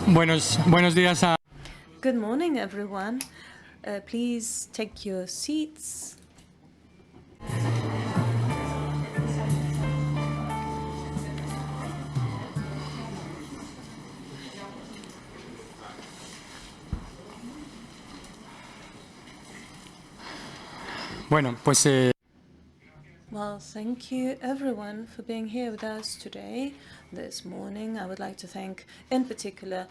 Buenos días a... Good morning, everyone. Please take your seats. Well, thank you everyone for being here with us today, this morning. I would like to thank, in particular,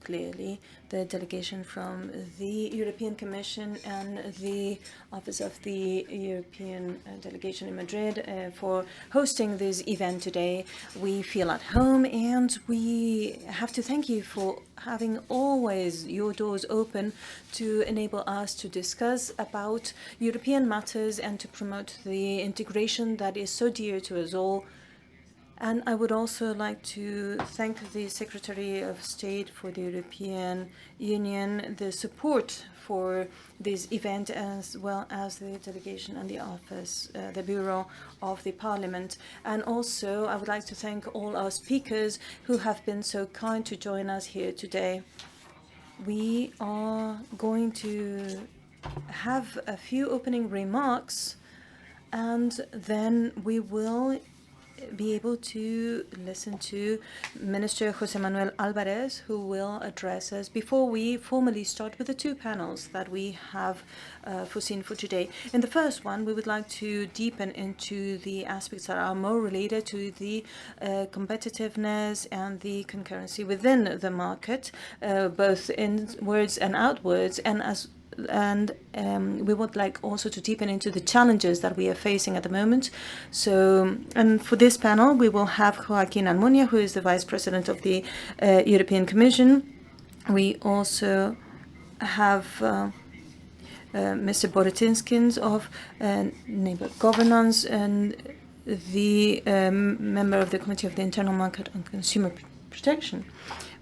clearly, the delegation from the European Commission and the Office of the European Delegation in Madrid for hosting this event today. We feel at home, and we have to thank you for having always your doors open to enable us to discuss about European matters and to promote the integration that is so dear to us all. And I would also like to thank the Secretary of State for the European Union, the support for this event, as well as the delegation and the office, the Bureau of the Parliament. And also, I would like to thank all our speakers who have been so kind to join us here today. We are going to have a few opening remarks, and then we will be able to listen to Minister José Manuel Albares, who will address us before we formally start with the two panels that we have foreseen for today. In the first one, we would like to deepen into the aspects that are more related to the competitiveness and the concurrency within the market, both inwards and outwards, and we would like also to deepen into the challenges that we are facing at the moment. So, and for this panel, we will have Joaquín Almunia, who is the Vice President of the European Commission. We also have Mr. Boretinskins of Neighbor Governance and the member of the Committee of the Internal Market and Consumer Protection.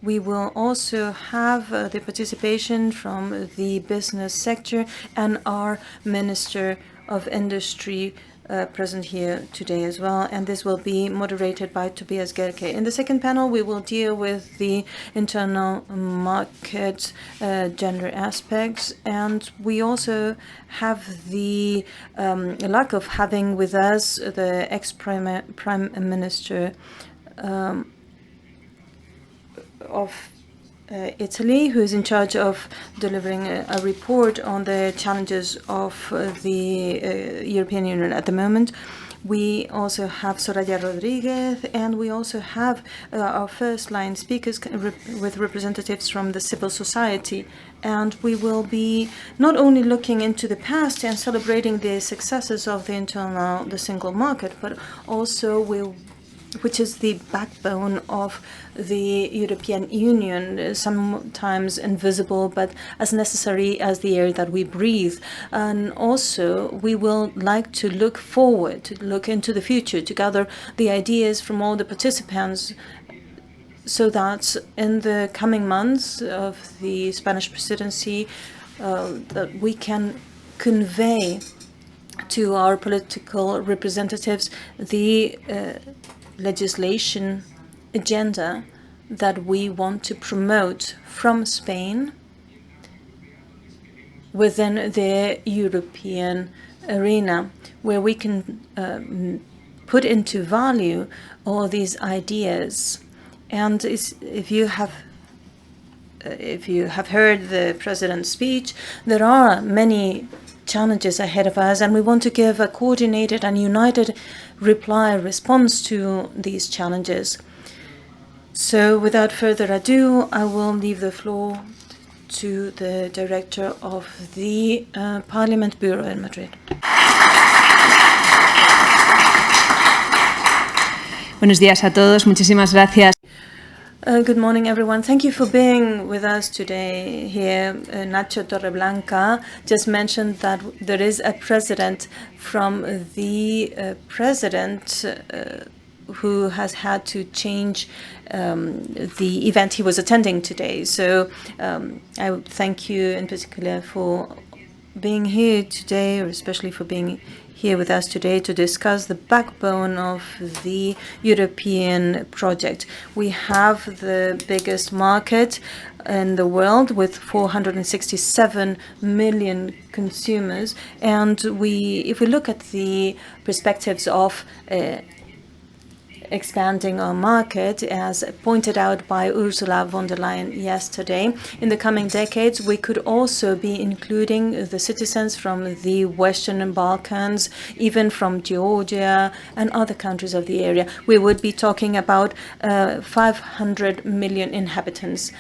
We will also have the participation from the business sector and our Minister of Industry present here today as well, and this will be moderated by Tobias Gerke. In the second panel, we will deal with the internal market gender aspects, and we also have the luck of having with us the ex-Prime Minister of Italy, who is in charge of delivering a report on the challenges of the European Union at the moment. We also have Soraya Rodriguez, and we also have our first-line speakers with representatives from the civil society. And we will be not only looking into the past and celebrating the successes of the single market, but also which is the backbone of the European Union, sometimes invisible, but as necessary as the air that we breathe. And also, we will like to look forward, to look into the future, to gather the ideas from all the participants, so that in the coming months of the Spanish presidency, that we can convey to our political representatives the legislation agenda that we want to promote from Spain within the European arena, where we can put into value all these ideas. And if you have heard the President's speech, there are many challenges ahead of us, and we want to give a coordinated and united response to these challenges. So without further ado, I will leave the floor to the Director of the Parliament Bureau in Madrid. Buenos días a todos. Muchísimas gracias. Good morning, everyone. Thank you for being with us today here. Ignacio Torreblanca just mentioned that there is a president from the president who has had to change the event he was attending today. So I would thank you in particular for being here today, or especially for being here with us today to discuss the backbone of the European project. We have the biggest market in the world with 467 million consumers, and if we look at the perspectives of expanding our market, as pointed out by Ursula von der Leyen yesterday, in the coming decades, we could also be including the citizens from the Western Balkans, even from Georgia and other countries of the area. We would be talking about 500 million inhabitants.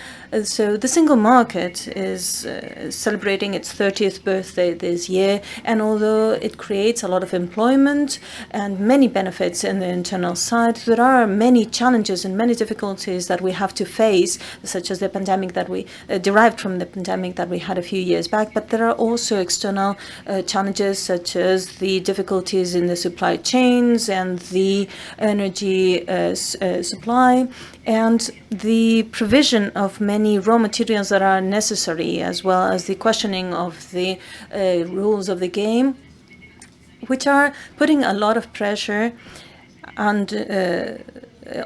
So the single market is celebrating its 30th birthday this year, and although it creates a lot of employment and many benefits in the internal side, there are many challenges and many difficulties that we have to face, such as the pandemic that we derived from the pandemic that we had a few years back. But there are also external challenges, such as the difficulties in the supply chains and the energy supply, and the provision of many raw materials that are necessary, as well as the questioning of the rules of the game, which are putting a lot of pressure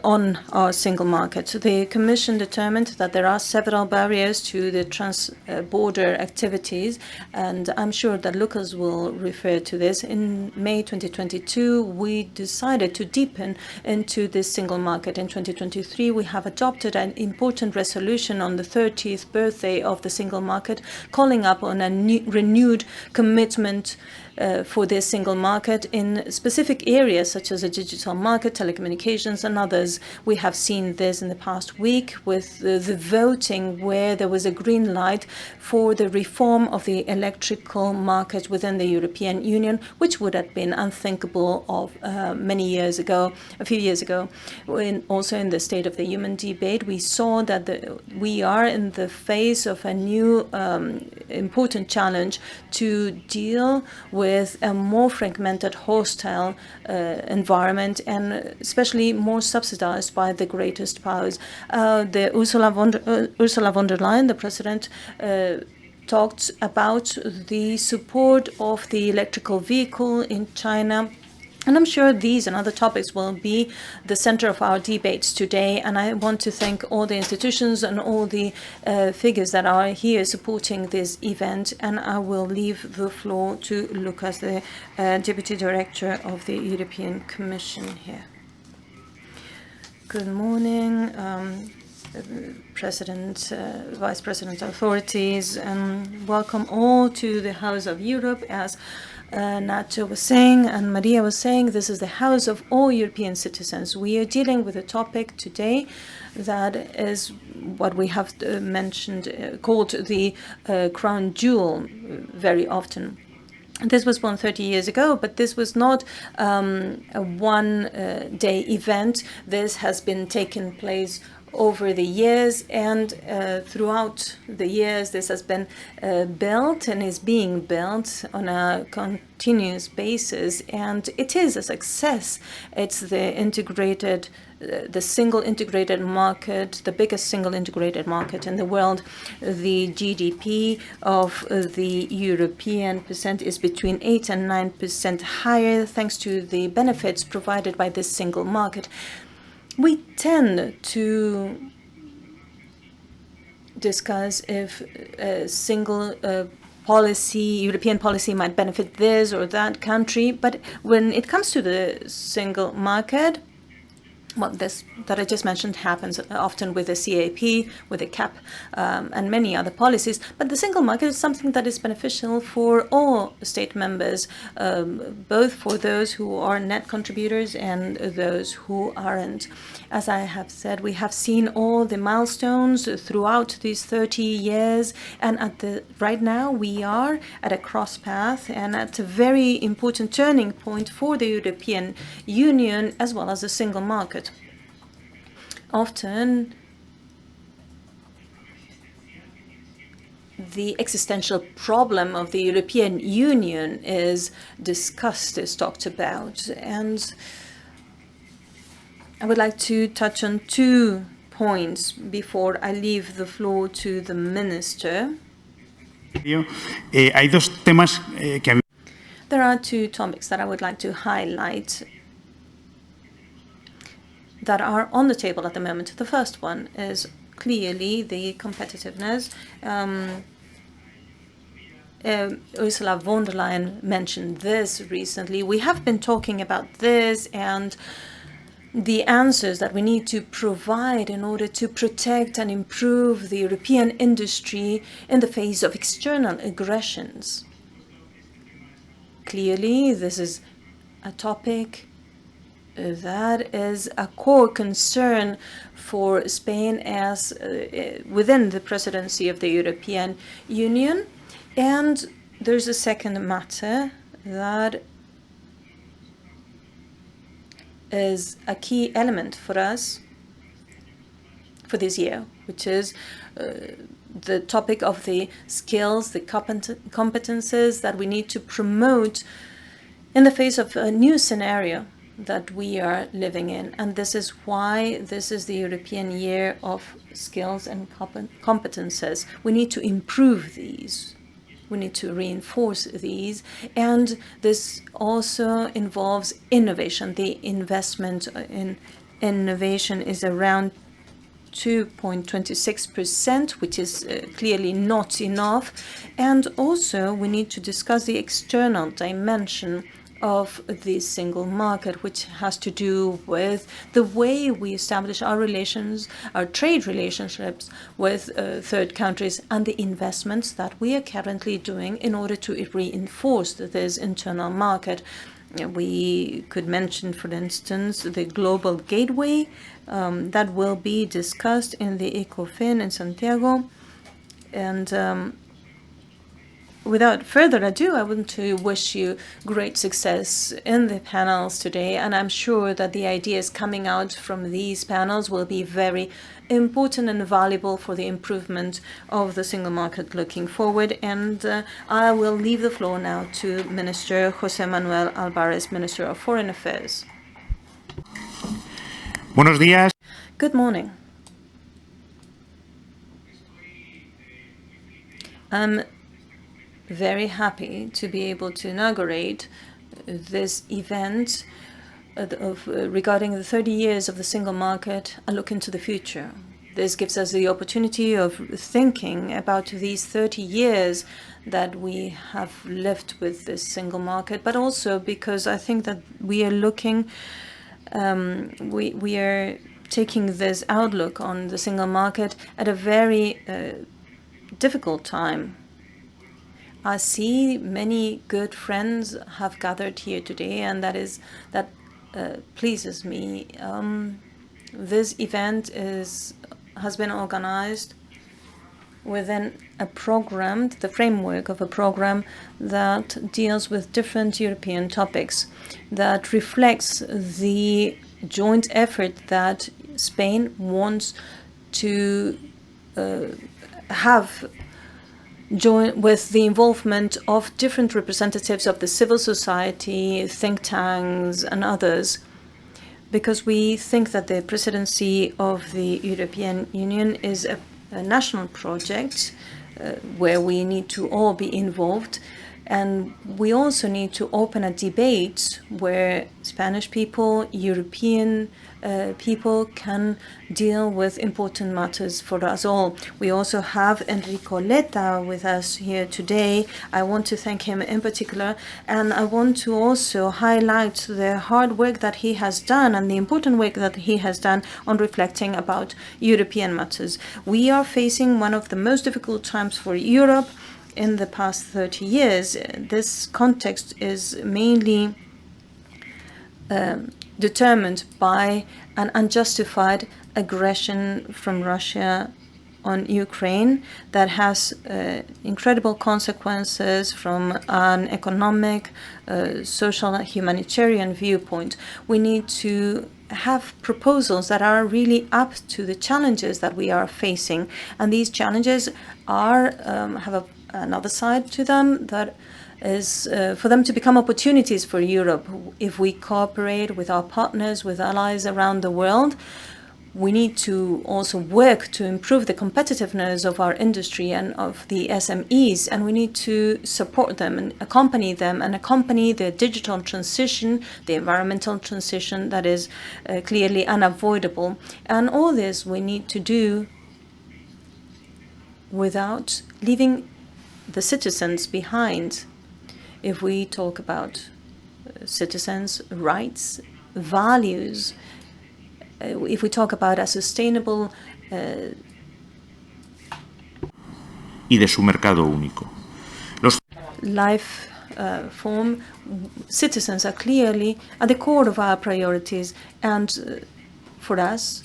on our single market. So the Commission determined that there are several barriers to the trans-border activities, and I'm sure that Lucas will refer to this. In May 2022, we decided to deepen into this single market. In 2023, we have adopted an important resolution on the 30th birthday of the single market, calling up on a renewed commitment for this single market in specific areas such as the digital market, telecommunications, and others. We have seen this in the past week with the voting, where there was a green light for the reform of the electrical market within the European Union, which would have been unthinkable of many years ago, a few years ago. Also in the State of the Union debate, we saw that we are in the face of a new important challenge to deal with a more fragmented, hostile environment, and especially more subsidized by the greatest powers. Ursula von der Leyen, the president, talked about the support of the electrical vehicle in China. And I'm sure these and other topics will be the center of our debates today. And I want to thank all the institutions and all the figures that are here supporting this event. And I will leave the floor to Lucas, the Deputy Director of the European Commission here. Good morning, President, Vice President, authorities, and welcome all to the House of Europe. As Ignacio was saying and María was saying, this is the house of all European citizens. We are dealing with a topic today that is what we have mentioned, called the crown jewel very often. This was born 30 years ago, but this was not a one-day event. This has been taking place over the years, and throughout the years this has been built and is being built on a continuous basis, and it is a success. It's the single integrated market, the biggest single integrated market in the world. The GDP of the European percent is between 8 and 9% higher, thanks to the benefits provided by this single market. We tend to discuss if a single European policy might benefit this or that country, but when it comes to the single market, well, this that I just mentioned happens often with the CAP, with the CAP, and many other policies. But the single market is something that is beneficial for all state members, both for those who are net contributors and those who aren't. As I have said, we have seen all the milestones throughout these 30 years, and right now we are at a cross path and at a very important turning point for the European Union as well as the single market. Often, the existential problem of the European Union is discussed, is talked about, and I would like to touch on 2 points before I leave the floor to the Minister. There are two topics that I would like to highlight that are on the table at the moment. The first one is clearly the competitiveness. Ursula von der Leyen mentioned this recently. We have been talking about this and the answers that we need to provide in order to protect and improve the European industry in the face of external aggressions. Clearly, this is a topic that is a core concern for Spain as within the presidency of the European Union. And there's a second matter that is a key element for us for this year, which is the topic of the skills, the competences that we need to promote in the face of a new scenario that we are living in. And this is why this is the European Year of Skills and Competences. We need to improve these. We need to reinforce these. And this also involves innovation. The investment in innovation is around 2.26%, which is clearly not enough. And also we need to discuss the external dimension of the single market, which has to do with the way we establish our relations, our trade relationships with third countries, and the investments that we are currently doing in order to reinforce this internal market. We could mention, for instance, the global gateway that will be discussed in the ECOFIN in Santiago. And without further ado, I want to wish you great success in the panels today, and I'm sure that the ideas coming out from these panels will be very important and valuable for the improvement of the single market looking forward. And I will leave the floor now to Minister José Manuel Albares, Minister of Foreign Affairs. Buenos días. Good morning. I'm very happy to be able to inaugurate this event regarding the 30 years of the single market, a look into the future. This gives us the opportunity of thinking about these 30 years that we have lived with this single market, but also because I think that we are looking, we are taking this outlook on the single market at a very difficult time. I see many good friends have gathered here today, and that pleases me. This event has been organized within a program, the framework of a program that deals with different European topics, that reflects the joint effort that Spain wants to have join with the involvement of different representatives of the civil society, think tanks, and others, because we think that the presidency of the European Union is a national project where we need to all be involved. And we also need to open a debate where Spanish people, European people can deal with important matters for us all. We also have Enrico Letta with us here today. I want to thank him in particular, and I want to also highlight the hard work that he has done and the important work that he has done on reflecting about European matters. We are facing one of the most difficult times for Europe in the past 30 years. This context is mainly determined by an unjustified aggression from Russia on Ukraine that has incredible consequences from an economic, social, and humanitarian viewpoint. We need to have proposals that are really up to the challenges that we are facing, and these challenges are have another side to them that is for them to become opportunities for Europe. If we cooperate with our partners, with allies around the world, we need to also work to improve the competitiveness of our industry and of the SMEs, and we need to support them and accompany the digital transition, the environmental transition that is clearly unavoidable. And all this we need to do without leaving the citizens behind. If we talk about citizens' rights, values, if we talk about a sustainable y de su mercado único. Life form, citizens are clearly at the core of our priorities, and for us,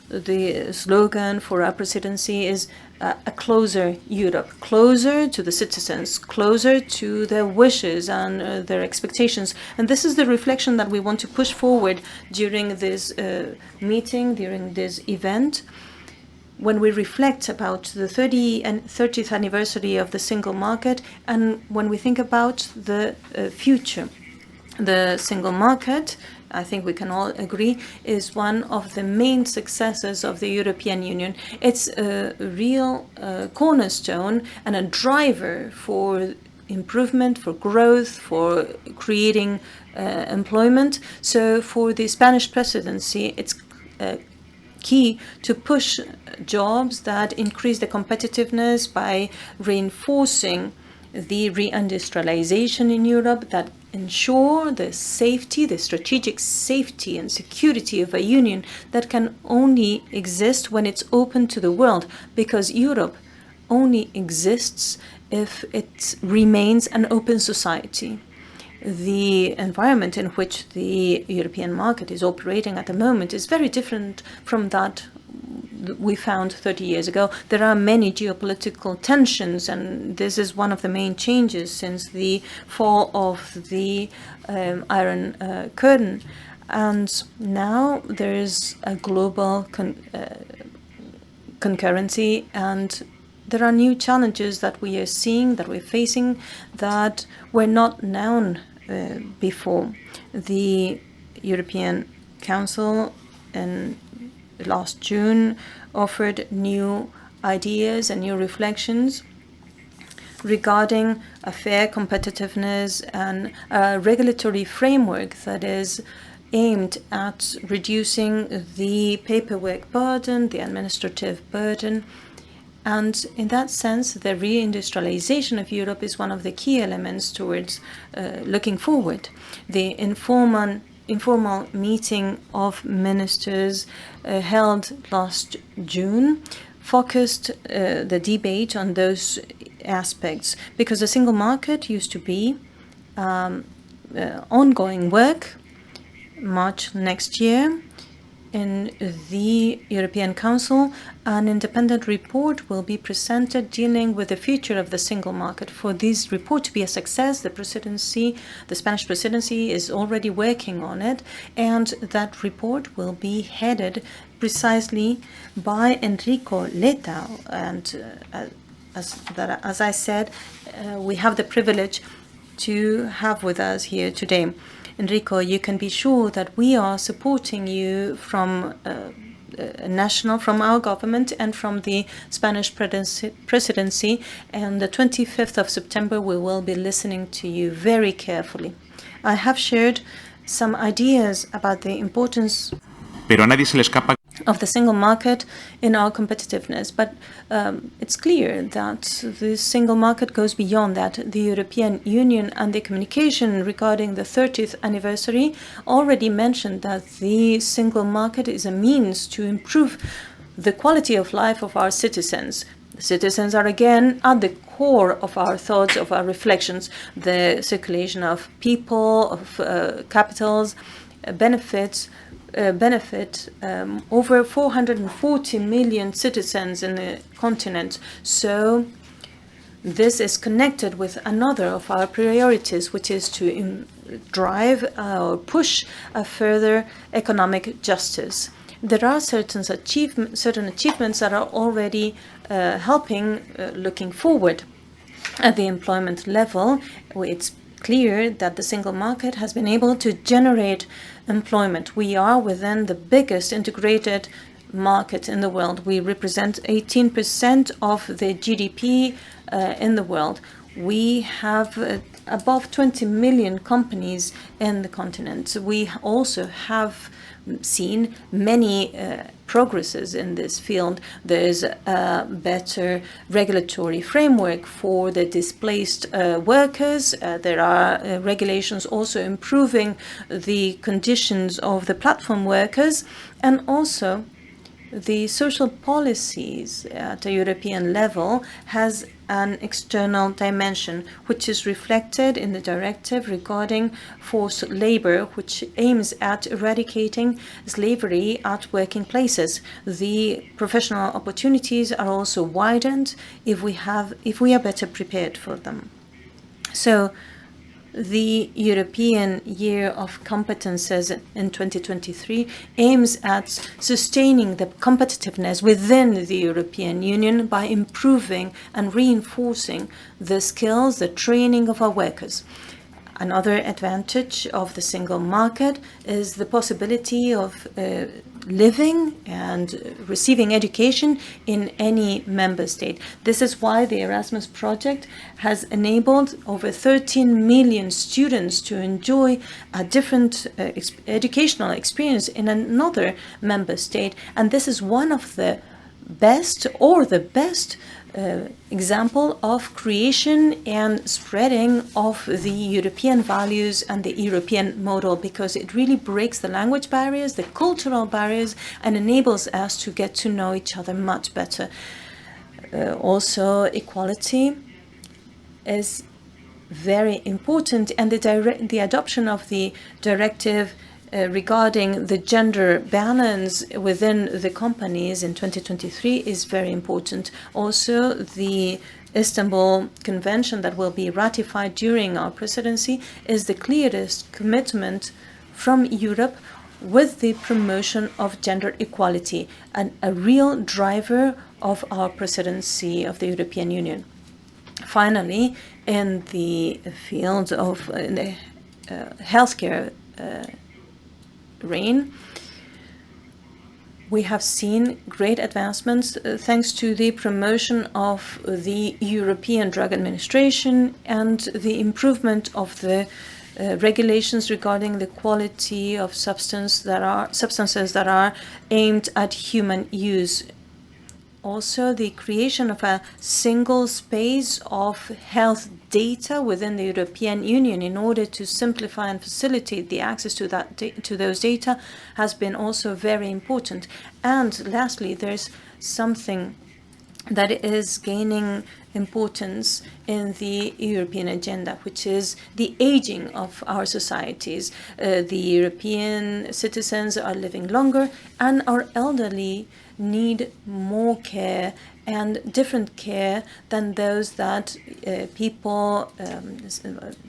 the slogan for our presidency is a closer Europe, closer to the citizens, closer to their wishes and their expectations. And this is the reflection that we want to push forward during this meeting, during this event, when we reflect about the 30th anniversary of the single market, and when we think about the future. The single market, I think we can all agree, is one of the main successes of the European Union. It's a real cornerstone and a driver for improvement, for growth, for creating employment. So for the Spanish presidency, it's key to push jobs that increase the competitiveness by reinforcing the reindustrialization in Europe, that ensure the safety, the strategic safety and security of a union that can only exist when it's open to the world, because Europe only exists if it remains an open society. The environment in which the European market is operating at the moment is very different from that we found 30 years ago. There are many geopolitical tensions, and this is one of the main changes since the fall of the Iron Curtain. And now there is a global concurrency, and there are new challenges that we are seeing, that we're facing, that were not known before. The European Council in last June offered new ideas and new reflections regarding a fair competitiveness and a regulatory framework that is aimed at reducing the paperwork burden, the administrative burden. And in that sense, the reindustrialization of Europe is one of the key elements towards looking forward. The informal meeting of ministers held last June focused the debate on those aspects, because the single market used to be ongoing work. March next year, in the European Council, an independent report will be presented dealing with the future of the single market. For this report to be a success, the Spanish presidency is already working on it, and that report will be headed precisely by Enrico Leta. And as I said, we have the privilege to have with us here today. Enrico, you can be sure that we are supporting you from from our government and from the Spanish presidency. And the 25th of September, we will be listening to you very carefully. I have shared some ideas about the importance of the single market in our competitiveness, but it's clear that the single market goes beyond that. The European Union and the communication regarding the 30th anniversary already mentioned that the single market is a means to improve the quality of life of our citizens. The citizens are again at the core of our thoughts, of our reflections. The circulation of people, of capitals, benefit over 440 million citizens in the continent. So this is connected with another of our priorities, which is to drive or push a further economic justice. There are certain achievements that are already helping looking forward. At the employment level, it's clear that the single market has been able to generate employment. We are within the biggest integrated market in the world. We represent 18% of the GDP in the world. We have above 20 million companies in the continent. We also have seen many progresses in this field. There's a better regulatory framework for the displaced workers. There are regulations also improving the conditions of the platform workers, and also the social policies at a European level has an external dimension, which is reflected in the directive regarding forced labor, which aims at eradicating slavery at working places. The professional opportunities are also widened if we are better prepared for them. So the European Year of Competences in 2023 aims at sustaining the competitiveness within the European Union by improving and reinforcing the skills, the training of our workers. Another advantage of the single market is the possibility of living and receiving education in any member state. This is why the Erasmus project has enabled over 13 million students to enjoy a different educational experience in another member state. And this is one of the best example of creation and spreading of the European values and the European model, because it really breaks the language barriers, the cultural barriers, and enables us to get to know each other much better. Also, equality is very important, and the adoption of the directive regarding the gender balance within the companies in 2023 is very important. Also, the Istanbul Convention that will be ratified during our presidency is the clearest commitment from Europe with the promotion of gender equality, and a real driver of our presidency of the European Union. Finally, in the field of healthcare reign, we have seen great advancements thanks to the promotion of the European Drug Administration and the improvement of the regulations regarding the quality of substances that are aimed at human use. Also, the creation of a single space of health data within the European Union in order to simplify and facilitate the access to those data has been also very important. And lastly, there's something that is gaining importance in the European agenda, which is the aging of our societies. The European citizens are living longer, and our elderly need more care and different care than those that people,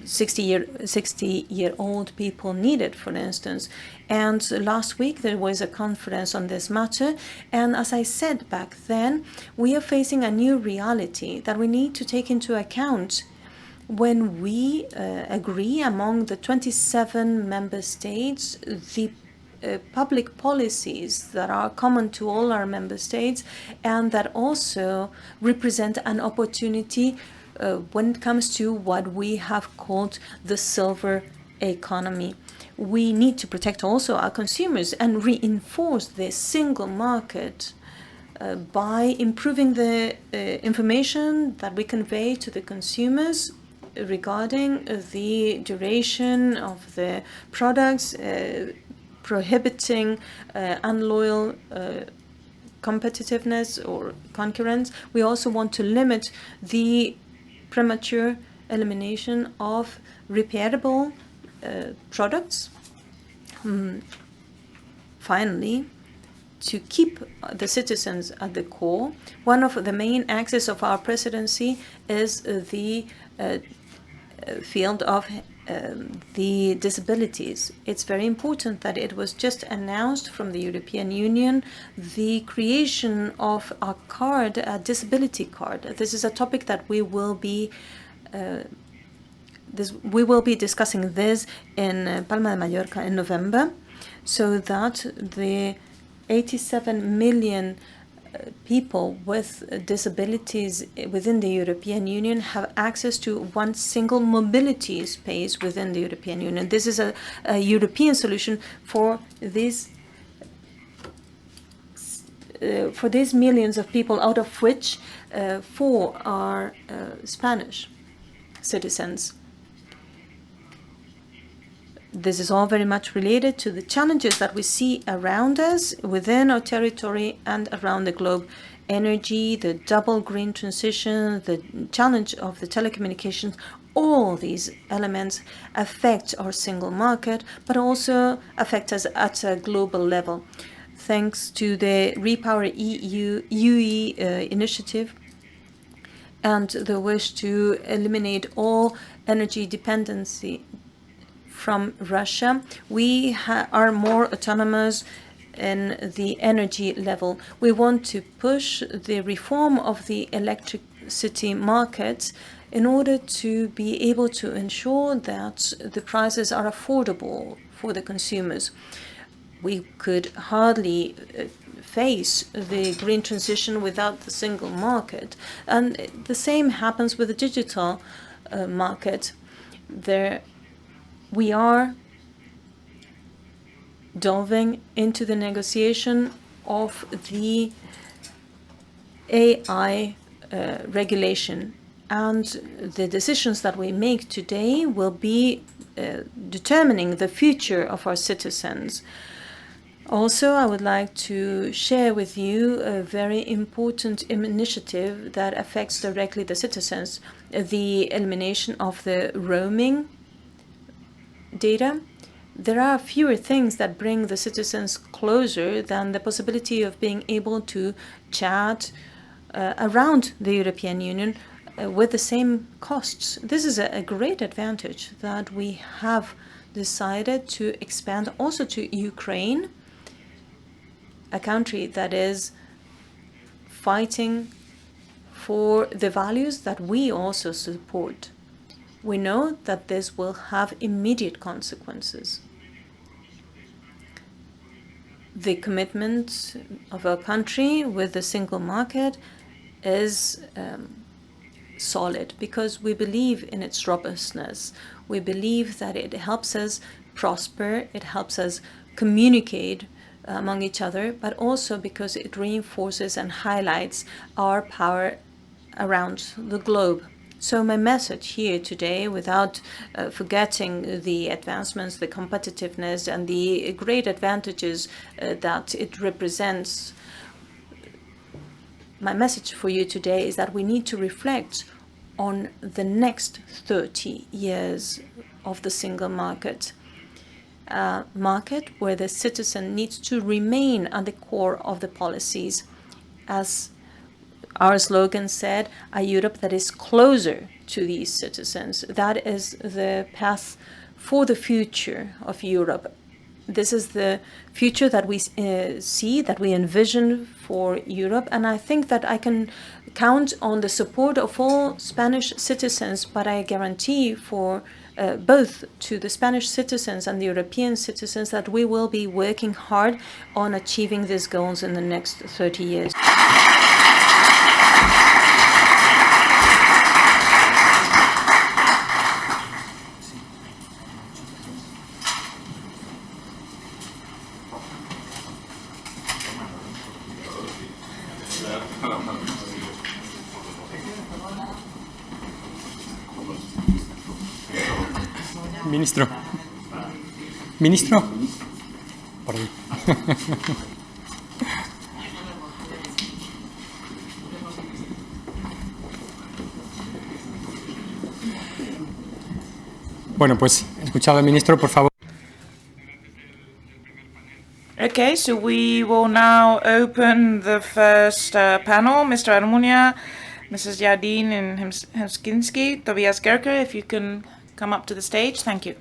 60-year-old people needed, for instance. And last week there was a conference on this matter, and as I said back then, we are facing a new reality that we need to take into account when we agree among the 27 member states the public policies that are common to all our member states, and that also represent an opportunity when it comes to what we have called the silver economy. We need to protect also our consumers and reinforce the single market by improving the information that we convey to the consumers regarding the duration of the products, prohibiting unloyal competitiveness or concurrence. We also want to limit the premature elimination of repairable products. Finally, to keep the citizens at the core, one of the main axes of our presidency is the field of the disabilities. It's very important that it was just announced from the European Union the creation of a card, a disability card. This is a topic that we will be discussing this in Palma de Mallorca in November, so that the 87 million people with disabilities within the European Union have access to one single mobility space within the European Union. This is a European solution for these millions of people, out of which 4 are Spanish citizens. This is all very much related to the challenges that we see around us, within our territory and around the globe. Energy, the double green transition, the challenge of the telecommunications, all these elements affect our single market, but also affect us at a global level. Thanks to the Repower UE initiative and the wish to eliminate all energy dependency from Russia, we are more autonomous in the energy level. We want to push the reform of the electricity market in order to be able to ensure that the prices are affordable for the consumers. We could hardly face the green transition without the single market. And the same happens with the digital market. We are delving into the negotiation of the AI regulation, and the decisions that we make today will be determining the future of our citizens. Also, I would like to share with you a very important initiative that affects directly the citizens: the elimination of the roaming data. There are fewer things that bring the citizens closer than the possibility of being able to chat around the European Union with the same costs. This is a great advantage that we have decided to expand also to Ukraine, a country that is fighting for the values that we also support. We know that this will have immediate consequences. The commitment of our country with the single market is solid because we believe in its robustness. We believe that it helps us prosper, it helps us communicate among each other, but also because it reinforces and highlights our power around the globe. So my message here today, without forgetting the advancements, the competitiveness, and the great advantages that it represents, my message for you today is that we need to reflect on the next 30 years of the single market. A market where the citizen needs to remain at the core of the policies. As our slogan said, a Europe that is closer to these citizens. That is the path for the future of Europe. This is the future that we see, that we envision for Europe. And I think that I can count on the support of all Spanish citizens, but I guarantee for both to the Spanish citizens and the European citizens that we will be working hard on achieving these goals in the next 30 years. Ministro. Ministro. Por ahí. Bueno, pues escuchado al ministro, por favor. Okay, so we will now open the first panel. Mr. Almunia, Mrs. Jardine, and Hemskinski, Tobias Gerker, if you can come up to the stage. Thank you.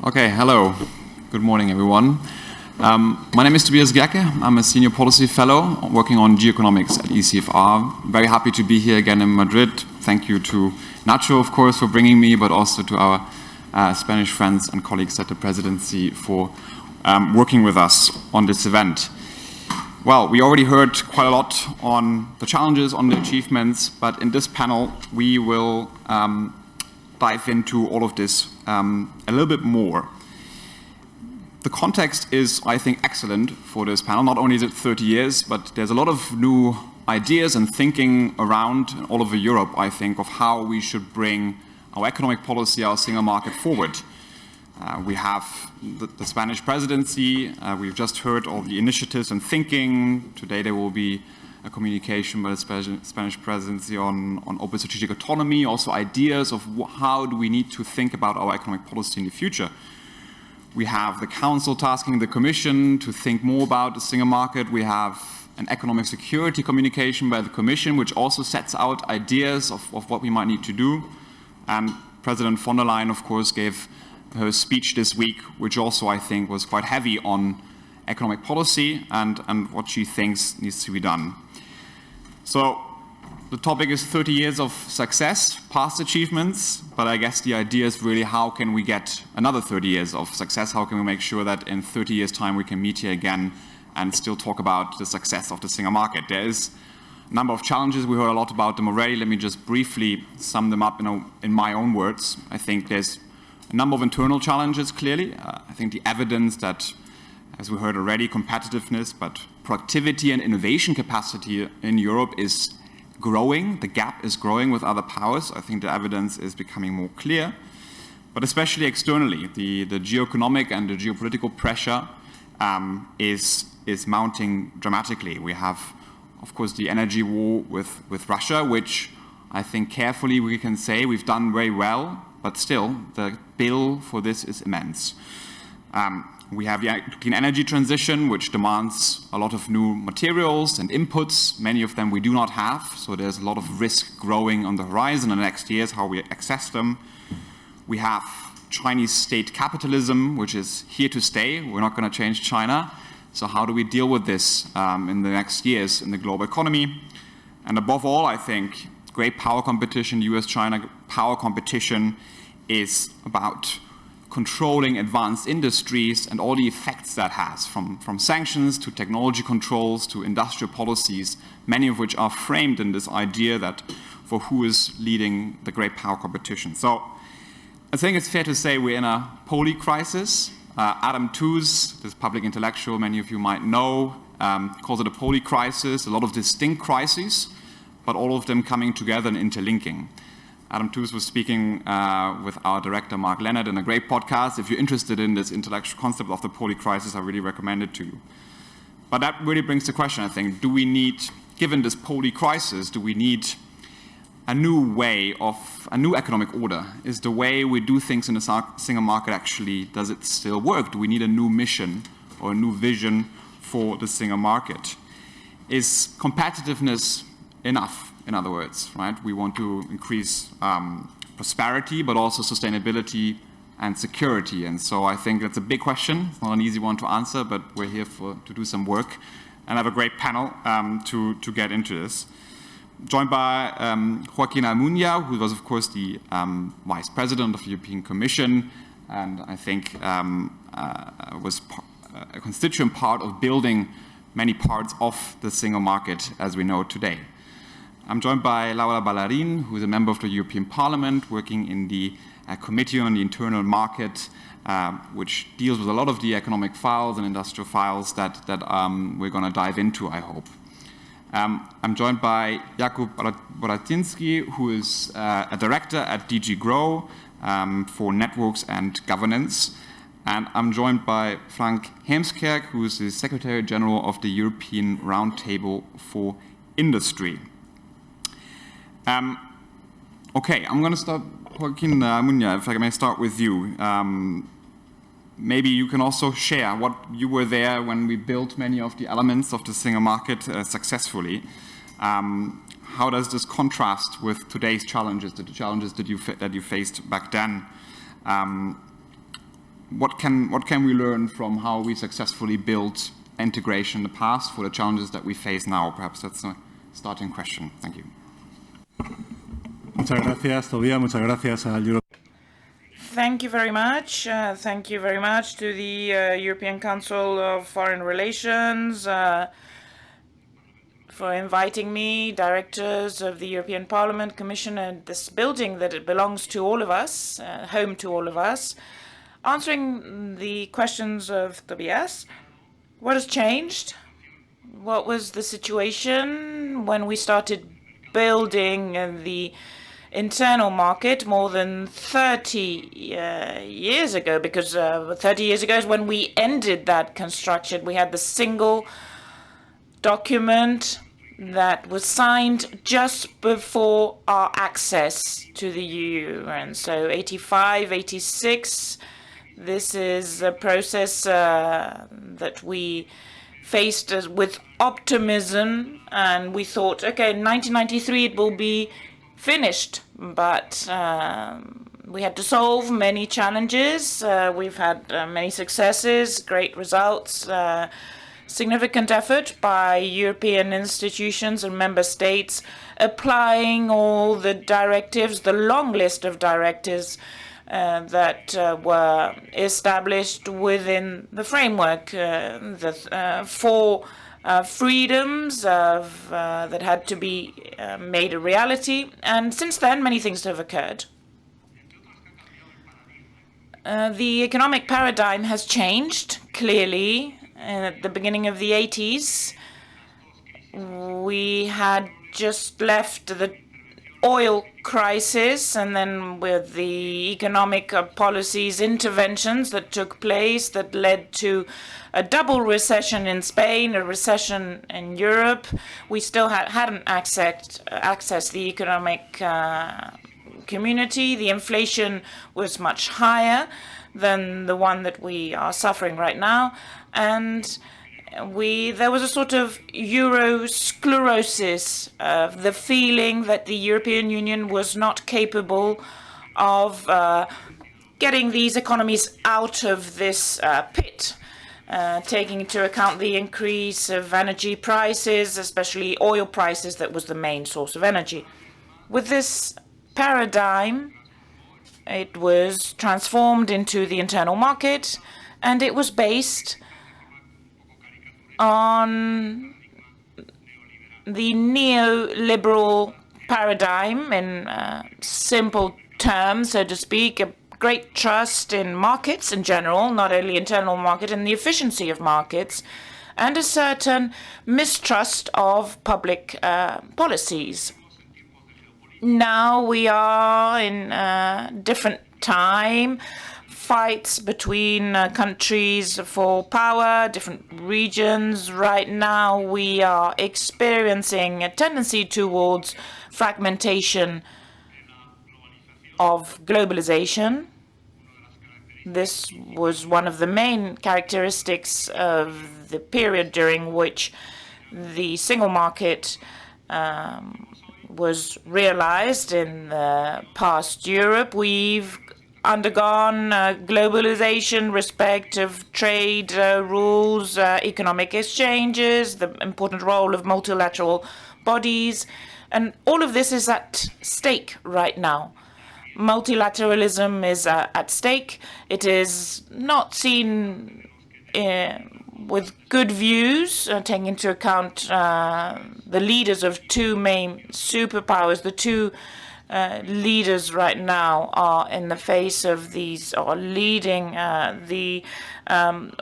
Okay, hello. Good morning, everyone. My name is Tobias Gerke. I'm a senior policy fellow working on geoeconomics at ECFR. Very happy to be here again in Madrid. Thank you to Ignacio, of course, for bringing me, but also to our Spanish friends and colleagues at the presidency for working with us on this event. Well, we already heard quite a lot on the challenges, on the achievements, but in this panel we will dive into all of this a little bit more. The context is, I think, excellent for this panel. Not only is it 30 years, but there's a lot of new ideas and thinking around all over Europe, I think, of how we should bring our economic policy, our single market forward. We have the Spanish presidency. We've just heard all the initiatives and thinking. Today there will be a communication by the Spanish presidency on open strategic autonomy, also ideas of how do we need to think about our economic policy in the future. We have the Council tasking the Commission to think more about the single market. We have an economic security communication by the Commission, which also sets out ideas of what we might need to do. And President von der Leyen, of course, gave her speech this week, which also, I think, was quite heavy on economic policy and what she thinks needs to be done. So the topic is 30 years of success, past achievements, but I guess the idea is really how can we get another 30 years of success? How can we make sure that in 30 years' time we can meet here again and still talk about the success of the single market? There is a number of challenges. We heard a lot about them already. Let me just briefly sum them up in my own words. I think there's a number of internal challenges, clearly. I think the evidence that, as we heard already, competitiveness, but productivity and innovation capacity in Europe is growing. The gap is growing with other powers. I think the evidence is becoming more clear. But especially externally, the geoeconomic and the geopolitical pressure is mounting dramatically. We have, of course, the energy war with Russia, which I think carefully we can say we've done very well, but still the bill for this is immense. We have the clean energy transition, which demands a lot of new materials and inputs. Many of them we do not have, so there's a lot of risk growing on the horizon in the next years, how we access them. We have Chinese state capitalism, which is here to stay. We're not going to change China. So how do we deal with this in the next years in the global economy? And above all, I think great power competition, US-China power competition is about controlling advanced industries and all the effects that has, from sanctions to technology controls to industrial policies, many of which are framed in this idea that for who is leading the great power competition. So I think it's fair to say we're in a poly crisis. Adam Tooze, this public intellectual many of you might know, calls it a poly crisis, a lot of distinct crises, but all of them coming together and interlinking. Adam Tooze was speaking with our director, Mark Leonard, in a great podcast. If you're interested in this intellectual concept of the poly crisis, I really recommend it to you. But that really brings the question, I think, do we need, given this poly crisis, do we need a new way of, a new economic order? Is the way we do things in the single market actually, does it still work? Do we need a new mission or a new vision for the single market? Is competitiveness enough? In other words, right? We want to increase prosperity, but also sustainability and security. And so I think that's a big question. It's not an easy one to answer, but we're here to do some work and have a great panel to get into this. Joined by Joaquín Almunia, who was, of course, the Vice President of the European Commission, and I think was a constituent part of building many parts of the single market as we know it today. I'm joined by Laura Ballarin, who is a member of the European Parliament, working in the Committee on the Internal Market, which deals with a lot of the economic files and industrial files that we're going to dive into, I hope. I'm joined by Jakub Boratinsky, who is a director at DG GROW for Networks and Governance. And I'm joined by Frank Heemskerk, who is the Secretary General of the European Roundtable for Industry. Okay, I'm going to start, Joaquín Almunia, if I may start with you. Maybe you can also share what you were there when we built many of the elements of the single market successfully. How does this contrast with today's challenges, the challenges that you faced back then? what can we learn from how we successfully built integration in the past for the challenges that we face now? Perhaps that's a starting question. Thank you. Muchas gracias, Tobias. Muchas gracias al Euro. Thank you very much. Thank you very much to the European Council of Foreign Relations for inviting me, directors of the European Parliament, Commission, and this building that it belongs to all of us, home to all of us. Answering the questions of Tobias, what has changed? What was the situation when we started building the internal market more than 30 years ago? Because 30 years ago is when we ended that construction. We had the single document that was signed just before our access to the EU. And so 85, 86, this is a process that we faced with optimism, and we thought, okay, in 1993 it will be finished. But we had to solve many challenges. We've had many successes, great results, significant effort by European institutions and member states applying all the directives, the long list of directives that were established within the framework, the four freedoms that had to be made a reality. And since then, many things have occurred. The economic paradigm has changed, clearly. At the beginning of the 80s, we had just left the oil crisis, and then with the economic policies interventions that took place that led to a double recession in Spain, a recession in Europe. We still hadn't accessed the economic community. The inflation was much higher than the one that we are suffering right now. And there was a sort of Eurosclerosis, the feeling that the European Union was not capable of getting these economies out of this pit, taking into account the increase of energy prices, especially oil prices, that was the main source of energy. With this paradigm, it was transformed into the internal market, and it was based on the neoliberal paradigm, in simple terms, so to speak, a great trust in markets in general, not only internal market, and the efficiency of markets, and a certain mistrust of public policies. Now we are in a different time. Fights between countries for power, different regions. Right now we are experiencing a tendency towards fragmentation of globalization. This was one of the main characteristics of the period during which the single market was realized in the past Europe. We've undergone globalization, respect of trade rules, economic exchanges, the important role of multilateral bodies, and all of this is at stake right now. Multilateralism is at stake. It is not seen with good views, taking into account the leaders of two main superpowers. The two leaders right now are in the face of these, are leading the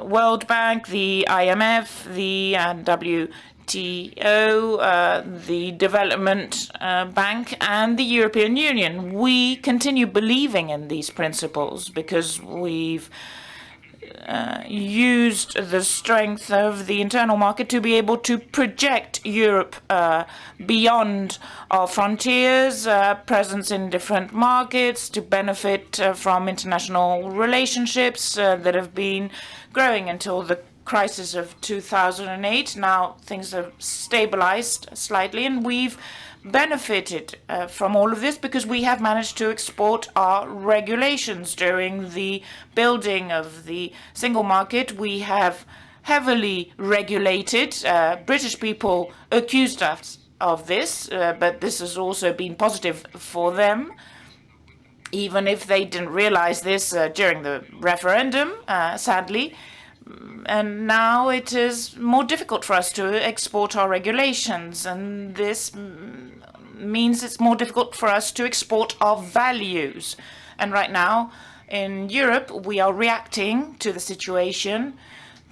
World Bank, the IMF, the WTO, the Development Bank, and the European Union. We continue believing in these principles because we've used the strength of the internal market to be able to project Europe beyond our frontiers, presence in different markets, to benefit from international relationships that have been growing until the crisis of 2008. Now things have stabilized slightly, and we've benefited from all of this because we have managed to export our regulations. During the building of the single market, we have heavily regulated. British people accused us of this, but this has also been positive for them, even if they didn't realize this during the referendum, sadly. And now it is more difficult for us to export our regulations, and this means it's more difficult for us to export our values. And right now in Europe, we are reacting to the situation,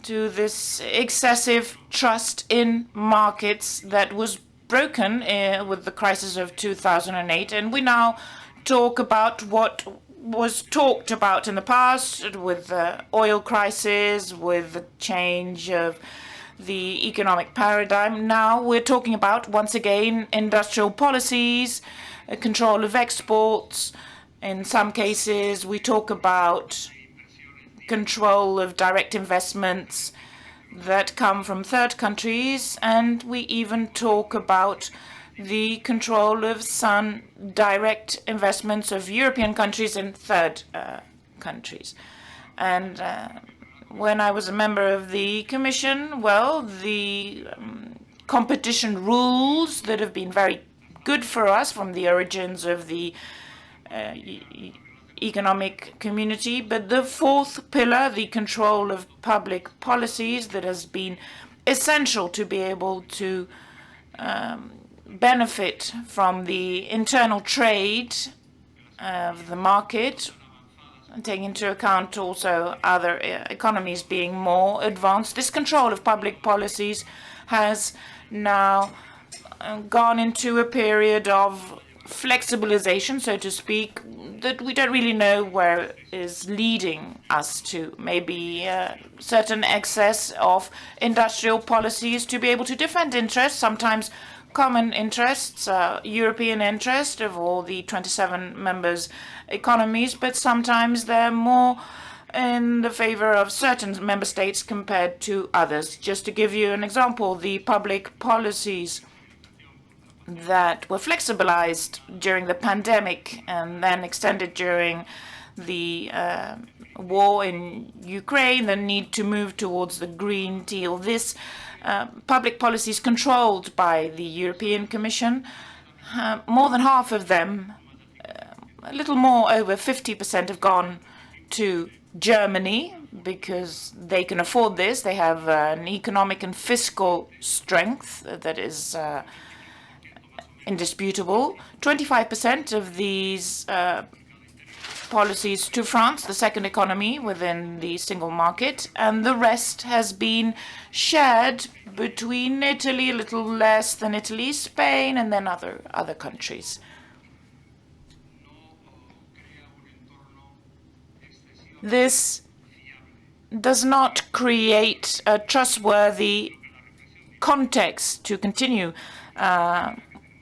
to this excessive trust in markets that was broken with the crisis of 2008. And we now talk about what was talked about in the past with the oil crisis, with the change of the economic paradigm. Now we're talking about, once again, industrial policies, control of exports. In some cases, we talk about control of direct investments that come from third countries, and we even talk about the control of some direct investments of European countries in third countries. And when I was a member of the Commission, well, the competition rules that have been very good for us from the origins of the economic community, but the fourth pillar, the control of public policies, that has been essential to be able to benefit from the internal trade of the market, taking into account also other economies being more advanced. This control of public policies has now gone into a period of flexibilization, so to speak, that we don't really know where is leading us to. Maybe certain excess of industrial policies to be able to defend interests, sometimes common interests, European interest of all the 27 members' economies, but sometimes they're more in the favor of certain member states compared to others. Just to give you an example, the public policies that were flexibilized during the pandemic and then extended during the war in Ukraine, the need to move towards the Green Deal. This public policies controlled by the European Commission, more than half of them, a little more, over 50%, have gone to Germany because they can afford this. They have an economic and fiscal strength that is indisputable. 25% of these policies to France, the second economy within the single market, and the rest has been shared between Italy, a little less than Italy, Spain, and then other countries. This does not create a trustworthy context to continue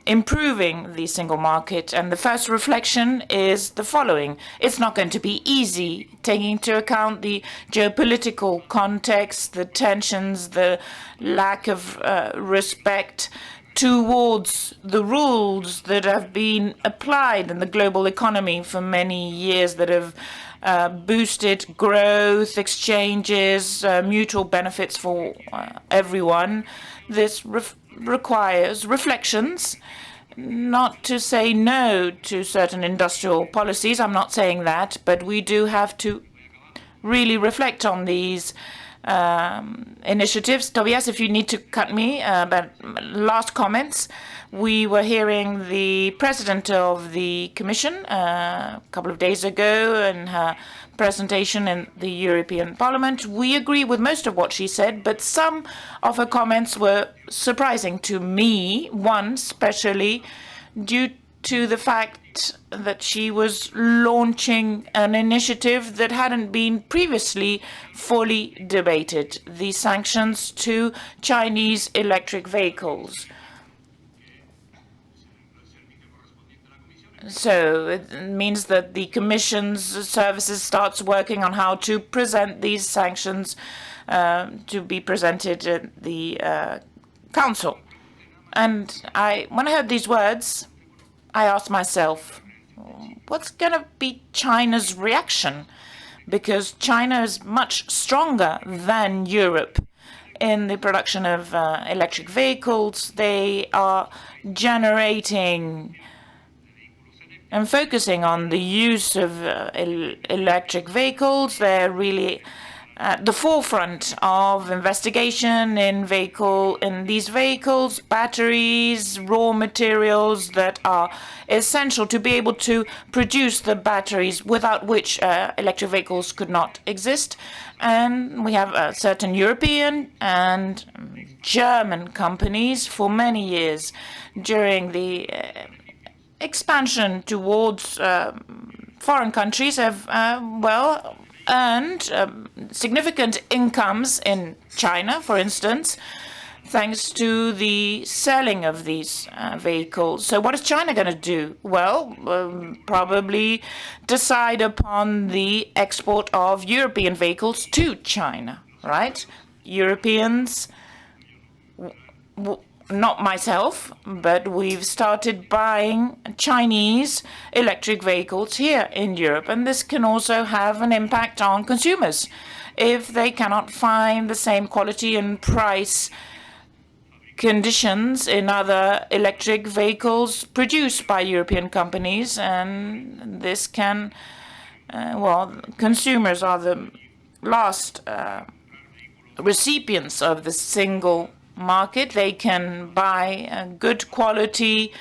improving the single market. And the first reflection is the following. It's not going to be easy, taking into account the geopolitical context, the tensions, the lack of respect towards the rules that have been applied in the global economy for many years, that have boosted growth, exchanges, mutual benefits for everyone. This requires reflections, not to say no to certain industrial policies. I'm not saying that, but we do have to really reflect on these initiatives. Tobias, if you need to cut me, but last comments. We were hearing the president of the Commission a couple of days ago in her presentation in the European Parliament. We agree with most of what she said, but some of her comments were surprising to me, one especially due to the fact that she was launching an initiative that hadn't been previously fully debated, the sanctions to Chinese electric vehicles. So it means that the Commission's services starts working on how to present these sanctions to be presented at the Council. And when I heard these words, I asked myself, what's going to be China's reaction? Because China is much stronger than Europe in the production of electric vehicles. They are generating and focusing on the use of electric vehicles. They're really at the forefront of investigation in these vehicles, batteries, raw materials that are essential to be able to produce the batteries without which electric vehicles could not exist. And we have certain European and German companies for many years during the expansion towards foreign countries have, earned significant incomes in China, for instance, thanks to the selling of these vehicles. So what is China going to do? Well, probably decide upon the export of European vehicles to China, right? Europeans, not myself, but we've started buying Chinese electric vehicles here in Europe. And this can also have an impact on consumers if they cannot find the same quality and price conditions in other electric vehicles produced by European companies. And this can, consumers are the last recipients of the single market. They can buy good quality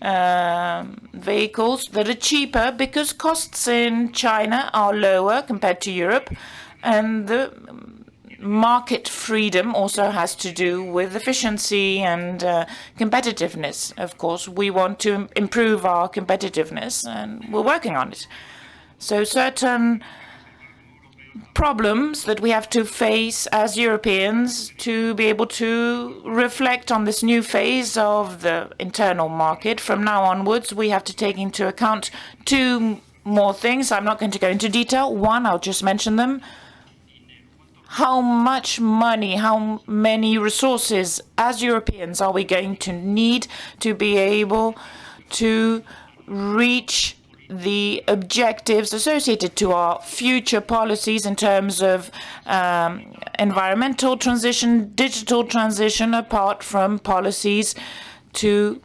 vehicles that are cheaper because costs in China are lower compared to Europe, and the market freedom also has to do with efficiency and competitiveness. Of course, we want to improve our competitiveness, and we're working on it. So certain problems that we have to face as Europeans to be able to reflect on this new phase of the internal market. From now onwards, we have to take into account two more things. I'm not going to go into detail. One, I'll just mention them. How much money, how many resources as Europeans are we going to need to be able to reach the objectives associated to our future policies in terms of environmental transition, digital transition, apart from policies to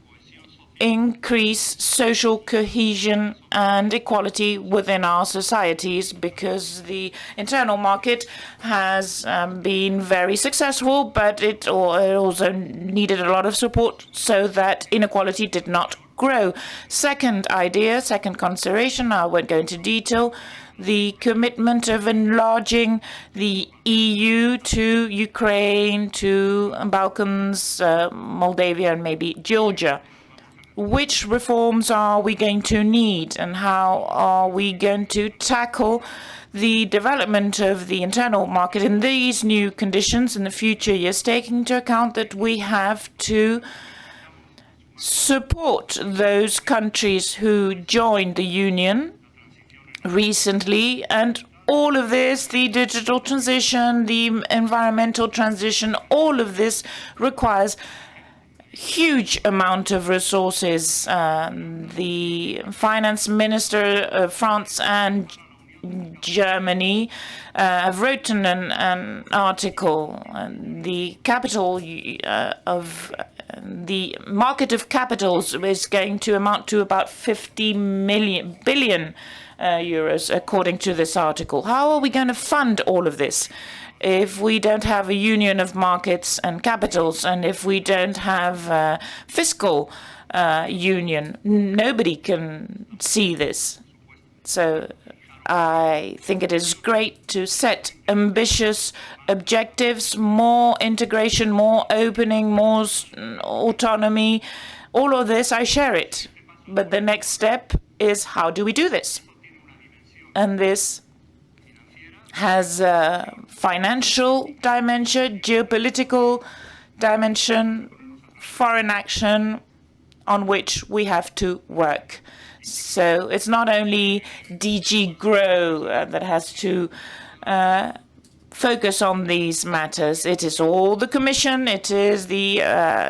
increase social cohesion and equality within our societies, because the internal market has been very successful, but it also needed a lot of support so that inequality did not grow. Second idea, second consideration, I won't go into detail, the commitment of enlarging the EU to Ukraine, to Balkans, Moldavia, and maybe Georgia. Which reforms are we going to need, and how are we going to tackle the development of the internal market in these new conditions in the future years, taking into account that we have to support those countries who joined the Union recently, and all of this, the digital transition, the environmental transition, all of this requires huge amount of resources. The finance minister of France and Germany have written an article. The capital of the market of capitals is going to amount to about 50 billion euros, according to this article. How are we going to fund all of this if we don't have a union of markets and capitals, and if we don't have a fiscal union? Nobody can see this. So I think it is great to set ambitious objectives, more integration, more opening, more autonomy. All of this, I share it. But the next step is, how do we do this? And this has a financial dimension, geopolitical dimension, foreign action on which we have to work. So it's not only DG Grow that has to focus on these matters. It is all the Commission, it is the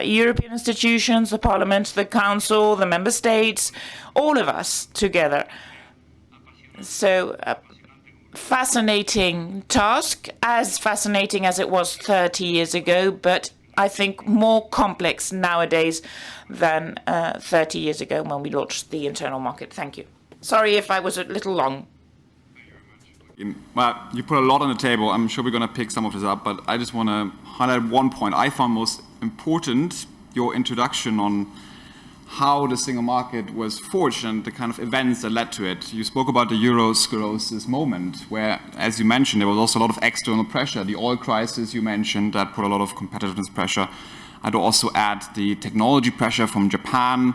European institutions, the Parliament, the Council, the Member States, all of us together. So a fascinating task, as fascinating as it was 30 years ago, but I think more complex nowadays than 30 years ago when we launched the internal market. Thank you. Sorry if I was a little long. Well, you put a lot on the table. I'm sure we're going to pick some of this up, but I just want to highlight one point. I found most important your introduction on how the single market was forged and the kind of events that led to it. You spoke about the euro sclerosis moment, where, as you mentioned, there was also a lot of external pressure. The oil crisis you mentioned, that put a lot of competitiveness pressure. I'd also add the technology pressure from Japan,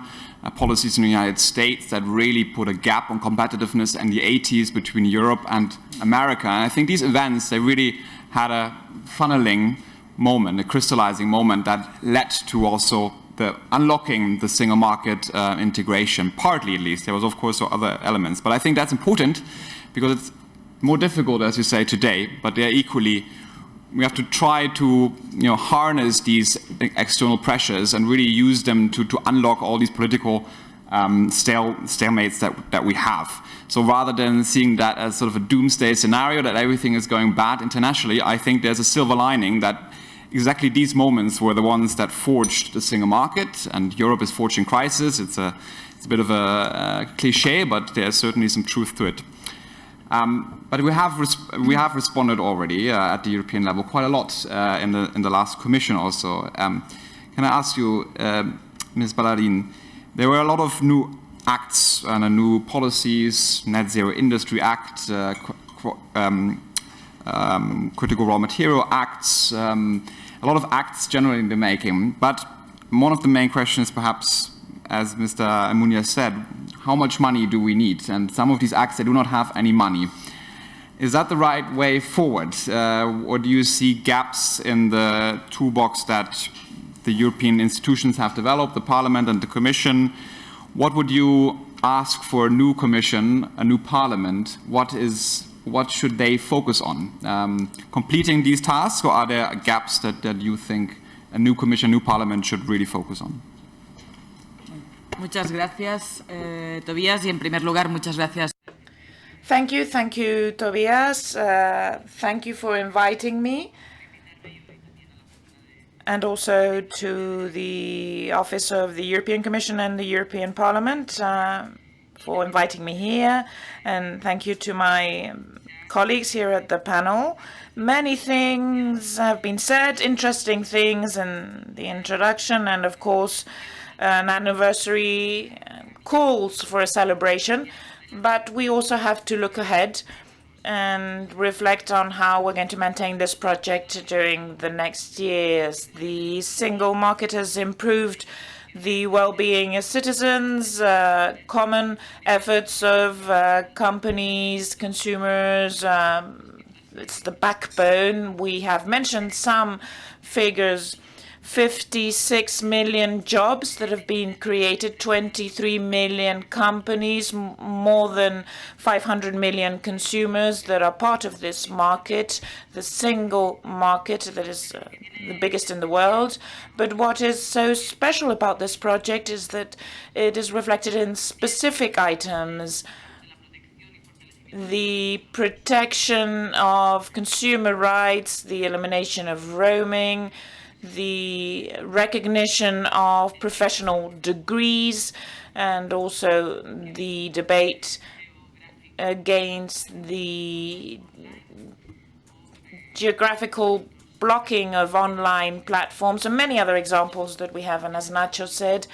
policies in the United States that really put a gap on competitiveness in the 80s between Europe and America. And I think these events, they really had a funneling moment, a crystallizing moment that led to also the unlocking the single market integration, partly at least. There was, of course, other elements. But I think that's important because it's more difficult, as you say, today, but they're equally, we have to try to harness these external pressures and really use them to unlock all these political stalemates that we have. So rather than seeing that as sort of a doomsday scenario, that everything is going bad internationally, I think there's a silver lining that exactly these moments were the ones that forged the single market, and Europe is forging crisis. It's a bit of a cliche, but there's certainly some truth to it. But we have responded already at the European level quite a lot in the last Commission also. Can I ask you, Ms. Ballarin, there were a lot of new acts and new policies, Net Zero Industry Act, Critical Raw Material Acts, a lot of acts generally in the making. But one of the main questions perhaps, as Mr. Almunia said, how much money do we need? And some of these acts, they do not have any money. Is that the right way forward? Or do you see gaps in the toolbox that the European institutions have developed, the Parliament and the Commission? What would you ask for a new Commission, a new Parliament? What should they focus on? Completing these tasks, or are there gaps that you think a new Commission, new Parliament should really focus on? Muchas gracias, Tobias, y en primer lugar, muchas gracias. Thank you, Tobias. Thank you for inviting me, and also to the Office of the European Commission and the European Parliament for inviting me here, and thank you to my colleagues here at the panel. Many things have been said, interesting things in the introduction, and of course an anniversary calls for a celebration, but we also have to look ahead and reflect on how we're going to maintain this project during the next years. The single market has improved the well-being of citizens, common efforts of companies, consumers. It's the backbone. We have mentioned some figures. 56 million jobs that have been created, 23 million companies, more than 500 million consumers that are part of this market, the single market that is the biggest in the world. But what is so special about this project is that it is reflected in specific items. The protection of consumer rights, the elimination of roaming, the recognition of professional degrees, and also the debate against the geographical blocking of online platforms, and many other examples that we have. And as Nacho said,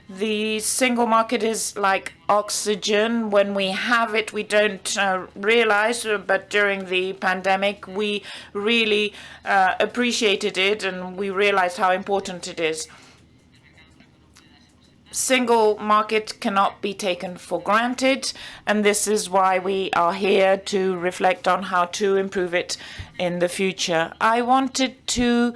the single market is like oxygen. When we have it, we don't realize, but during the pandemic, we really appreciated it, and we realized how important it is. Single market cannot be taken for granted, and this is why we are here to reflect on how to improve it in the future. I wanted to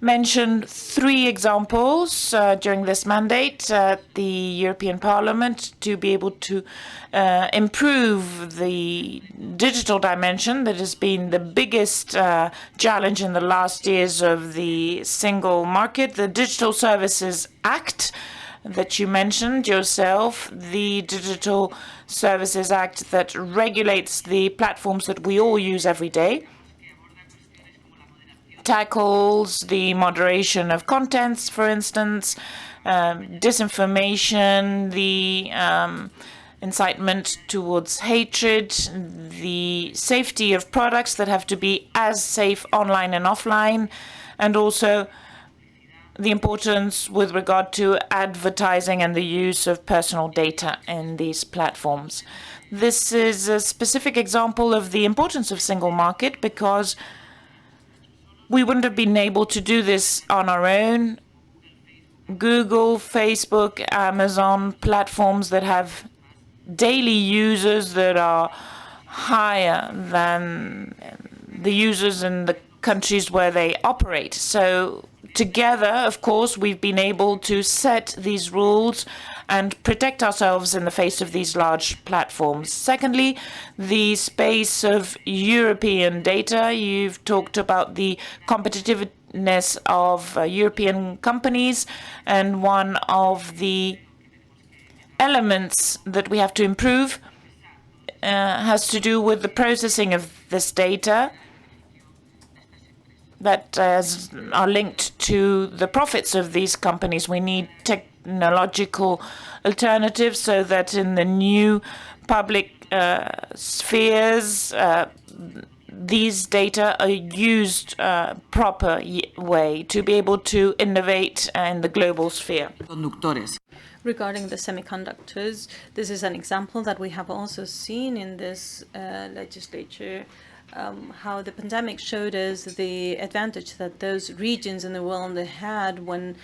mentioned 3 examples during this mandate at the European Parliament to be able to improve the digital dimension that has been the biggest challenge in the last years of the single market. The Digital Services Act that you mentioned yourself, the Digital Services Act that regulates the platforms that we all use every day, tackles the moderation of contents, for instance, disinformation, the incitement towards hatred, the safety of products that have to be as safe online and offline, and also the importance with regard to advertising and the use of personal data in these platforms. This is a specific example of the importance of single market because we wouldn't have been able to do this on our own. Google, Facebook, Amazon, platforms that have daily users that are higher than the users in the countries where they operate. So together, of course, we've been able to set these rules and protect ourselves in the face of these large platforms. Secondly, the space of European data. You've talked about the competitiveness of European companies, and one of the elements that we have to improve has to do with the processing of this data that are linked to the profits of these companies. We need technological alternatives so that in the new public spheres, these data are used proper way to be able to innovate in the global sphere. Conductores. Regarding the semiconductors, this is an example that we have also seen in this legislature, how the pandemic showed us the advantage that those regions in the world they had when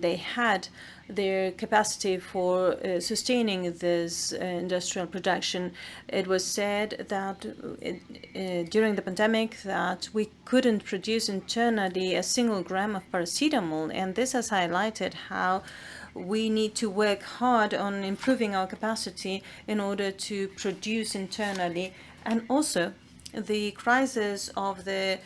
they had their capacity for sustaining this industrial production. It was said that during the pandemic that we couldn't produce internally a single gram of paracetamol, and this has highlighted how we need to work hard on improving our capacity in order to produce internally. And also, the crisis of the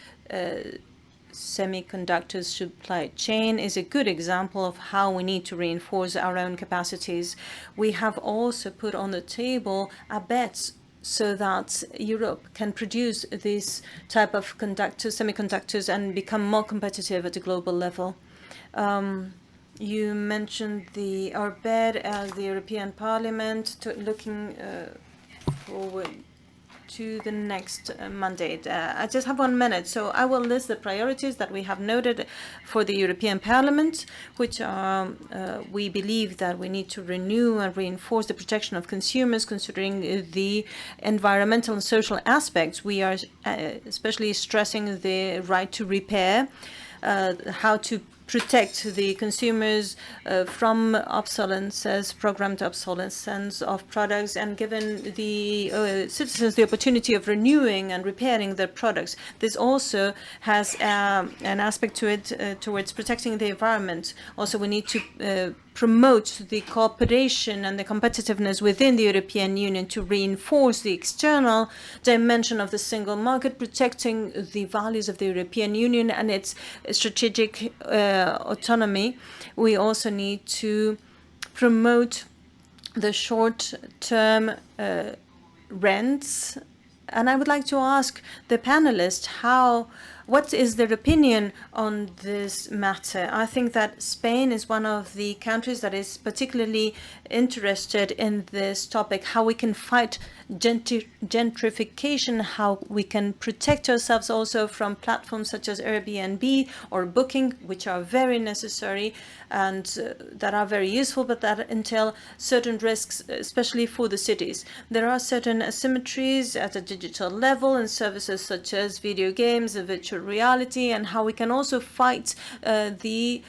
semiconductor supply chain is a good example of how we need to reinforce our own capacities. We have also put on the table a bet so that Europe can produce this type of semiconductors, and become more competitive at a global level. You mentioned our bid as the European Parliament looking forward to the next mandate. I just have 1 minute, so I will list the priorities that we have noted for the European Parliament, which are, we believe that we need to renew and reinforce the protection of consumers, considering the environmental and social aspects. We are especially stressing the right to repair, how to protect the consumers from obsolescence, programmed obsolescence of products, and given the citizens the opportunity of renewing and repairing their products. This also has an aspect to it towards protecting the environment. Also, we need to promote the cooperation and the competitiveness within the European Union to reinforce the external dimension of the single market, protecting the values of the European Union and its strategic autonomy. We also need to promote the short-term rents. And I would like to ask the panelists what is their opinion on this matter. I think that Spain is one of the countries that is particularly interested in this topic, how we can fight gentrification, how we can protect ourselves also from platforms such as Airbnb or Booking, which are very necessary and that are very useful, but that entail certain risks, especially for the cities. There are certain asymmetries at a digital level in services such as video games and virtual reality, and how we can also fight the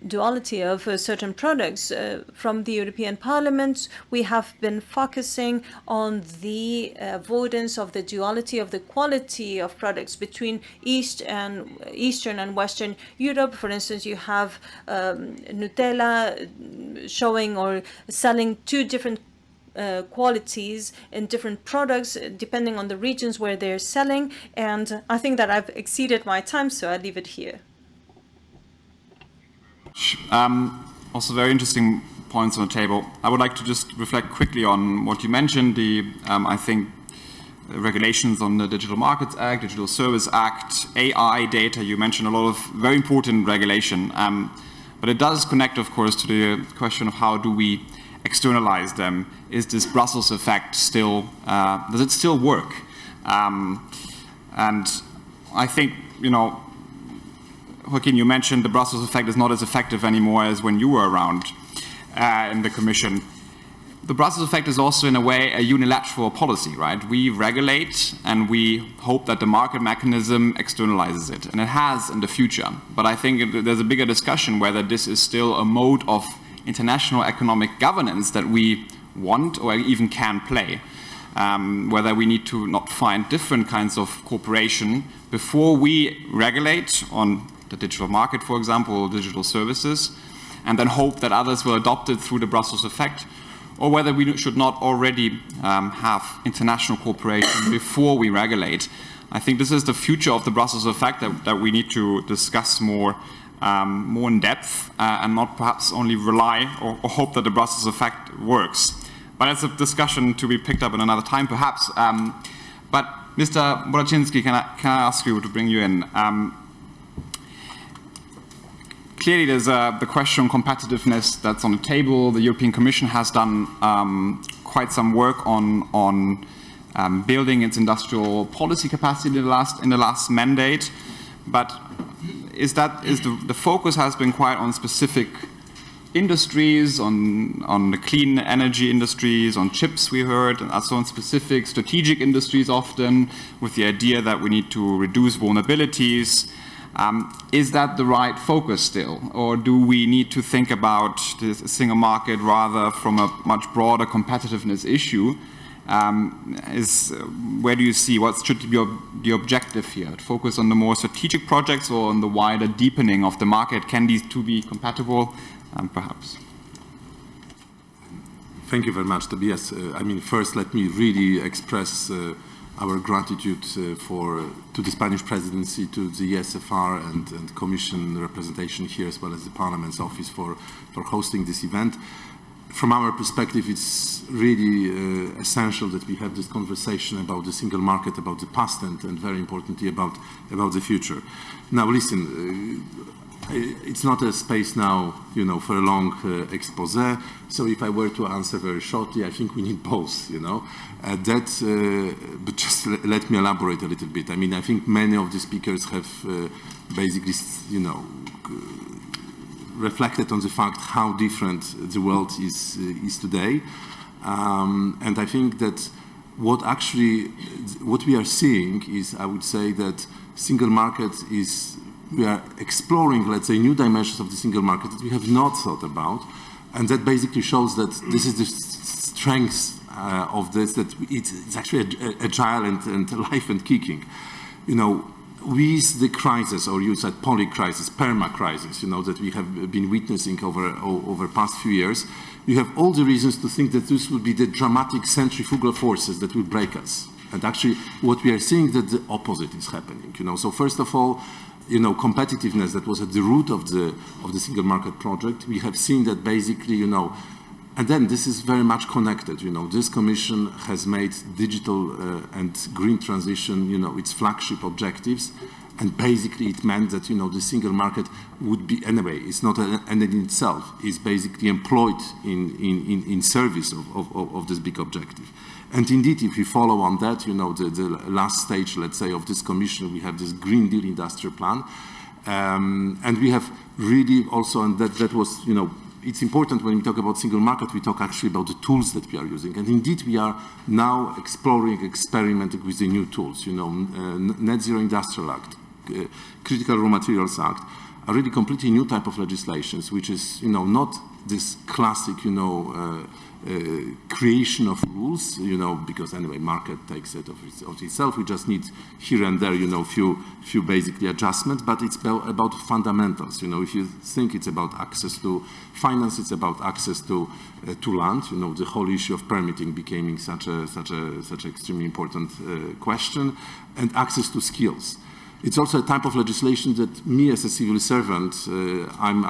duality of certain products. From the European Parliament, we have been focusing on the avoidance of the duality of the quality of products between Eastern and Western Europe. For instance, you have Nutella showing or selling two different qualities in different products depending on the regions where they're selling. And I think that I've exceeded my time, so I'll leave it here. Also very interesting points on the table. I would like to just reflect quickly on what you mentioned, I think, regulations on the Digital Markets Act, Digital Service Act, AI data. You mentioned a lot of very important regulation. But it does connect, of course, to the question of how do we externalize them. Is this Brussels effect still, does it still work? And I think, Joaquin, you mentioned the Brussels effect is not as effective anymore as when you were around in the Commission. The Brussels effect is also, in a way, a unilateral policy, right? We regulate and we hope that the market mechanism externalizes it. And it has in the future. But I think there's a bigger discussion whether this is still a mode of international economic governance that we want or even can play. Whether we need to not find different kinds of cooperation before we regulate on the digital market, for example, or digital services, and then hope that others will adopt it through the Brussels effect, or whether we should not already have international cooperation before we regulate. I think this is the future of the Brussels effect that we need to discuss more in depth and not perhaps only rely or hope that the Brussels effect works. But it's a discussion to be picked up in another time, perhaps. But Mr. Boraczynski, can I ask you to bring you in? Clearly, there's the question on competitiveness that's on the table. The European Commission has done quite some work on building its industrial policy capacity in the last mandate. But the focus has been quite on specific industries, on the clean energy industries, on chips we heard, and also on specific strategic industries often, with the idea that we need to reduce vulnerabilities. Is that the right focus still? Or do we need to think about the single market rather from a much broader competitiveness issue? Where do you see what should be the objective here? Focus on the more strategic projects or on the wider deepening of the market? Can these two be compatible? Perhaps. Thank you very much, Tobias. First, let me really express our gratitude to the Spanish presidency, to the ECFR and Commission representation here, as well as the Parliament's office for hosting this event. From our perspective, it's really essential that we have this conversation about the single market, about the past, and very importantly about the future. Now, listen. It's not a space now, for a long expose. So if I were to answer very shortly, I think we need both, but just let me elaborate a little bit. I think many of the speakers have basically, reflected on the fact how different the world is today. And I think that what we are seeing is, I would say that single market we are exploring, let's say, new dimensions of the single market that we have not thought about, and that basically shows that this is the strength of this, that it's actually agile and alive and kicking. With the crisis, or you said poly-crisis, perma-crisis, that we have been witnessing over past few years, you have all the reasons to think that this will be the dramatic centrifugal forces that will break us. And actually, what we are seeing that the opposite is happening. So first of all, competitiveness that was at the root of the single market project. We have seen that basically, and then this is very much connected. This Commission has made digital and green transition, its flagship objectives, and basically it meant that the single market would be anyway. It's not an end in itself. It's basically employed in service of this big objective. And indeed, if we follow on that, the last stage, let's say, of this Commission, we have this Green Deal industrial plan. And we have really also, and that was, it's important when we talk about single market, we talk actually about the tools that we are using. And indeed, we are now exploring, experimenting with the new tools, Net Zero Industrial Act, Critical Raw Materials Act. a really completely new type of legislations, which is, not this classic, creation of rules, because anyway, market takes it of itself. We just need here and there, few basically adjustments, but it's about fundamentals. If you think it's about access to finance, it's about access to land. The whole issue of permitting becoming such an extremely important question, and access to skills. It's also a type of legislation that me as a civil servant, I'm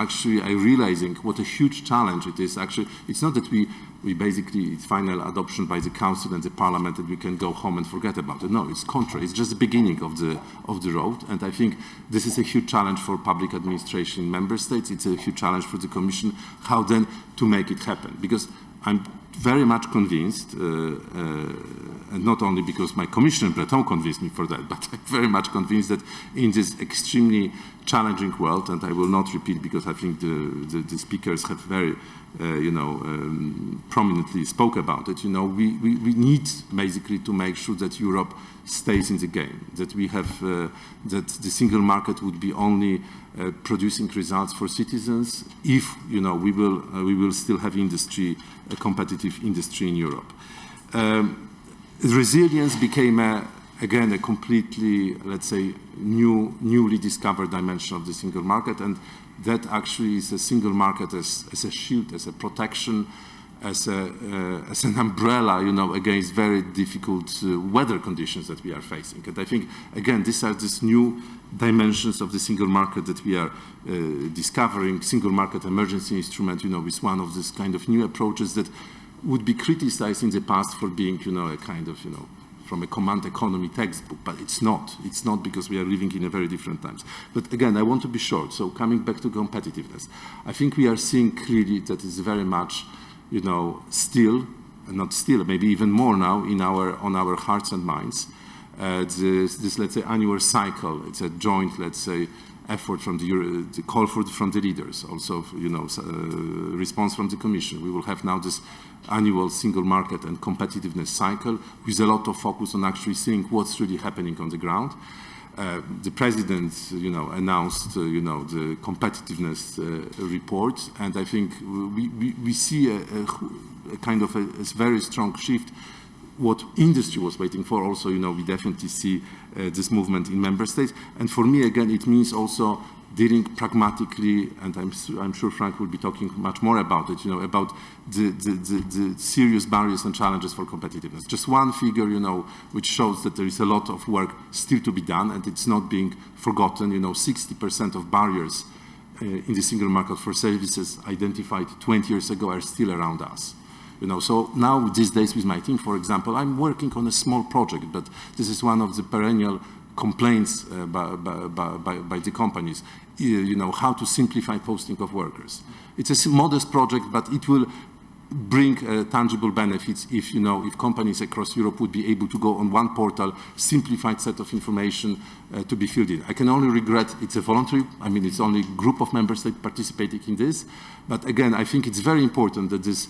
realizing what a huge challenge it is. Actually, it's not that we basically, it's final adoption by the council and the parliament and we can go home and forget about it. No, it's contrary. It's just the beginning of the road. And I think this is a huge challenge for public administration in member states. It's a huge challenge for the Commission, how then to make it happen. Because I'm very much convinced, and not only because my Commissioner Breton convinced me for that, but I'm very much convinced that in this extremely challenging world, and I will not repeat because I think the speakers have very, prominently spoke about it, we need basically to make sure that Europe stays in the game, that we have, that the single market would be only producing results for citizens if, we will still have industry, a competitive industry in Europe. Resilience became, again, a completely, let's say, newly discovered dimension of the single market, and that actually is a single market as a shield, as a protection, as an umbrella, against very difficult weather conditions that we are facing. And I think, again, these are these new dimensions of the single market that we are discovering. Single market emergency instrument, is one of these kind of new approaches that would be criticized in the past for being, a kind of, from a command economy textbook, but it's not. It's not, because we are living in a very different times. But again, I want to be short. So coming back to competitiveness, I think we are seeing clearly that it's very much, still, not still, maybe even more now on our hearts and minds. This, let's say, annual cycle. It's a joint, let's say, effort from the call from the leaders. Also, response from the Commission. We will have now this annual single market and competitiveness cycle with a lot of focus on actually seeing what's really happening on the ground. The President, announced, the competitiveness report, and I think we see a kind of a very strong shift. What industry was waiting for, also, we definitely see this movement in member states. And for me, again, it means also dealing pragmatically, and I'm sure Frank will be talking much more about it, about the serious barriers and challenges for competitiveness. Just one figure, which shows that there is a lot of work still to be done, and it's not being forgotten. 60% of barriers in the single market for services identified 20 years ago are still around us. So now these days with my team, for example, I'm working on a small project, but this is one of the perennial complaints by the companies, how to simplify posting of workers. It's a modest project, but it will bring tangible benefits if, if companies across Europe would be able to go on one portal, simplified set of information to be filled in. I can only regret it's a voluntary, it's only a group of member states participating in this. But again, I think it's very important that this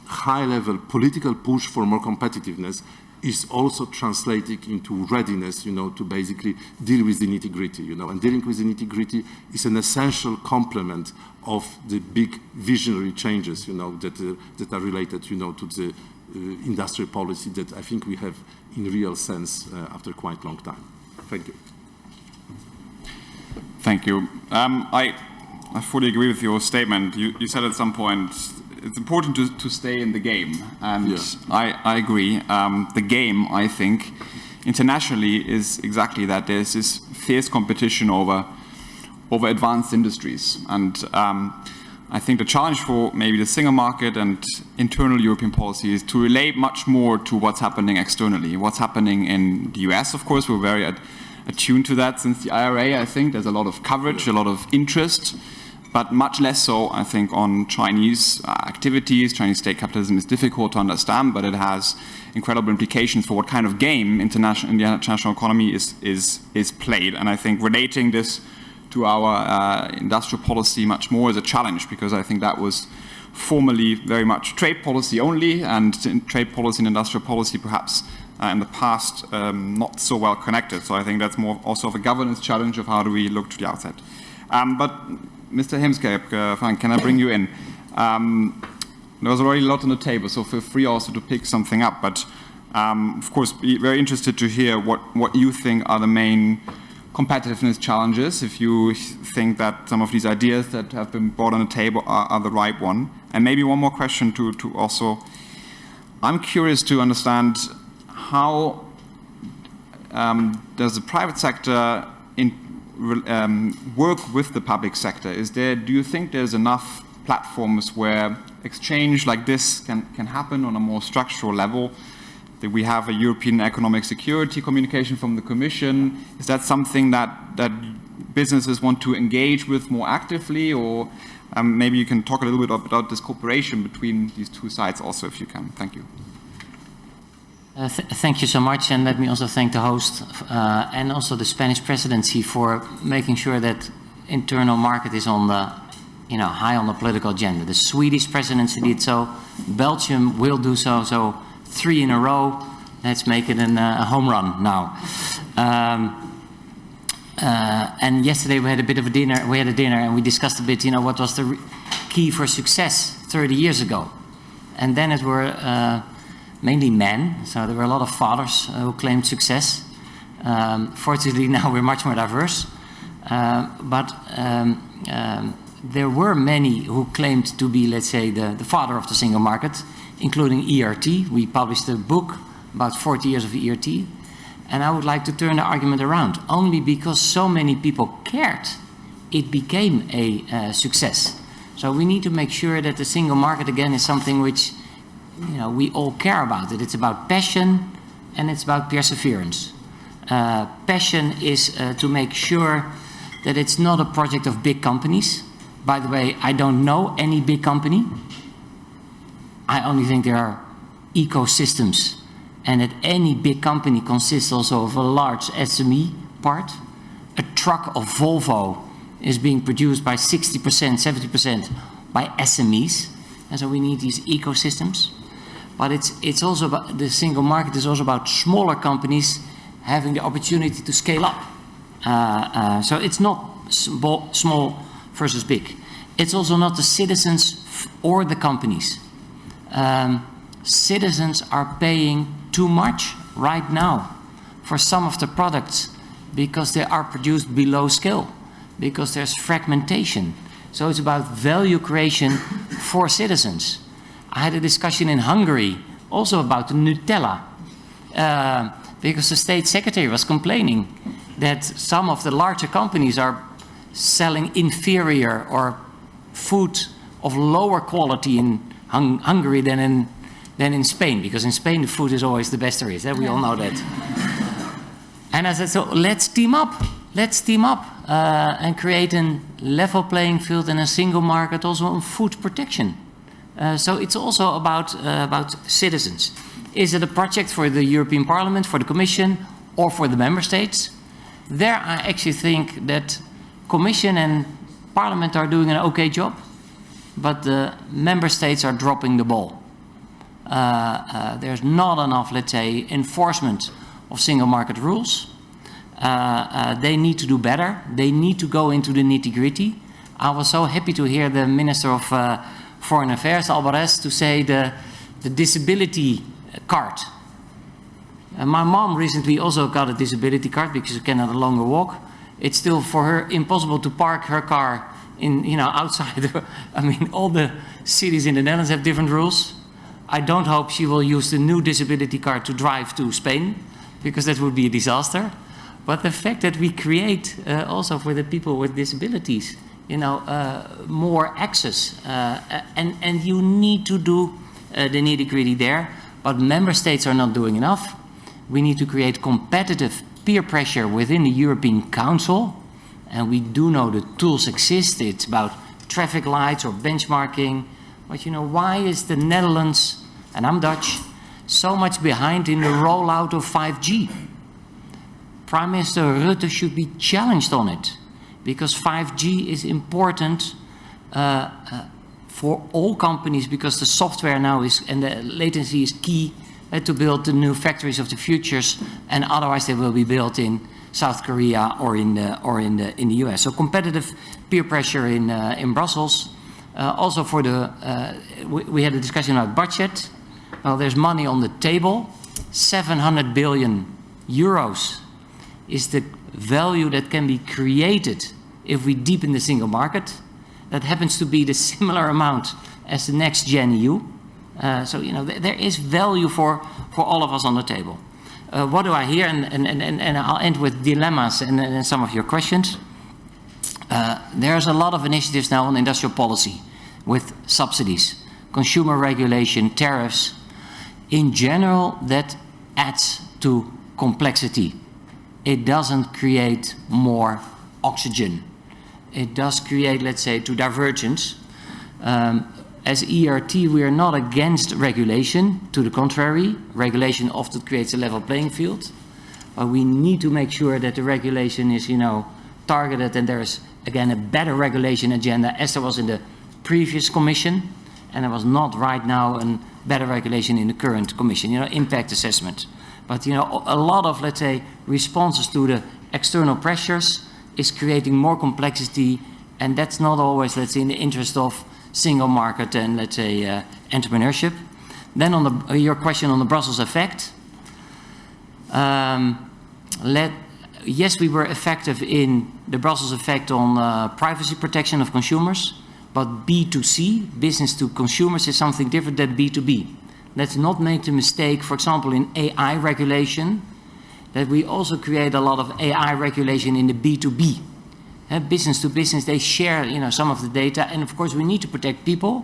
high-level political push for more competitiveness is also translating into readiness, to basically deal with the nitty-gritty, and dealing with the nitty-gritty is an essential complement of the big visionary changes, that are related, to the industrial policy that I think we have in real sense after quite a long time. Thank you. Thank you. I fully agree with your statement. You said at some point it's important to stay in the game, and yeah. I agree. The game, I think, internationally is exactly that. There's this fierce competition over advanced industries, and I think the challenge for maybe the single market and internal European policy is to relate much more to what's happening externally. What's happening in the US, of course, we're very attuned to that since the IRA. I think there's a lot of coverage, a lot of interest, but much less so, I think, on Chinese activities. Chinese state capitalism is difficult to understand, but it has incredible implications for what kind of game in the international economy is played. And I think relating this to our industrial policy much more is a challenge, because I think that was formerly very much trade policy only, and trade policy and industrial policy perhaps in the past not so well connected. So I think that's more also of a governance challenge of how do we look to the outside. But Mr. Heemskerk, can I bring you in? There was already a lot on the table, so feel free also to pick something up. But of course, be very interested to hear what you think are the main competitiveness challenges, if you think that some of these ideas that have been brought on the table are the right one. And maybe one more question to also, I'm curious to understand how does the private sector work with the public sector? Do you think there's enough platforms where exchange like this can happen on a more structural level? That we have a European economic security communication from the Commission. Is that something that businesses want to engage with more actively? Or maybe you can talk a little bit about this cooperation between these two sides also, if you can. Thank you. Thank you so much, and let me also thank the host and also the Spanish presidency for making sure that internal market is on the, high on the political agenda. The Swedish presidency did so. Belgium will do so. So 3 in a row. Let's make it a home run now. And yesterday we had a bit of a dinner. We had a dinner and we discussed a bit, what was the key for success 30 years ago. And then it were mainly men. So there were a lot of fathers who claimed success. Fortunately, now we're much more diverse. But there were many who claimed to be, let's say, the father of the single market, including ERT. We published a book about 40 years of ERT. And I would like to turn the argument around. Only because so many people cared, it became a success. So we need to make sure that the single market, again, is something which, we all care about it. It's about passion and it's about perseverance. Passion is to make sure that it's not a project of big companies. By the way, I don't know any big company. I only think there are ecosystems, and that any big company consists also of a large SME part. A truck of Volvo is being produced by 60%, 70% by SMEs, and so we need these ecosystems. But it's also about, the single market is also about smaller companies having the opportunity to scale up. So it's not small versus big. It's also not the citizens or the companies. Citizens are paying too much right now for some of the products because they are produced below scale, because there's fragmentation. So it's about value creation for citizens. I had a discussion in Hungary also about the Nutella, because the state secretary was complaining that some of the larger companies are selling inferior or food of lower quality in Hungary than in Spain, because in Spain the food is always the best there is. We all know that. And I said, so let's team up. Let's team up and create a level playing field and a single market also on food protection. So it's also about citizens. Is it a project for the European Parliament, for the Commission, or for the Member States? There I actually think that Commission and Parliament are doing an okay job, but the Member States are dropping the ball. There's not enough, let's say, enforcement of single market rules. They need to do better. They need to go into the nitty-gritty. I was so happy to hear the Minister of Foreign Affairs, Albares, to say the disability card. My mom recently also got a disability card because she can no longer walk. It's still for her impossible to park her car in, outside. I mean, all the cities in the Netherlands have different rules. I don't hope she will use the new disability card to drive to Spain, because that would be a disaster. But the fact that we create also for the people with disabilities, more access, and you need to do the nitty-gritty there, but member states are not doing enough. We need to create competitive peer pressure within the European Council, and we do know the tools exist. It's about traffic lights or benchmarking. But why is the Netherlands, and I'm Dutch, so much behind in the rollout of 5G? Prime Minister Rutte should be challenged on it, because 5G is important for all companies, because the software now is, and the latency is key to build the new factories of the futures, and otherwise they will be built in South Korea or in the US. So competitive peer pressure in Brussels. Also for the, we had a discussion about budget. Well, there's money on the table. 700 billion euros is the value that can be created if we deepen the single market. That happens to be the similar amount as the next Gen EU. So, you know, there is value for all of us on the table. What do I hear? And I'll end with dilemmas and some of your questions. There's a lot of initiatives now on industrial policy with subsidies, consumer regulation, tariffs. In general, that adds to complexity. It doesn't create more oxygen. It does create, let's say, to divergence. As ERT, we are not against regulation. To the contrary, regulation often creates a level playing field. But we need to make sure that the regulation is, you know, targeted, and there is, again, a better regulation agenda as there was in the previous Commission, and there was not right now a better regulation in the current Commission, you know, impact assessment. But, you know, a lot of, let's say, responses to the external pressures is creating more complexity, and that's not always, let's say, in the interest of single market and, let's say, entrepreneurship. Then on your question on the Brussels effect, yes, we were effective in the Brussels effect on privacy protection of consumers, but B2C, business to consumers, is something different than B2B. Let's not make the mistake, for example, in AI regulation, that we also create a lot of AI regulation in the B2B. Business to business, they share, you know, some of the data, and of course we need to protect people,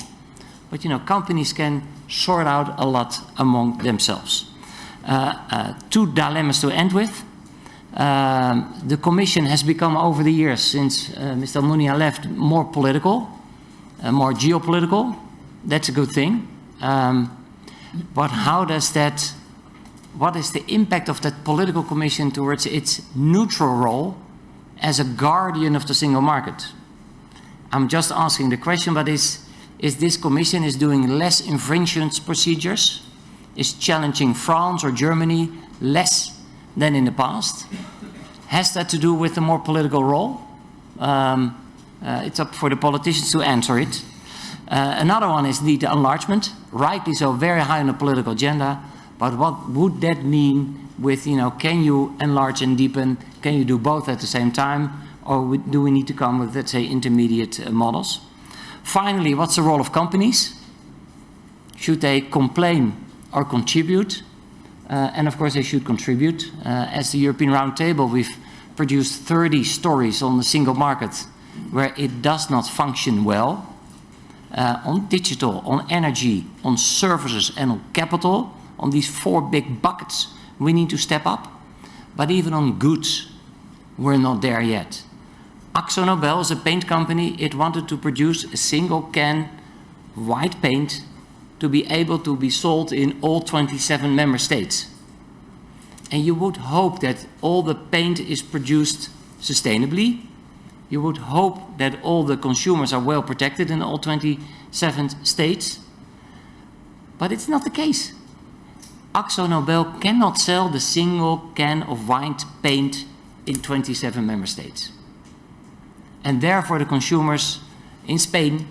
but, you know, companies can sort out a lot among themselves. Two dilemmas to end with. The Commission has become, over the years, since Mr. Almunia left, more political, more geopolitical. That's a good thing. But how does that, what is the impact of that political Commission towards its neutral role as a guardian of the single market? I'm just asking the question, but is this Commission is doing less infringement procedures, is challenging France or Germany less than in the past? Has that to do with the more political role? It's up for the politicians to answer it. Another one is the enlargement, rightly so, very high on the political agenda, but what would that mean with, you know, can you enlarge and deepen, can you do both at the same time, or do we need to come with, let's say, intermediate models? Finally, what's the role of companies? Should they complain or contribute? And of course they should contribute. As the European Roundtable, we've produced 30 stories on the single market where it does not function well. On digital, on energy, on services and on capital, on these 4 big buckets, we need to step up. But even on goods, we're not there yet. AkzoNobel is a paint company. It wanted to produce a single can white paint to be able to be sold in all 27 member states. And you would hope that all the paint is produced sustainably. You would hope that all the consumers are well protected in all 27 states. But it's not the case. AkzoNobel cannot sell the single can of white paint in 27 member states. And therefore the consumers in Spain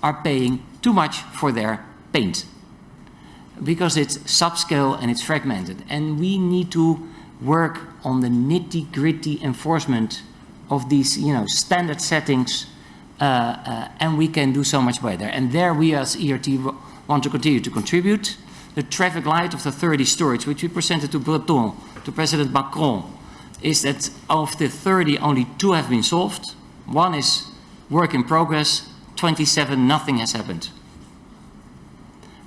are paying too much for their paint, because it's subscale and it's fragmented. And we need to work on the nitty-gritty enforcement of these, you know, standard settings, and we can do so much better. And there we as ERT want to continue to contribute. The traffic light of the 30 stories, which we presented to Breton, to President Macron, is that of the 30, only 2 have been solved. 1 is work in progress, 27, nothing has happened.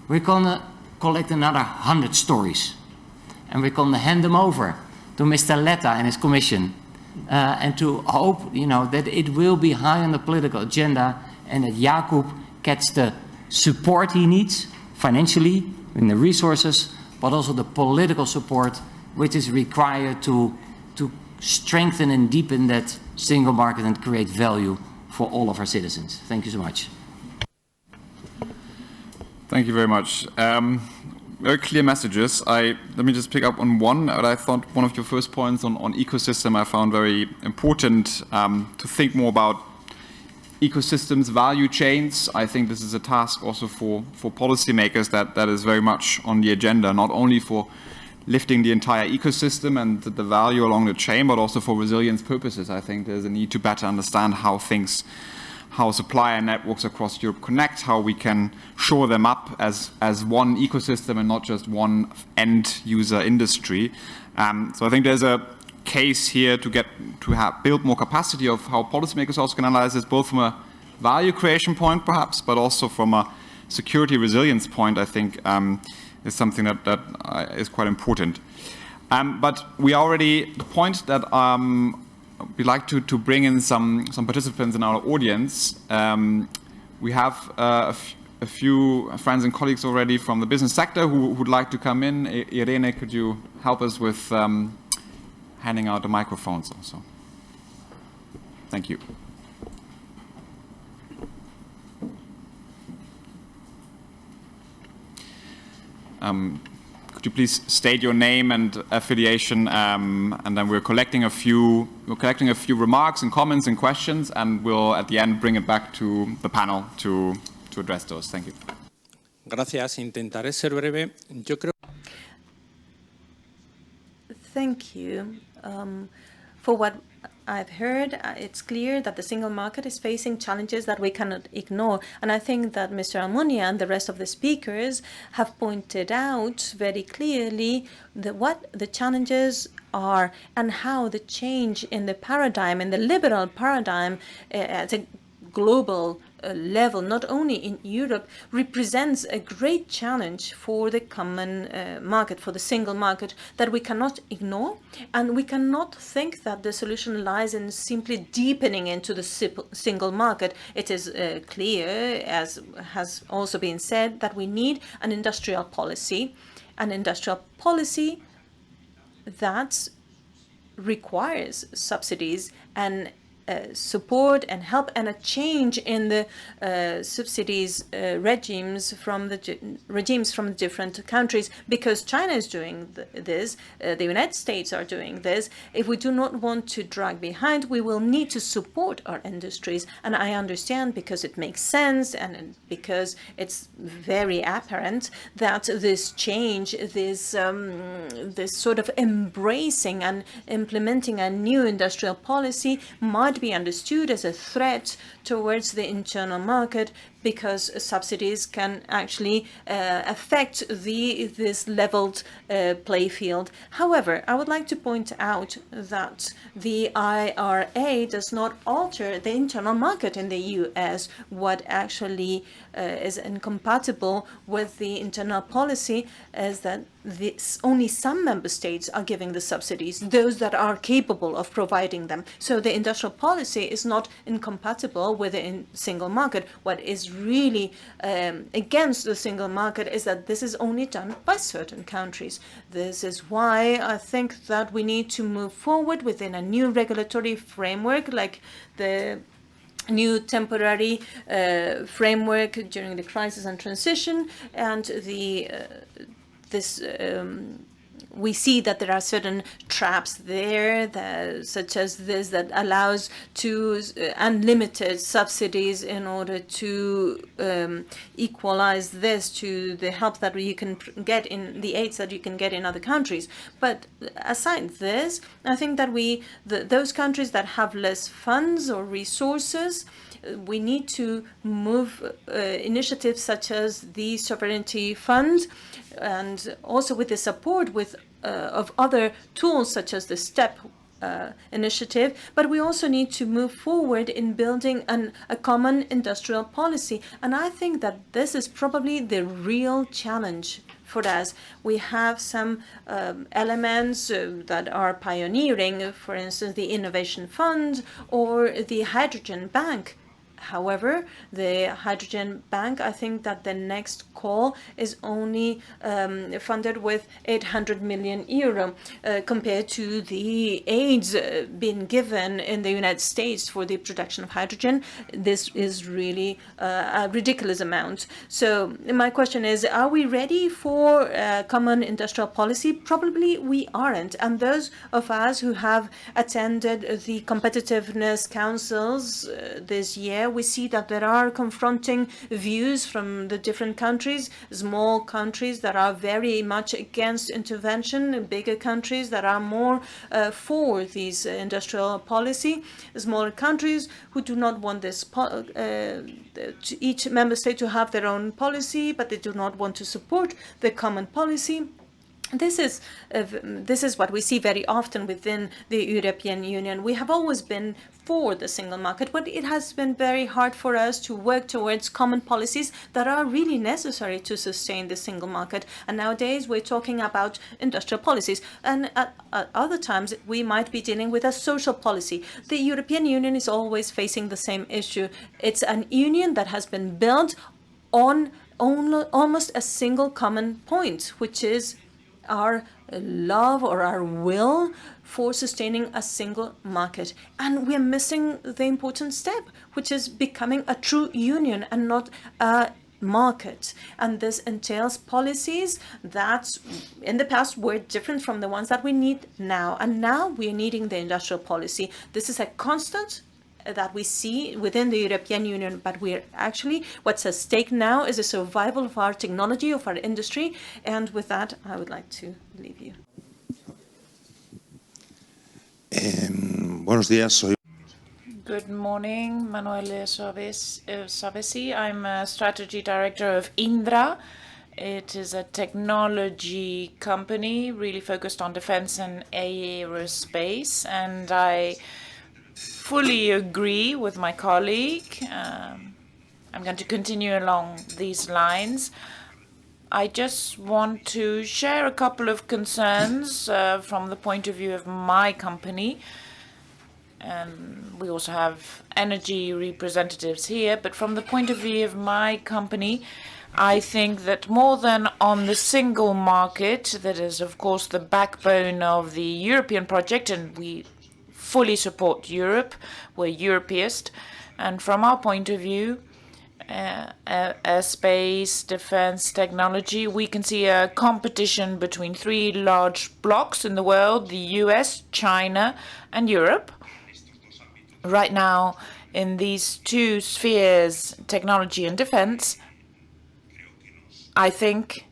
We're gonna collect another 100 stories, and we're gonna hand them over to Mr. Letta and his commission, and to hope, you know, that it will be high on the political agenda, and that Jakub gets the support he needs, financially, in the resources, but also the political support which is required to strengthen and deepen that single market and create value for all of our citizens. Thank you so much. Thank you very much. very clear messages. Let me just pick up on one. I thought one of your first points on ecosystem I found very important, to think more about ecosystems, value chains. I think this is a task also for policymakers that is very much on the agenda, not only for lifting the entire ecosystem and the value along the chain, but also for resilience purposes. I think there's a need to better understand how supplier networks across Europe connect, how we can shore them up as one ecosystem and not just one end user industry. So I think there's a case here to build more capacity of how policymakers also can analyze this, both from a value creation point perhaps, but also from a security resilience point. I think is something that is quite important. But we already, the point that we'd like to bring in some participants in our audience. We have a few friends and colleagues already from the business sector who would like to come in. Irene, could you help us with handing out the microphones also? Thank you. Could you please state your name and affiliation, and then we're collecting a few remarks and comments and questions, and we'll at the end bring it back to the panel to address those. Thank you. Gracias. Intentaré ser breve. Yo creo. Thank you. For what I've heard, it's clear that the single market is facing challenges that we cannot ignore. And I think that Mr. Almunia and the rest of the speakers have pointed out very clearly what the challenges are and how the change in the paradigm, in the liberal paradigm at a global level, not only in Europe, represents a great challenge for the common market, for the single market, that we cannot ignore. And we cannot think that the solution lies in simply deepening into the single market. It is clear, as has also been said, that we need an industrial policy that requires subsidies and support and help, and a change in the subsidies regimes from the different countries, because China is doing this, the United States are doing this. If we do not want to drag behind, we will need to support our industries. And I understand, because it makes sense and because it's very apparent, that this change, this sort of embracing and implementing a new industrial policy might be understood as a threat towards the internal market, because subsidies can actually affect this leveled play field. However, I would like to point out that the IRA does not alter the internal market in the US. What actually is incompatible with the internal policy is that only some member states are giving the subsidies, those that are capable of providing them. So the industrial policy is not incompatible with the single market. What is really against the single market is that this is only done by certain countries. This is why I think that we need to move forward within a new regulatory framework, like the new temporary framework during the crisis and transition, and we see that there are certain traps there, such as this, that allows to unlimited subsidies in order to equalize this to the help that you can get in the aids that you can get in other countries. But aside this, I think that those countries that have less funds or resources, we need to move initiatives such as the Sovereignty Fund, and also with the support of other tools such as the STEP initiative. But we also need to move forward in building a common industrial policy. And I think that this is probably the real challenge for us. We have some elements that are pioneering, for instance, the Innovation Fund or the Hydrogen Bank. However, the hydrogen bank, I think that the next call is only funded with 800 million euro compared to the aids being given in the United States for the production of hydrogen. This is really a ridiculous amount. So my question is, are we ready for common industrial policy? Probably we aren't. And those of us who have attended the competitiveness councils this year, we see that there are confronting views from the different countries, small countries that are very much against intervention, bigger countries that are more for these industrial policy, smaller countries who do not want this each member state to have their own policy, but they do not want to support the common policy. This is what we see very often within the European Union. We have always been for the single market, but it has been very hard for us to work towards common policies that are really necessary to sustain the single market. And nowadays we're talking about industrial policies, and at other times we might be dealing with a social policy. The European Union is always facing the same issue. It's an union that has been built on almost a single common point, which is our love or our will for sustaining a single market. And we're missing the important step, which is becoming a true union and not a market. And this entails policies that in the past were different from the ones that we need now. And now we're needing the industrial policy. This is a constant that we see within the European Union, but we're actually, what's at stake now is the survival of our technology, of our industry. And with that, I would like to leave you. Buenos días, soy. Good morning, Manuel Savesi. I'm a strategy director of Indra. It is a technology company really focused on defense and aerospace, and I fully agree with my colleague. I'm going to continue along these lines. I just want to share a couple of concerns from the point of view of my company. We also have energy representatives here, but from the point of view of my company, I think that more than on the single market, that is, of course, the backbone of the European project, and we fully support Europe. We're Europeist. And from our point of view, space, defense, technology, we can see a competition between three large blocs in the world, the US, China, and Europe. Right now, in these two spheres, technology and defense, I think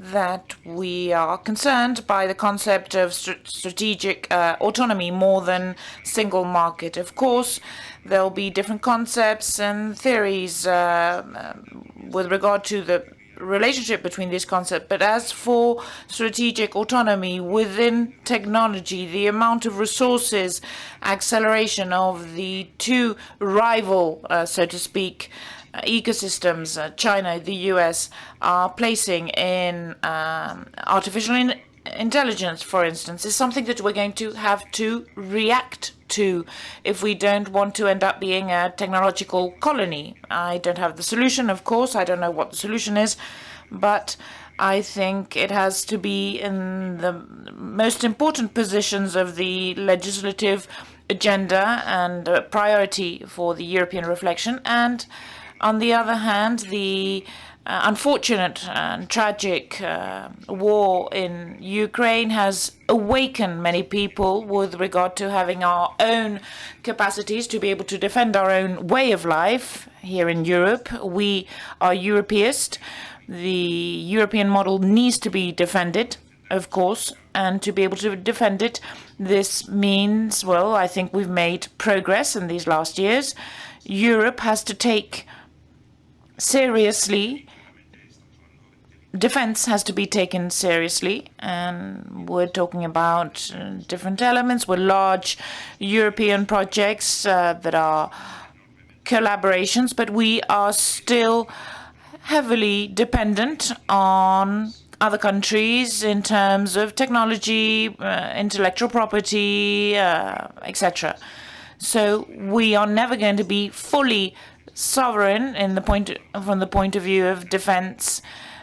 that we are concerned by the concept of strategic autonomy more than single market. Of course, there'll be different concepts and theories with regard to the relationship between these concepts. But as for strategic autonomy within technology, the amount of resources, acceleration of the two rival, so to speak, ecosystems, China, the US, are placing in artificial intelligence, for instance, is something that we're going to have to react to if we don't want to end up being a technological colony. I don't have the solution, of course. I don't know what the solution is, but I think it has to be in the most important positions of the legislative agenda and priority for the European reflection. And on the other hand, the unfortunate and tragic war in Ukraine has awakened many people with regard to having our own capacities to be able to defend our own way of life here in Europe. We are Europeist. The European model needs to be defended, of course, and to be able to defend it, this means, well, I think we've made progress in these last years. Europe has to take seriously, defense has to be taken seriously, and we're talking about different elements with large European projects that are collaborations, but we are still heavily dependent on other countries in terms of technology, intellectual property, etc. So we are never going to be fully sovereign from the point of view of defense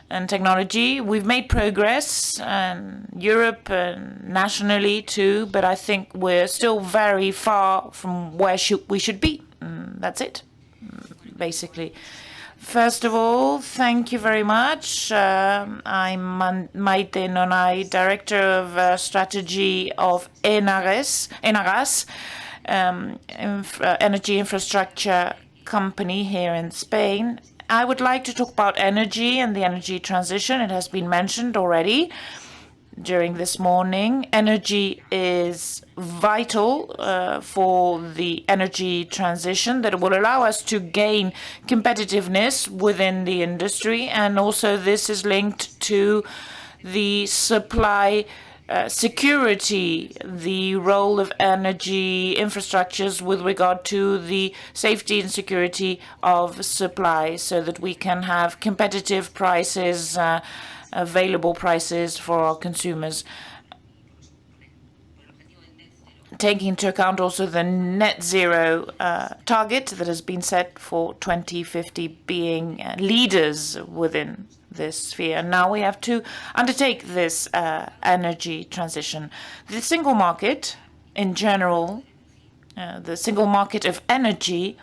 and technology. We've made progress in Europe and nationally too, but I think we're still very far from where we should be. That's it, basically. First of all, thank you very much. I'm Maite Nonay, Director of Strategy of Enagas, Energy Infrastructure Company here in Spain. I would like to talk about energy and the energy transition. It has been mentioned already during this morning. Energy is vital for the energy transition that will allow us to gain competitiveness within the industry, and also this is linked to the supply security, the role of energy infrastructures with regard to the safety and security of supply, so that we can have competitive prices, available prices for our consumers. Taking into account also the net zero target that has been set for 2050, being leaders within this sphere. Now we have to undertake this energy transition. The single market in general, the single market of energy,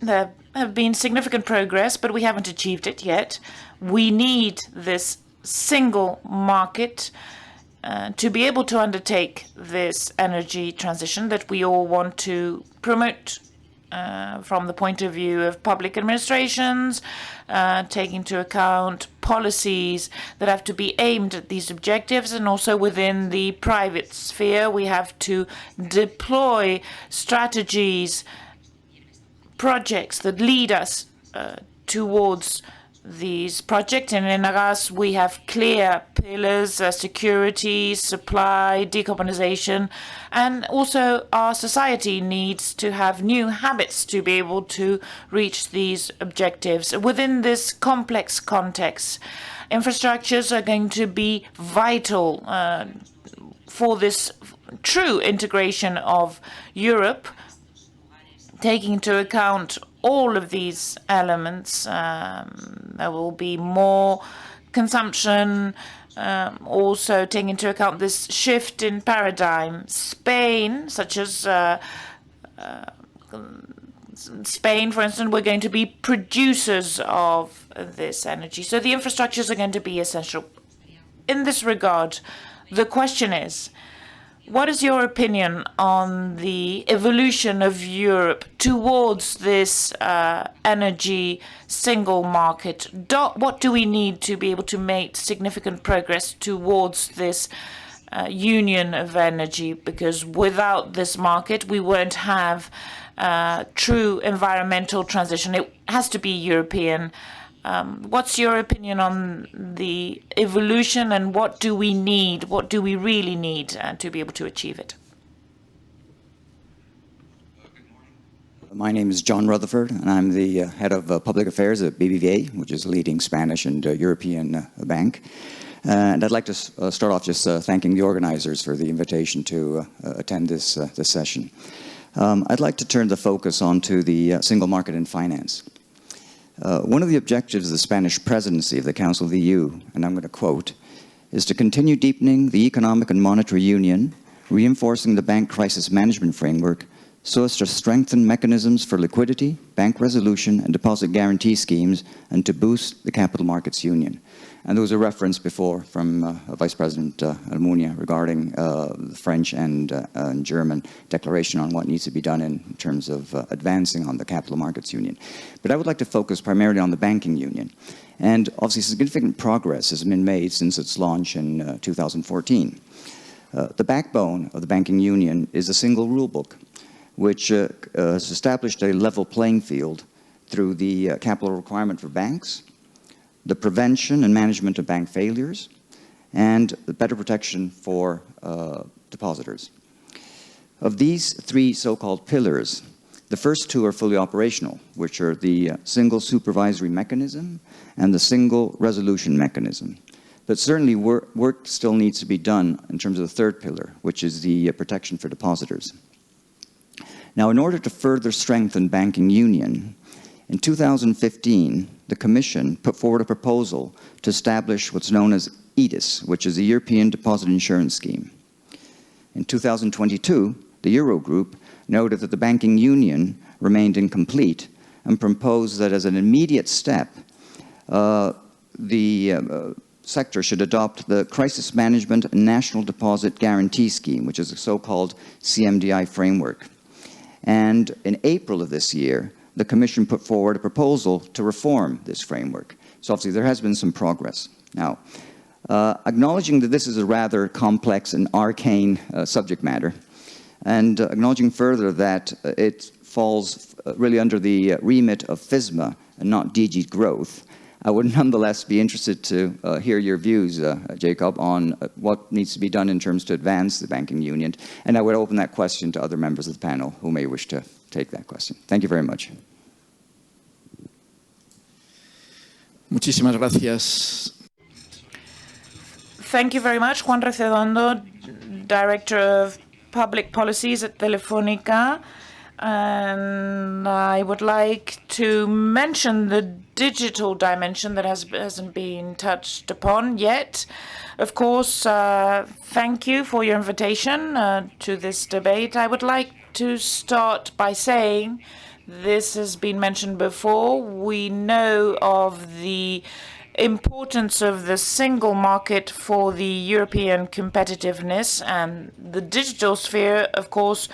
there have been significant progress, but we haven't achieved it yet. We need this single market to be able to undertake this energy transition that we all want to promote from the point of view of public administrations, taking into account policies that have to be aimed at these objectives, and also within the private sphere, we have to deploy strategies, projects that lead us towards these projects. And in Enagas, we have clear pillars: security, supply, decarbonization, and also our society needs to have new habits to be able to reach these objectives. Within this complex context, infrastructures are going to be vital for this true integration of Europe, taking into account all of these elements. There will be more consumption, also taking into account this shift in paradigm. Spain, such as Spain, for instance, we're going to be producers of this energy. So the infrastructures are going to be essential. In this regard, the question is, what is your opinion on the evolution of Europe towards this energy single market? What do we need to be able to make significant progress towards this union of energy? Because without this market, we won't have true environmental transition. It has to be European. What's your opinion on the evolution, and what do we need? What do we really need to be able to achieve it? My name is John Rutherford, and I'm the head of public affairs at BBVA, which is a leading Spanish and European bank. And I'd like to start off just thanking the organizers for the invitation to attend this session. I'd like to turn the focus onto the single market in finance. One of the objectives of the Spanish presidency of the Council of the EU, and I'm going to quote, is to continue deepening the economic and monetary union, reinforcing the bank crisis management framework so as to strengthen mechanisms for liquidity, bank resolution, and deposit guarantee schemes, and to boost the capital markets union. And there was a reference before from Vice President Almunia regarding the French and German declaration on what needs to be done in terms of advancing on the capital markets union. But I would like to focus primarily on the banking union. And obviously significant progress has been made since its launch in 2014. The backbone of the banking union is a single rule book, which has established a level playing field through the capital requirement for banks, the prevention and management of bank failures, and the better protection for depositors. Of these three so-called pillars, the first two are fully operational, which are the single supervisory mechanism and the single resolution mechanism. But certainly work still needs to be done in terms of the third pillar, which is the protection for depositors. Now, in order to further strengthen banking union, in 2015, the Commission put forward a proposal to establish what's known as EDIS, which is the European Deposit Insurance Scheme. In 2022, the Eurogroup noted that the banking union remained incomplete and proposed that as an immediate step, the sector should adopt the Crisis Management National Deposit Guarantee Scheme, which is a so-called CMDI framework. And in April of this year, the Commission put forward a proposal to reform this framework. So obviously there has been some progress. Now, acknowledging that this is a rather complex and arcane subject matter, and acknowledging further that it falls really under the remit of FSMA and not DG Growth, I would nonetheless be interested to hear your views, Jacob, on what needs to be done in terms to advance the banking union. And I would open that question to other members of the panel who may wish to take that question. Thank you very much. Muchísimas gracias. Thank you very much, Juan Recedondo, Director of Public Policies at Telefónica. And I would like to mention the digital dimension that hasn't been touched upon yet. Of course, thank you for your invitation to this debate. I would like to start by saying, this has been mentioned before, we know of the importance of the single market for the European competitiveness, and the digital sphere, of course,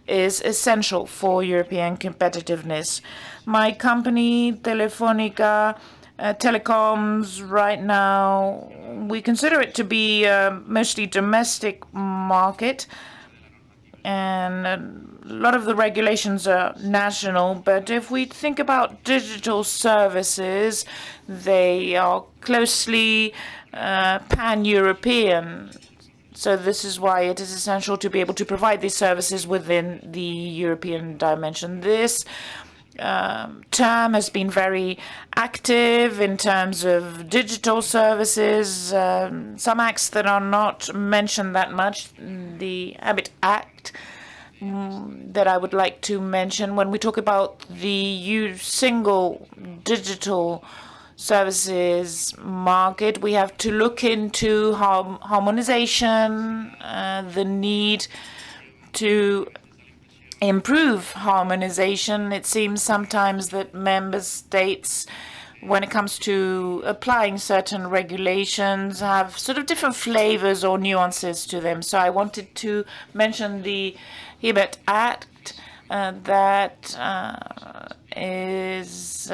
is essential for European competitiveness. My company, Telefónica, telecoms, right now, we consider it to be a mostly domestic market, and a lot of the regulations are national. But if we think about digital services, they are closely pan-European. So this is why it is essential to be able to provide these services within the European dimension. This term has been very active in terms of digital services. Some acts that are not mentioned that much, the Habit Act, that I would like to mention. When we talk about the single digital services market, we have to look into harmonization, the need to improve harmonization. It seems sometimes that member states, when it comes to applying certain regulations, have sort of different flavors or nuances to them. So I wanted to mention the Habit Act that is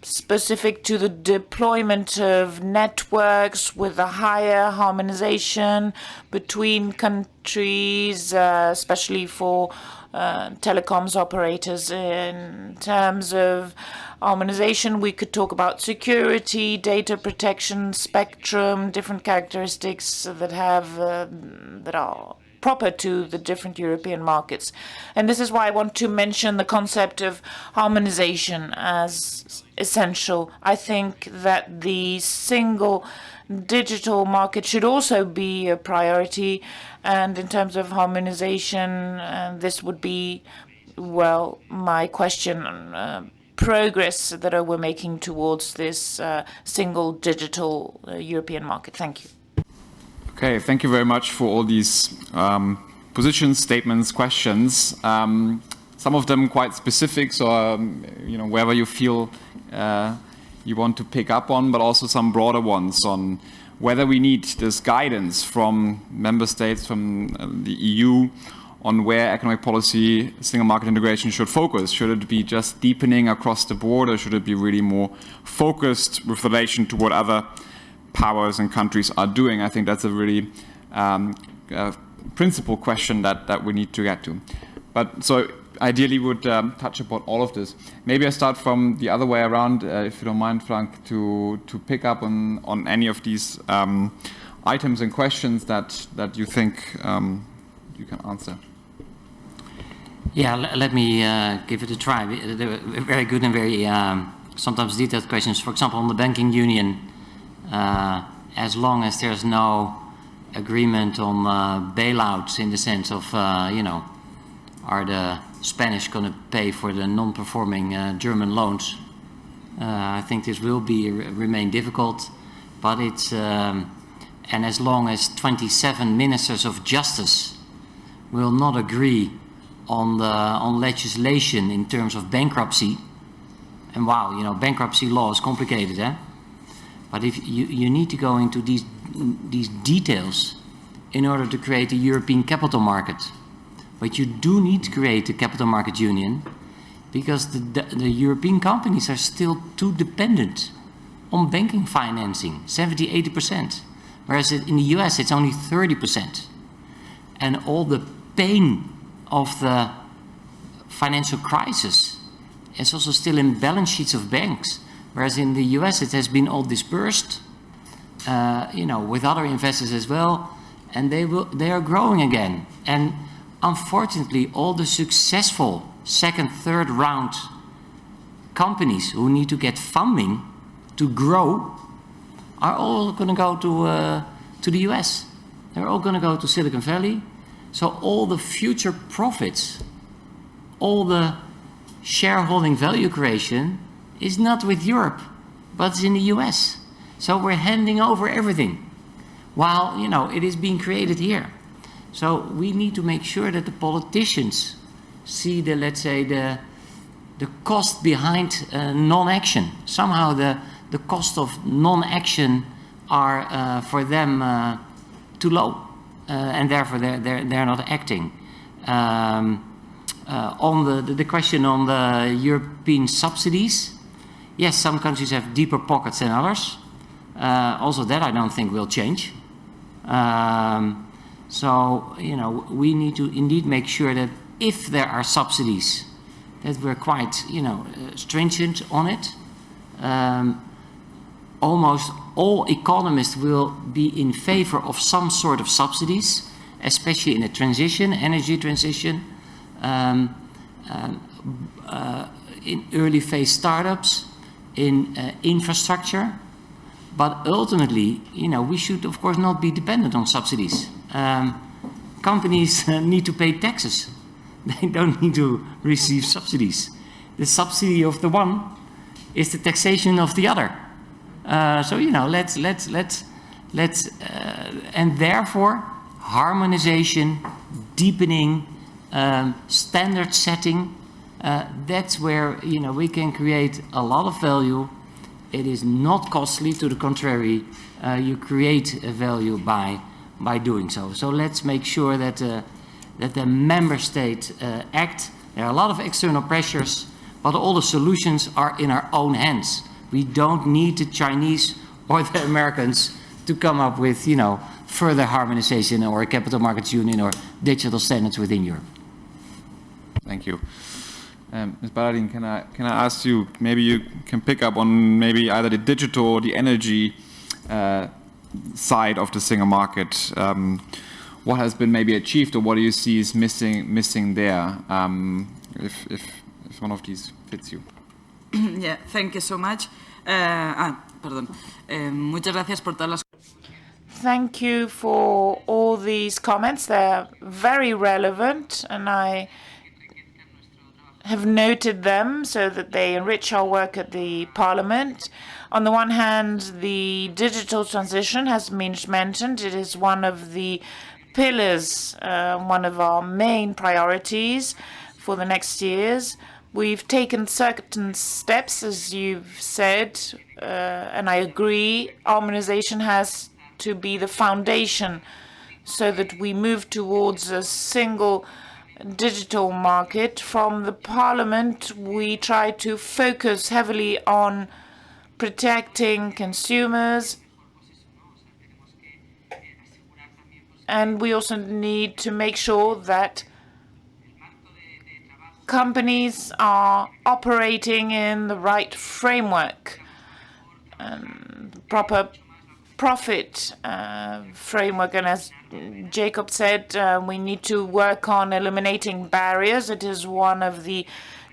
specific to the deployment of networks with a higher harmonization between countries, especially for telecoms operators. In terms of harmonization, we could talk about security, data protection, spectrum, different characteristics that have that are proper to the different European markets. And this is why I want to mention the concept of harmonization as essential. I think that the single digital market should also be a priority. And in terms of harmonization, this would be, well, my question on progress that we're making towards this single digital European market. Thank you. Okay, thank you very much for all these positions, statements, questions. Some of them quite specific, so wherever you feel you want to pick up on, but also some broader ones on whether we need this guidance from member states, from the EU, on where economic policy, single market integration should focus. Should it be just deepening across the board, or should it be really more focused with relation to what other powers and countries are doing? I think that's a really principal question that we need to get to. But so ideally would touch upon all of this. Maybe I start from the other way around, if you don't mind, Frank, to pick up on any of these items and questions that you think you can answer. Yeah, let me give it a try. They were very good and very sometimes detailed questions. For example, on the banking union, as long as there's no agreement on bailouts in the sense of, are the Spanish going to pay for the non-performing German loans? I think this will remain difficult, but it's and as long as 27 ministers of justice will not agree on legislation in terms of bankruptcy, and wow, you know, bankruptcy law is complicated, eh? But if you need to go into these details in order to create a European capital market. But you do need to create a capital market union because the European companies are still too dependent on banking financing, 70–80%. Whereas in the US it's only 30%. And all the pain of the financial crisis is also still in balance sheets of banks. Whereas in the US it has been all dispersed, you know, with other investors as well, and they are growing again. And unfortunately, all the successful second, third round companies who need to get funding to grow are all going to go to the US. They're all going to go to Silicon Valley. So all the future profits, all the shareholding value creation is not with Europe, but it's in the US. So we're handing over everything while, you know, it is being created here. So we need to make sure that the politicians see the, let's say, the cost behind non-action. Somehow the cost of non-action are for them too low, and therefore they're not acting. On the question on the European subsidies, yes, some countries have deeper pockets than others. Also that I don't think will change. So, you know, we need to indeed make sure that if there are subsidies, that we're quite, you know, stringent on it. Almost all economists will be in favor of some sort of subsidies, especially in the transition, energy transition, in early phase startups, in infrastructure. But ultimately, you know, we should of course not be dependent on subsidies. Companies need to pay taxes. They don't need to receive subsidies. The subsidy of the one is the taxation of the other. So, you know, let's and therefore harmonization, deepening, standard setting, that's where, you know, we can create a lot of value. It is not costly, to the contrary, you create a value by doing so. So let's make sure that the member state act. There are a lot of external pressures, but all the solutions are in our own hands. We don't need the Chinese or the Americans to come up with, you know, further harmonization or a capital markets union or digital standards within Europe. Thank you. Ms. Baradin, can I ask you, maybe you can pick up on maybe either the digital or the energy side of the single market. What has been maybe achieved, or what do you see is missing there? If one of these fits you. Yeah, thank you so much. Muchas gracias por todas las. Thank you for all these comments. They're very relevant, and I have noted them so that they enrich our work at the Parliament. On the one hand, the digital transition has been mentioned. It is one of the pillars, one of our main priorities for the next years. We've taken certain steps, as you've said, and I agree. Harmonization has to be the foundation so that we move towards a single digital market. From the Parliament, we try to focus heavily on protecting consumers, and we also need to make sure that companies are operating in the right framework, proper profit framework. And as Jacob said, we need to work on eliminating barriers. It is one of the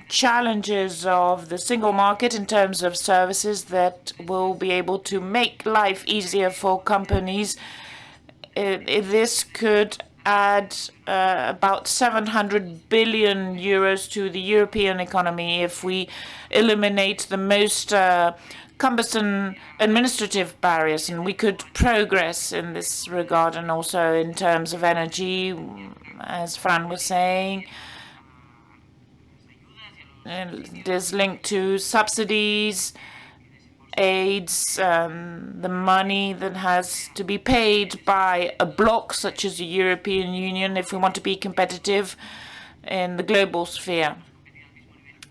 challenges of the single market in terms of services that will be able to make life easier for companies. This could add about 700 billion euros to the European economy if we eliminate the most cumbersome administrative barriers, and we could progress in this regard. And also in terms of energy, as Fran was saying, it is linked to subsidies, aids, the money that has to be paid by a bloc such as the European Union if we want to be competitive in the global sphere.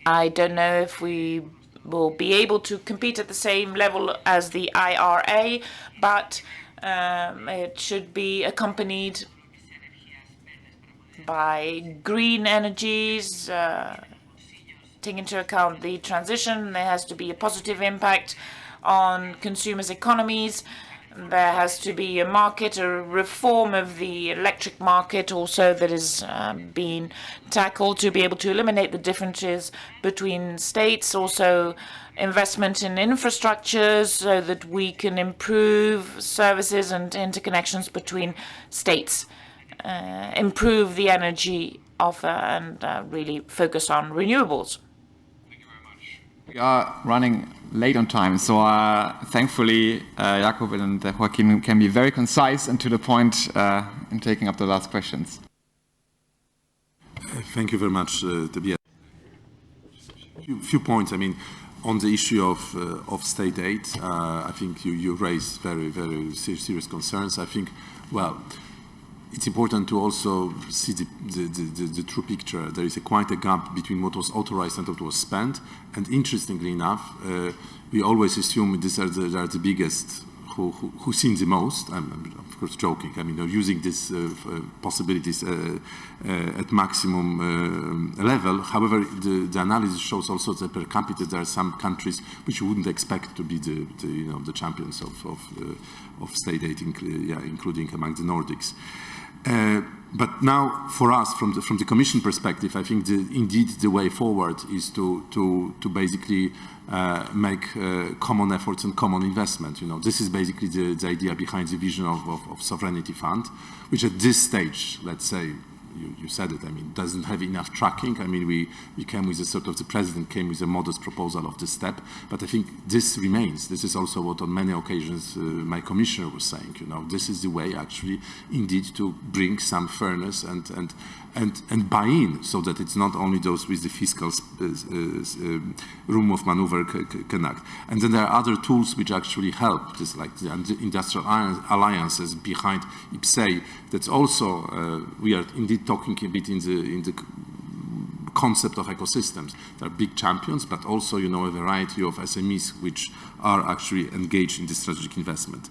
I don't know if we will be able to compete at the same level as the IRA, but it should be accompanied by green energies, taking into account the transition. There has to be a positive impact on consumers' economies. There has to be a market, a reform of the electric market also that is being tackled to be able to eliminate the differences between states. Also, investment in infrastructures so that we can improve services and interconnections between states, improve the energy offer, and really focus on renewables. We are running late on time, so thankfully Jakob and Joaquin can be very concise and to the point in taking up the last questions. Thank you very much, Tobias. Few points. I mean, on the issue of state aid, I think you raised very, very serious concerns. I think, well, it's important to also see the true picture. There is quite a gap between what was authorized and what was spent. And interestingly enough, we always assume these are the biggest who sin the most. I'm of course joking. I mean, they're using these possibilities at maximum level. However, the analysis shows also that per capita there are some countries which you wouldn't expect to be the champions of state aid, including among the Nordics. But now, for us, from the Commission perspective, I think indeed the way forward is to basically make common efforts and common investment. You know, this is basically the idea behind the vision of sovereignty fund, which at this stage, let's say, you said it, I mean, doesn't have enough tracking. I mean, we came with the president came with a modest proposal of this step, but I think this remains. This is also what on many occasions my commissioner was saying, you know, this is the way actually indeed to bring some fairness and buy-in, so that it's not only those with the fiscal room of maneuver can act. And then there are other tools which actually help, just like the industrial alliances behind IPSEI. That's also, we are indeed talking a bit in the concept of ecosystems. There are big champions, but also, you know, a variety of SMEs which are actually engaged in this strategic investment.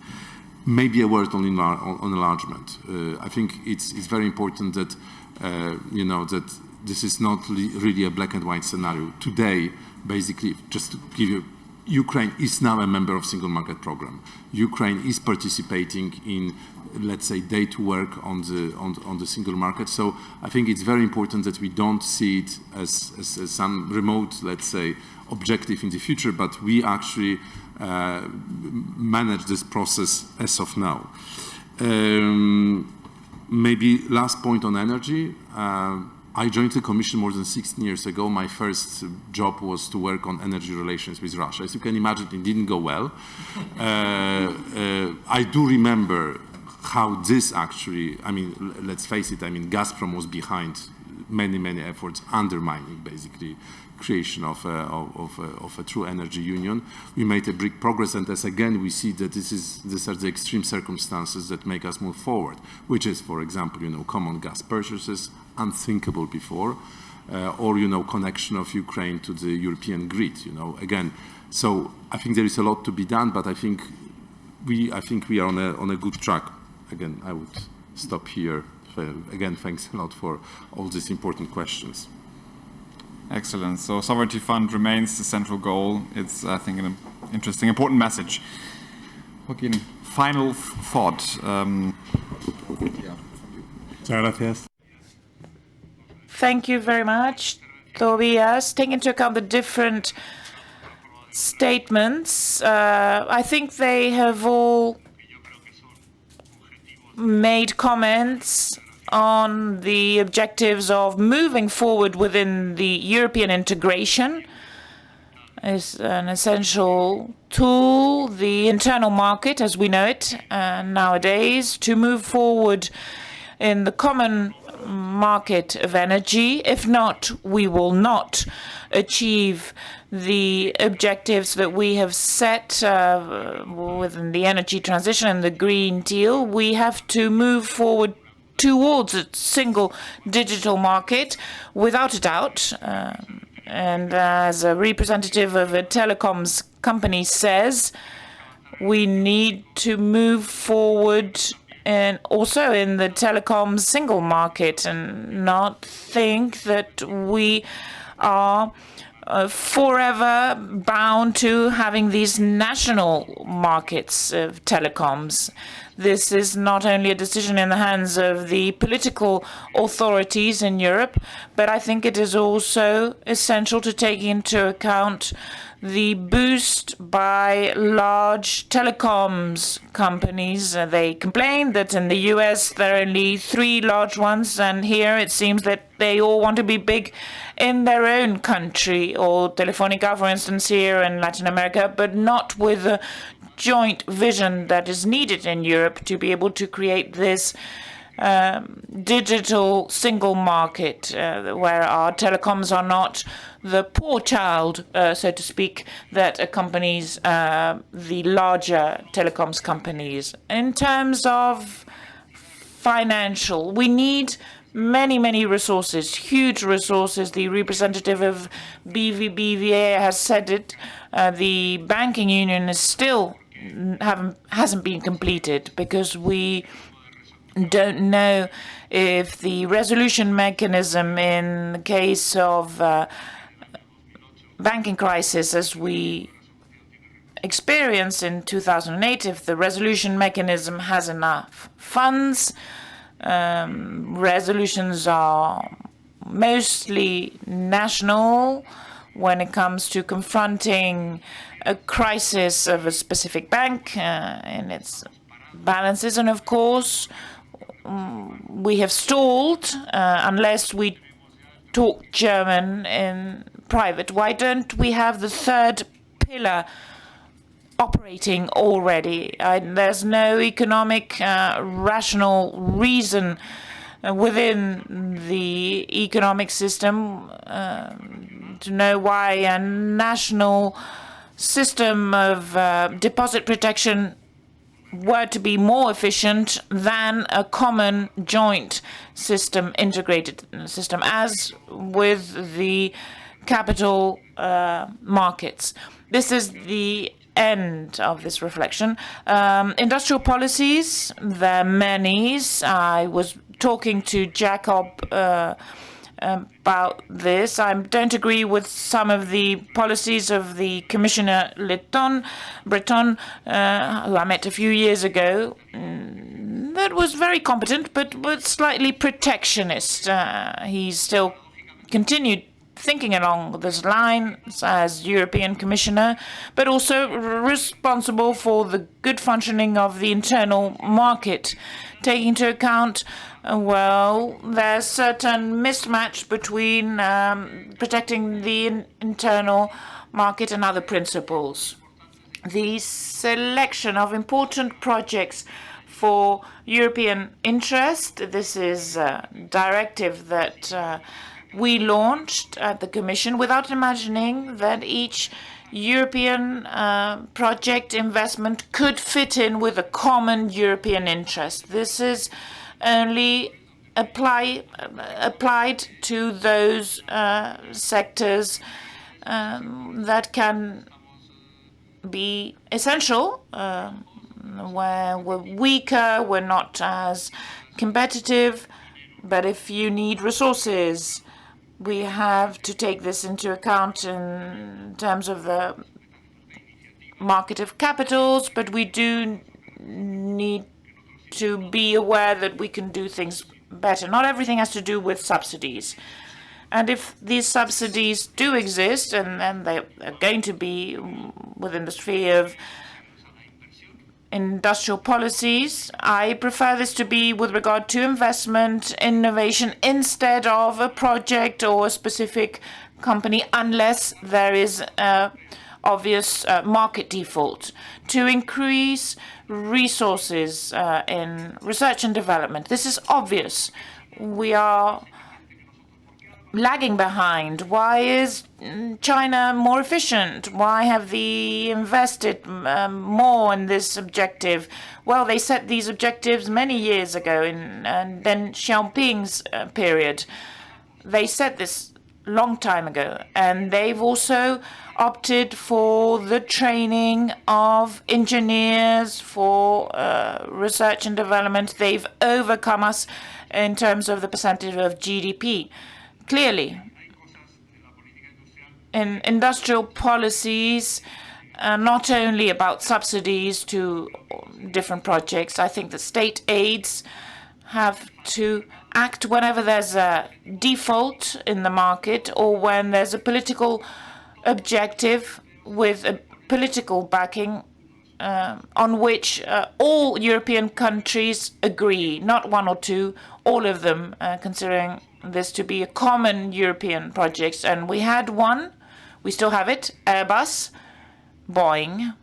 Maybe a word on enlargement. I think it's very important that you know, that this is not really a black and white scenario. Today, basically, just to give you, Ukraine is now a member of Single Market Program. Ukraine is participating in, let's say, day-to work on the single market. So I think it's very important that we don't see it as some remote, let's say, objective in the future, but we actually manage this process as of now. Maybe last point on energy. I joined the Commission more than 16 years ago. My first job was to work on energy relations with Russia. As you can imagine, it didn't go well. I do remember how this actually, I mean, let's face it, I mean, Gazprom was behind many efforts undermining basically creation of a true energy union. We made a big progress, and as again we see that these are the extreme circumstances that make us move forward, which is, for example, you know, common gas purchases, unthinkable before, or, you know, connection of Ukraine to the European grid, you know, again. So I think there is a lot to be done, but I think we are on a good track. Again, I would stop here. Again, thanks a lot for all these important questions. Excellent. So Sovereignty Fund remains the central goal. It's, I think, an interesting, important message. Joaquin, final thought. Gracias. Thank you very much, Tobias. Taking into account the different statements, I think they have all made comments on the objectives of moving forward within the European integration. Is an essential tool, the internal market as we know it nowadays, to move forward in the common market of energy. If not, we will not achieve the objectives that we have set within the energy transition and the Green Deal. We have to move forward towards a single digital market, without a doubt. And as a representative of a telecoms company says, we need to move forward and also in the telecoms single market and not think that we are forever bound to having these national markets of telecoms. This is not only a decision in the hands of the political authorities in Europe, but I think it is also essential to take into account the boost by large telecoms companies. They complain that in the US there are only 3 large ones, and here it seems that they all want to be big in their own country, or Telefónica, for instance, here in Latin America, but not with a joint vision that is needed in Europe to be able to create this digital single market where our telecoms are not the poor child, so to speak, that accompanies the larger telecoms companies. In terms of financial, we need many resources, huge resources. The representative of BBVA has said it. The banking union is still hasn't been completed because we don't know if the resolution mechanism in the case of banking crisis as we experienced in 2008, if the resolution mechanism has enough funds. Resolutions are mostly national when it comes to confronting a crisis of a specific bank and its balances. And of course, we have stalled unless we talk German in private. Why don't we have the third pillar operating already? There's no economic rational reason within the economic system to know why a national system of deposit protection were to be more efficient than a common joint system, integrated system, as with the capital markets. This is the end of this reflection. Industrial policies, there are many. I was talking to Jacob about this. I don't agree with some of the policies of the Commissioner Breton, who I met a few years ago. That was very competent, but was slightly protectionist. He still continued thinking along this line as European Commissioner, but also responsible for the good functioning of the internal market, taking into account, well, there's certain mismatch between protecting the internal market and other principles. The selection of important projects for European interest, this is a directive that we launched at the Commission without imagining that each European project investment could fit in with a common European interest. This is only applied to those sectors that can be essential, where we're weaker, we're not as competitive, but if you need resources, we have to take this into account in terms of the market of capitals, but we do need to be aware that we can do things better. Not everything has to do with subsidies. And if these subsidies do exist, and they are going to be within the sphere of industrial policies, I prefer this to be with regard to investment, innovation, instead of a project or a specific company, unless there is obvious market default, to increase resources in research and development. This is obvious. We are lagging behind. Why is China more efficient? Why have they invested more in this objective? Well, they set these objectives many years ago in Deng Xiaoping's period. They set this long time ago, and they've also opted for the training of engineers for research and development. They've overcome us in terms of the percentage of GDP. Clearly, in industrial policies, not only about subsidies to different projects. I think that state aids have to act whenever there's a default in the market or when there's a political objective with a political backing on which all European countries agree, not one or two, all of them considering this to be a common European project. And we had one, we still have it, Airbus, Boeing.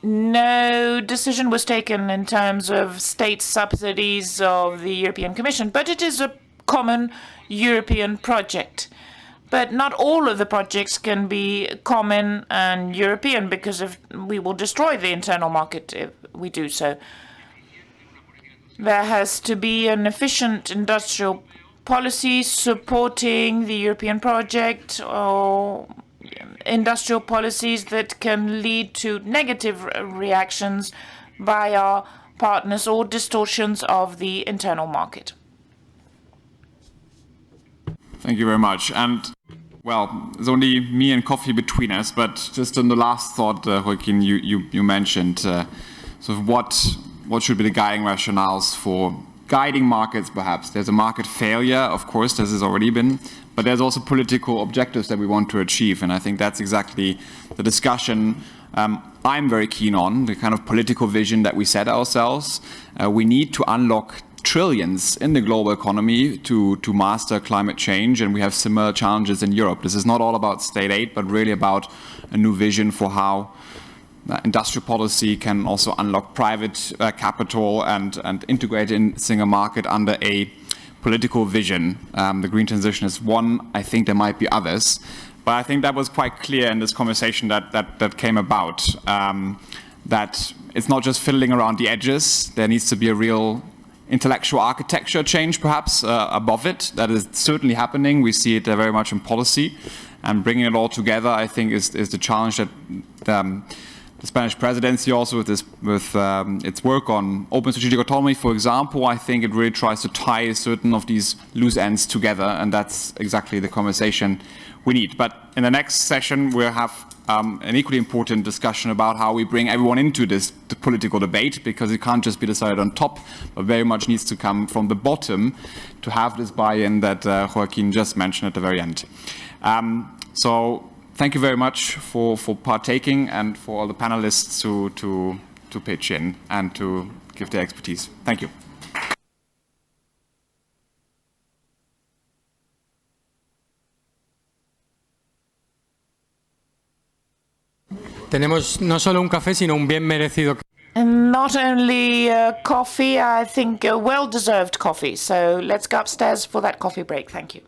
No decision was taken in terms of state subsidies of the European Commission, but it is a common European project. But not all of the projects can be common and European because we will destroy the internal market if we do so. There has to be an efficient industrial policy supporting the European project or industrial policies that can lead to negative reactions by our partners or distortions of the internal market. Thank you very much. And, well, there's only me and coffee between us, but just on the last thought, Joaquin, you mentioned sort of what should be the guiding rationales for guiding markets, perhaps. There's a market failure, of course, this has already been, but there's also political objectives that we want to achieve, and I think that's exactly the discussion I'm very keen on, the kind of political vision that we set ourselves. We need to unlock trillions in the global economy to master climate change, and we have similar challenges in Europe. This is not all about state aid, but really about a new vision for how industrial policy can also unlock private capital and integrate in single market under a political vision. The green transition is one. I think there might be others, but I think that was quite clear in this conversation that came about, that it's not just fiddling around the edges. There needs to be a real intellectual architecture change, perhaps, above it. That is certainly happening. We see it very much in policy, and bringing it all together, I think, is the challenge that the Spanish presidency also with its work on open strategic autonomy, for example. I think it really tries to tie certain of these loose ends together, and that's exactly the conversation we need. But in the next session, we'll have an equally important discussion about how we bring everyone into the political debate, because it can't just be decided on top, but very much needs to come from the bottom to have this buy-in that Joaquin just mentioned at the very end. So thank you very much for partaking, and for all the panelists to pitch in and to give their expertise. Thank you. Tenemos no solo un café, sino un bien merecido. And not only coffee, I think a well-deserved coffee. So let's go upstairs for that coffee break. Thank you.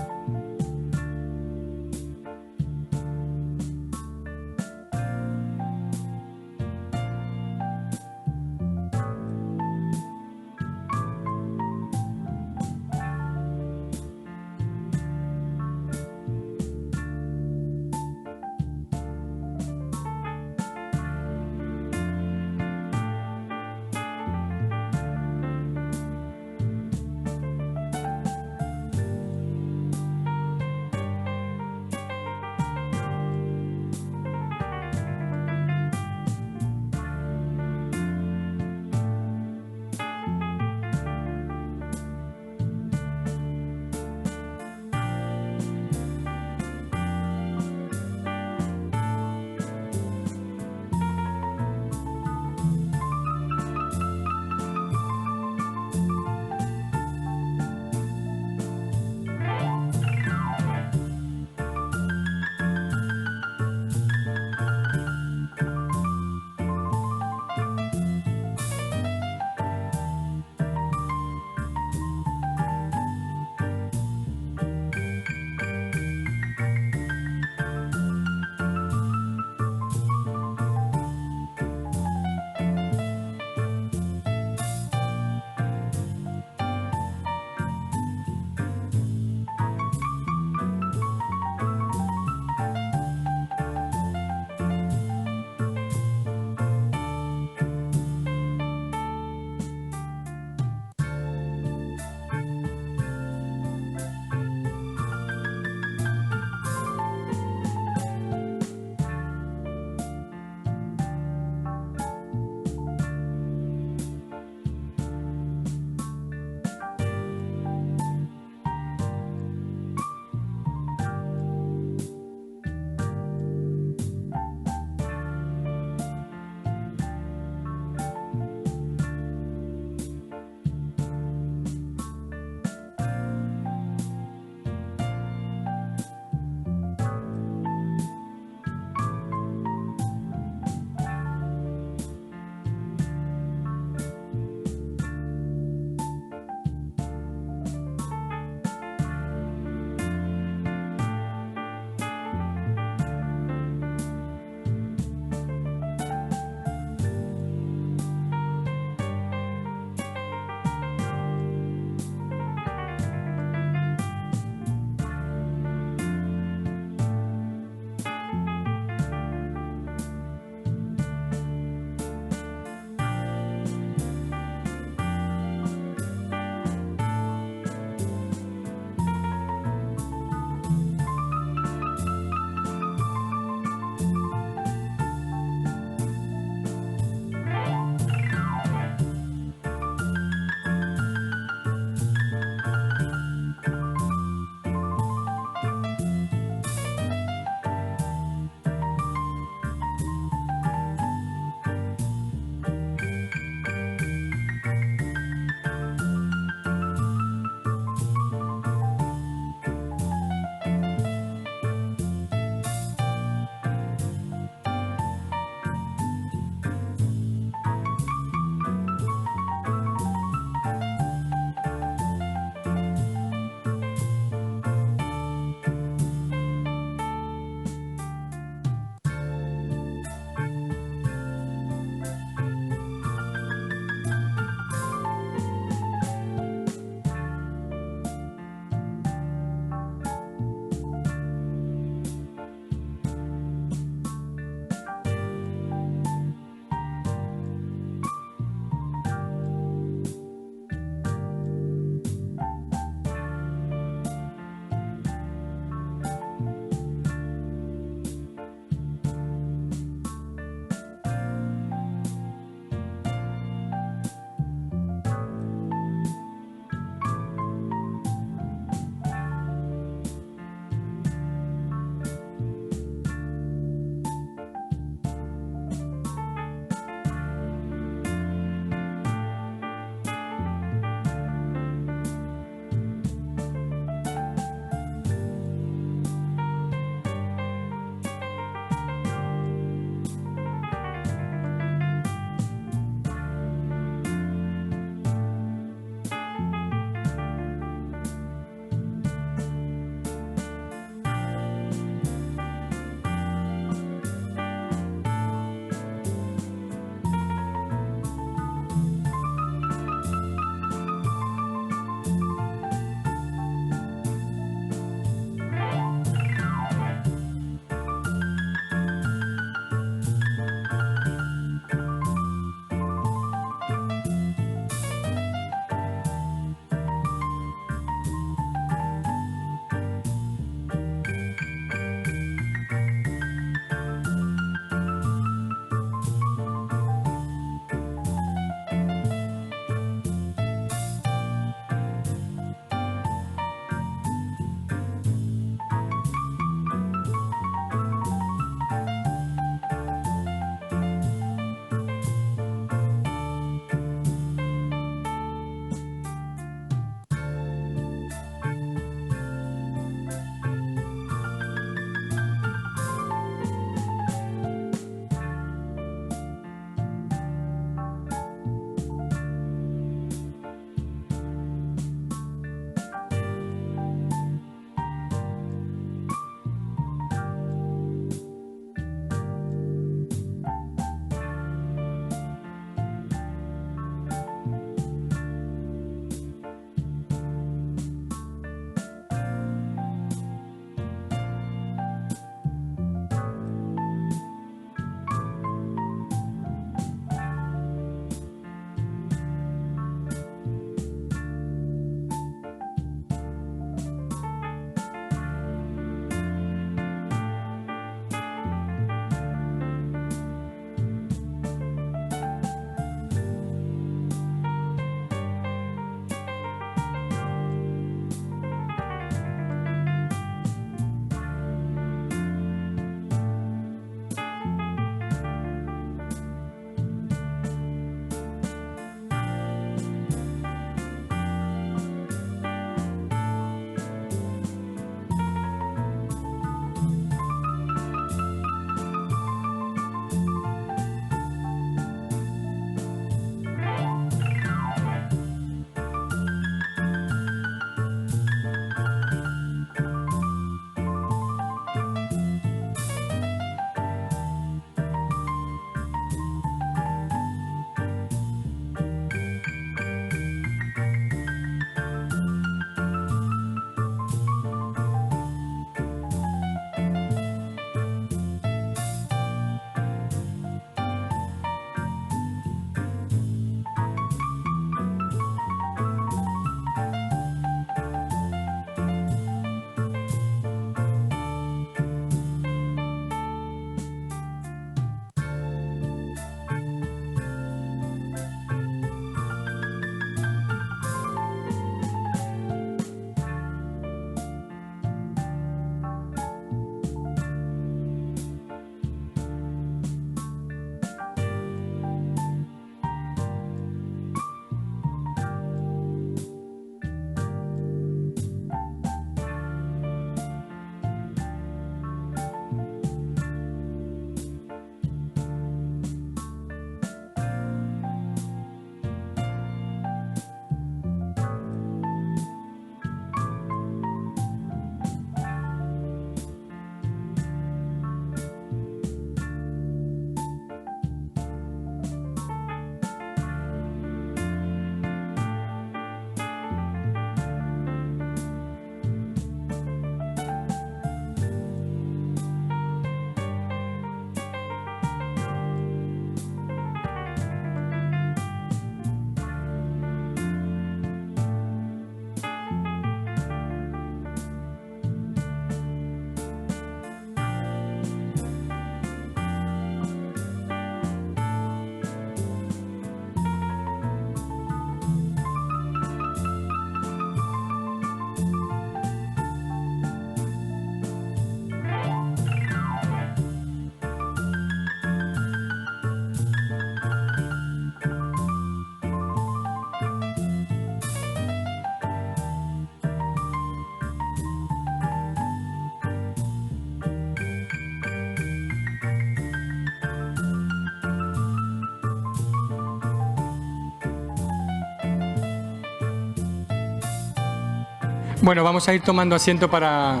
Bueno, vamos a ir tomando asiento para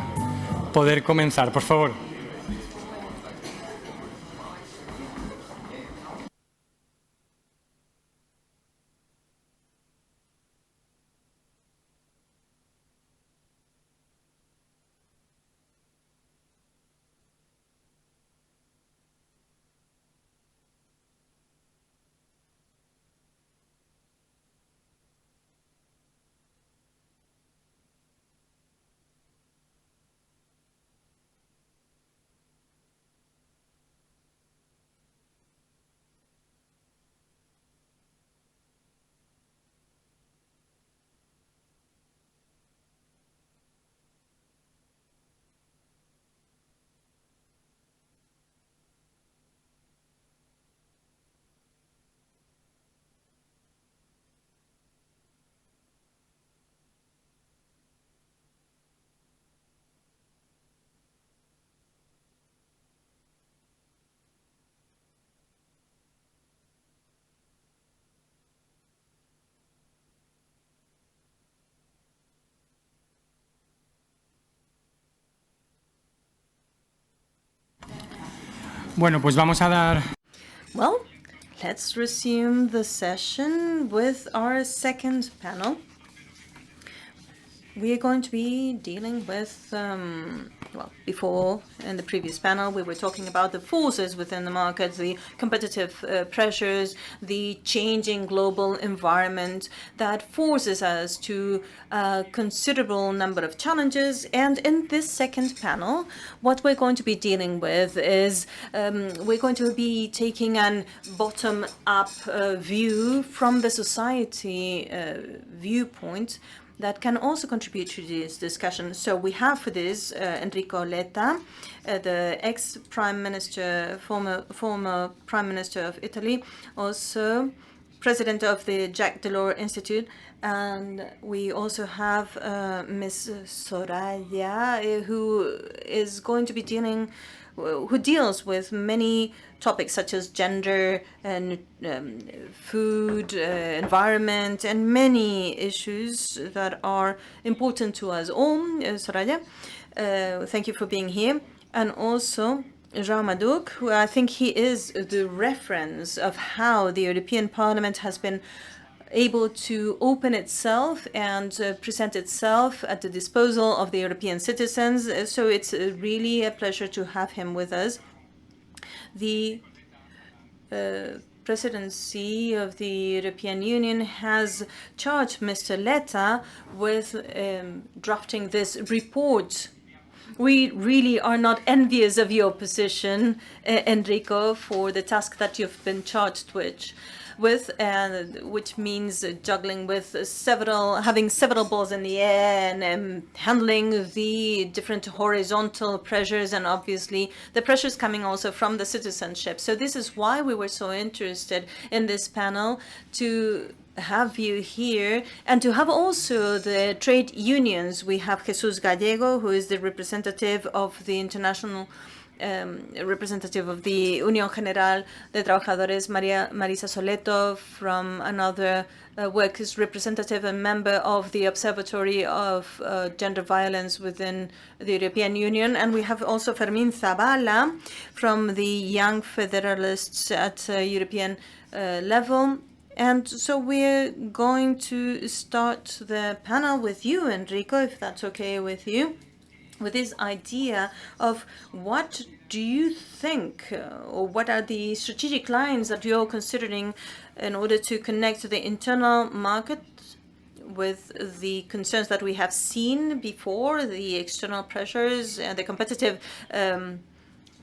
poder comenzar, por favor. Bueno, pues vamos a dar... Well, let's resume the session with our second panel. We are going to be dealing with, well, before in the previous panel, we were talking about the forces within the market, the competitive pressures, the changing global environment that forces us to a considerable number of challenges. And in this second panel, what we're going to be dealing with is we're going to be taking an bottom-up view from the society viewpoint that can also contribute to this discussion. So we have for this Enrico Letta, the ex-prime minister, former prime minister of Italy, also president of the Jacques Delors Institute, and we also have Ms. Soraya, who is going to be who deals with many topics such as gender and food, environment, and many issues that are important to us all. Soraya, thank you for being here. And also Jean Madouk, who I think he is the reference of how the European Parliament has been able to open itself and present itself at the disposal of the European citizens. So it's really a pleasure to have him with us. The presidency of the European Union has charged Mr. Letta with drafting this report. We really are not envious of your position, Enrico, for the task that you've been charged with, which means juggling with having several balls in the air and handling the different horizontal pressures and obviously the pressures coming also from the citizenship. So this is why we were so interested in this panel, to have you here and to have also the trade unions. We have Jesus Gallego, who is the representative of the international representative of the Unión General de Trabajadores, Marisa Soleto, from another workers' representative and member of the Observatory of Gender Violence within the European Union. And we have also Fermín Zabala from the Young Federalists at European level. And so we're going to start the panel with you, Enrico, if that's okay with you, with this idea of what do you think, or what are the strategic lines that you're considering in order to connect to the internal market with the concerns that we have seen before, the external pressures and the competitive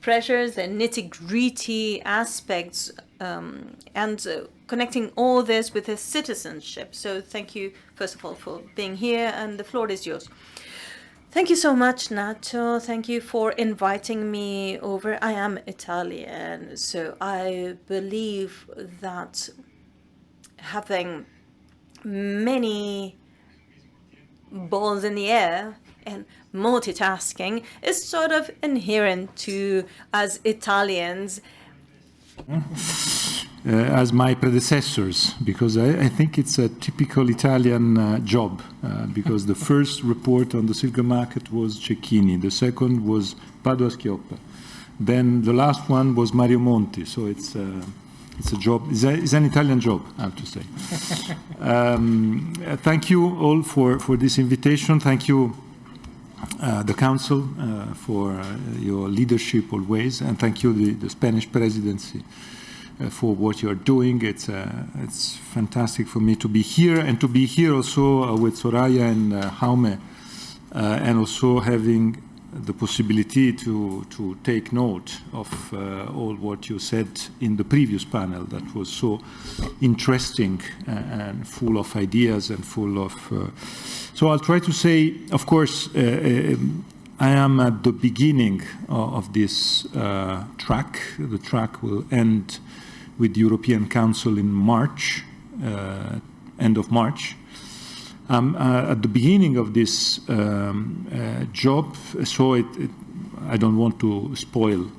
pressures, the nitty-gritty aspects, and connecting all this with the citizenship. So thank you, first of all, for being here, and the floor is yours. Thank you so much, Nacho. Thank you for inviting me over. I am Italian, so I believe that having many balls in the air and multitasking is sort of inherent to us Italians. as my predecessors, because I think it's a typical Italian job, because the first report on the single market was Cecchini, the second was Padoa-Schioppa, then the last one was Mario Monti, so it's a job, it's an Italian job, I have to say. Thank you all for this invitation. Thank you, the Council, for your leadership always, and thank you, the Spanish Presidency, for what you're doing. It's fantastic for me to be here, and to be here also with Soraya and Jaume, and also having the possibility to take note of all what you said in the previous panel that was so interesting and full of ideas and full of... So I'll try to say, of course, I am at the beginning of this track. The track will end with the European Council in March, end of March. At the beginning of this job, so I don't want to spoil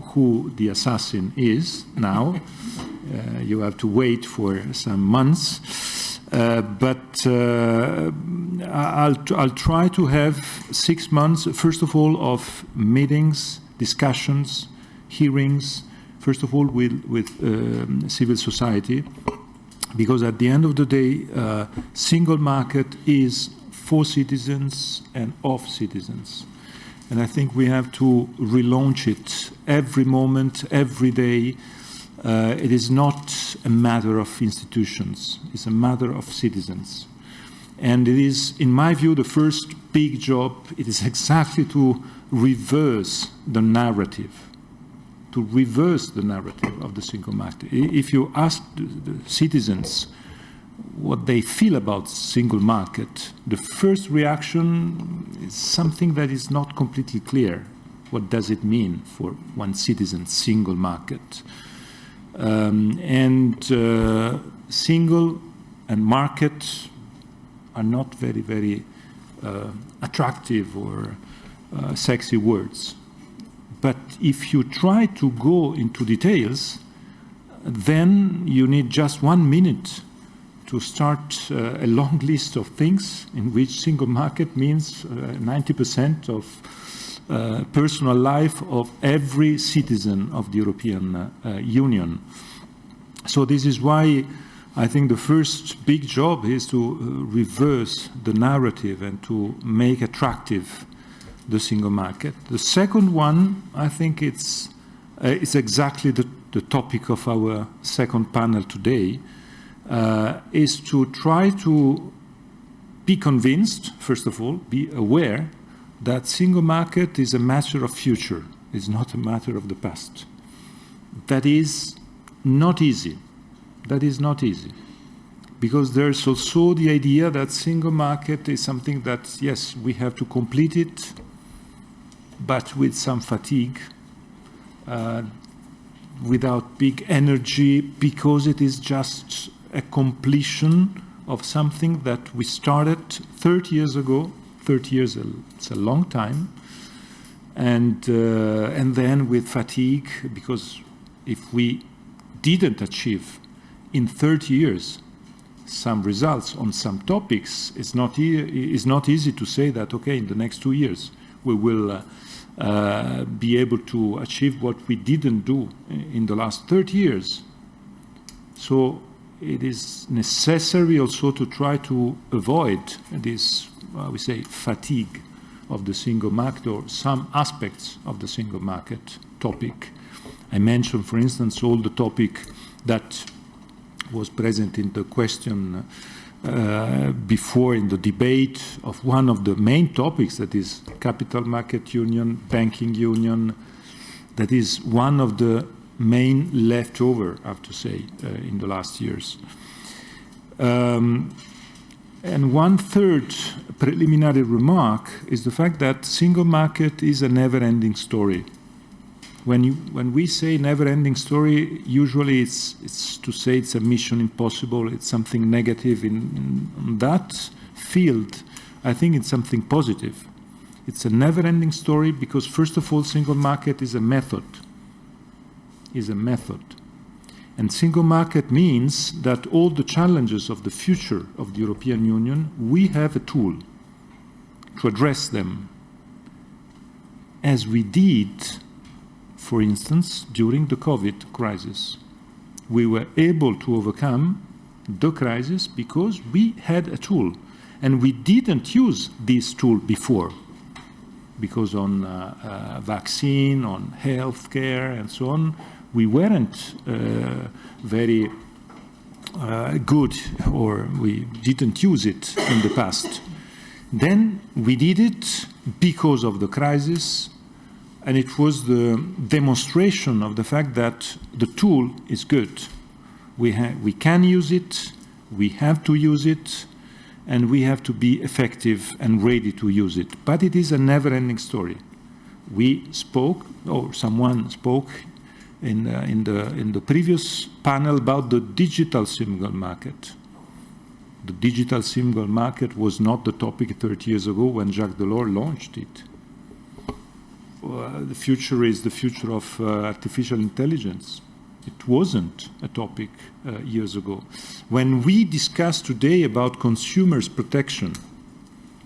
who the assassin is now. You have to wait for some months. But I'll try to have 6 months, first of all, of meetings, discussions, hearings, first of all with civil society, because at the end of the day, single market is for citizens and of citizens. And I think we have to relaunch it every moment, every day. It is not a matter of institutions, it's a matter of citizens. And it is, in my view, the first big job. It is exactly to reverse the narrative. To reverse the narrative of the single market. If you ask the citizens what they feel about single market, the first reaction is something that is not completely clear. What does it mean for one citizen, single market? Single and market are not very, very attractive or sexy words. But if you try to go into details, then you need just 1 minute to start a long list of things in which single market means 90% of personal life of every citizen of the European Union. So this is why I think the first big job is to reverse the narrative and to make attractive the single market. The second one, I think it's exactly the topic of our second panel today, is to try to be convinced, first of all, be aware that single market is a matter of future, it's not a matter of the past. That is not easy. That is not easy. Because there's also the idea that single market is something that, yes, we have to complete it, but with some fatigue, without big energy, because it is just a completion of something that we started 30 years ago. 30 years, it's a long time. And then with fatigue, because if we didn't achieve in 30 years some results on some topics, it's not easy to say that, okay, in the next 2 years we will be able to achieve what we didn't do in the last 30 years. So it is necessary also to try to avoid this, we say, fatigue of the single market or some aspects of the single market topic. I mentioned, for instance, all the topic that was present in the question before in the debate of one of the main topics, that is capital market union, banking union. That is one of the main leftover, I have to say, in the last years. And one third preliminary remark is the fact that single market is a never-ending story. When we say never-ending story, usually it's to say it's a mission impossible, it's something negative. In that field, I think it's something positive. It's a never-ending story because, first of all, single market is a method. And single market means that all the challenges of the future of the European Union, we have a tool to address them, as we did, for instance, during the COVID crisis. We were able to overcome the crisis because we had a tool, and we didn't use this tool before, because on vaccine, on healthcare, and so on, we weren't very good, or we didn't use it in the past. Then we did it because of the crisis, and it was the demonstration of the fact that the tool is good. We can use it, we have to use it, and we have to be effective and ready to use it. But it is a never-ending story. We spoke, or someone spoke in the previous panel about the digital single market. The digital single market was not the topic 30 years ago when Jacques Delors launched it. The future is the future of artificial intelligence. It wasn't a topic years ago. When we discuss today about consumers' protection,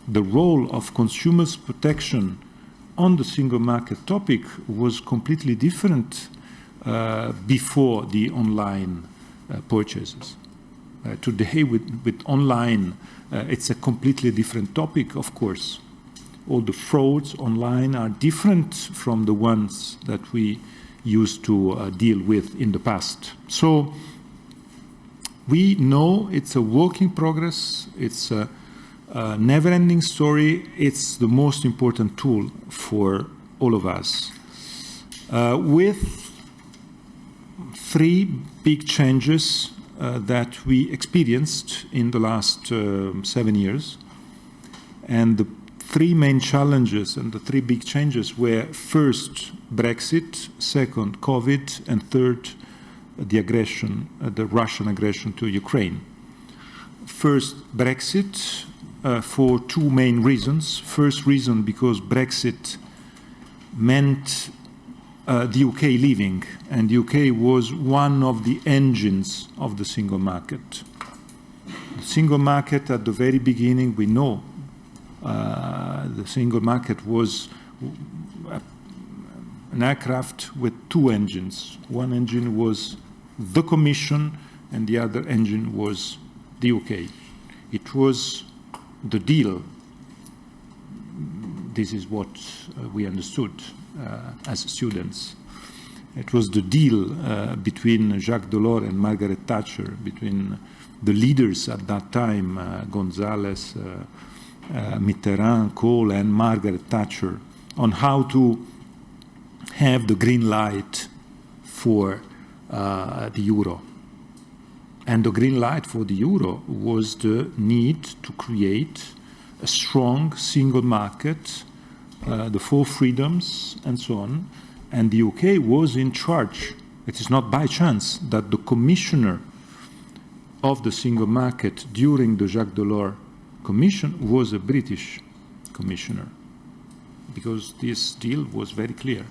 the role of consumers' protection on the single market topic was completely different before the online purchases. Today, with online, it's a completely different topic, of course. All the frauds online are different from the ones that we used to deal with in the past. So we know it's a work in progress, it's a never-ending story, it's the most important tool for all of us. With three big changes that we experienced in the last 7 years, and the three main challenges and the three big changes were first Brexit, second COVID, and third the aggression, the Russian aggression to Ukraine. First Brexit for two main reasons. First reason because Brexit meant the UK leaving, and the UK was one of the engines of the single market. The single market at the very beginning, we know, the single market was an aircraft with two engines. One engine was the Commission, and the other engine was the UK. It was the deal. This is what we understood as students. It was the deal between Jacques Delors and Margaret Thatcher, between the leaders at that time, González, Mitterrand, Kohl, and Margaret Thatcher, on how to have the green light for the euro. And the green light for the euro was the need to create a strong single market, the four freedoms, and so on. And the UK was in charge. It is not by chance that the commissioner of the single market during the Jacques Delors Commission was a British commissioner, because this deal was very clear.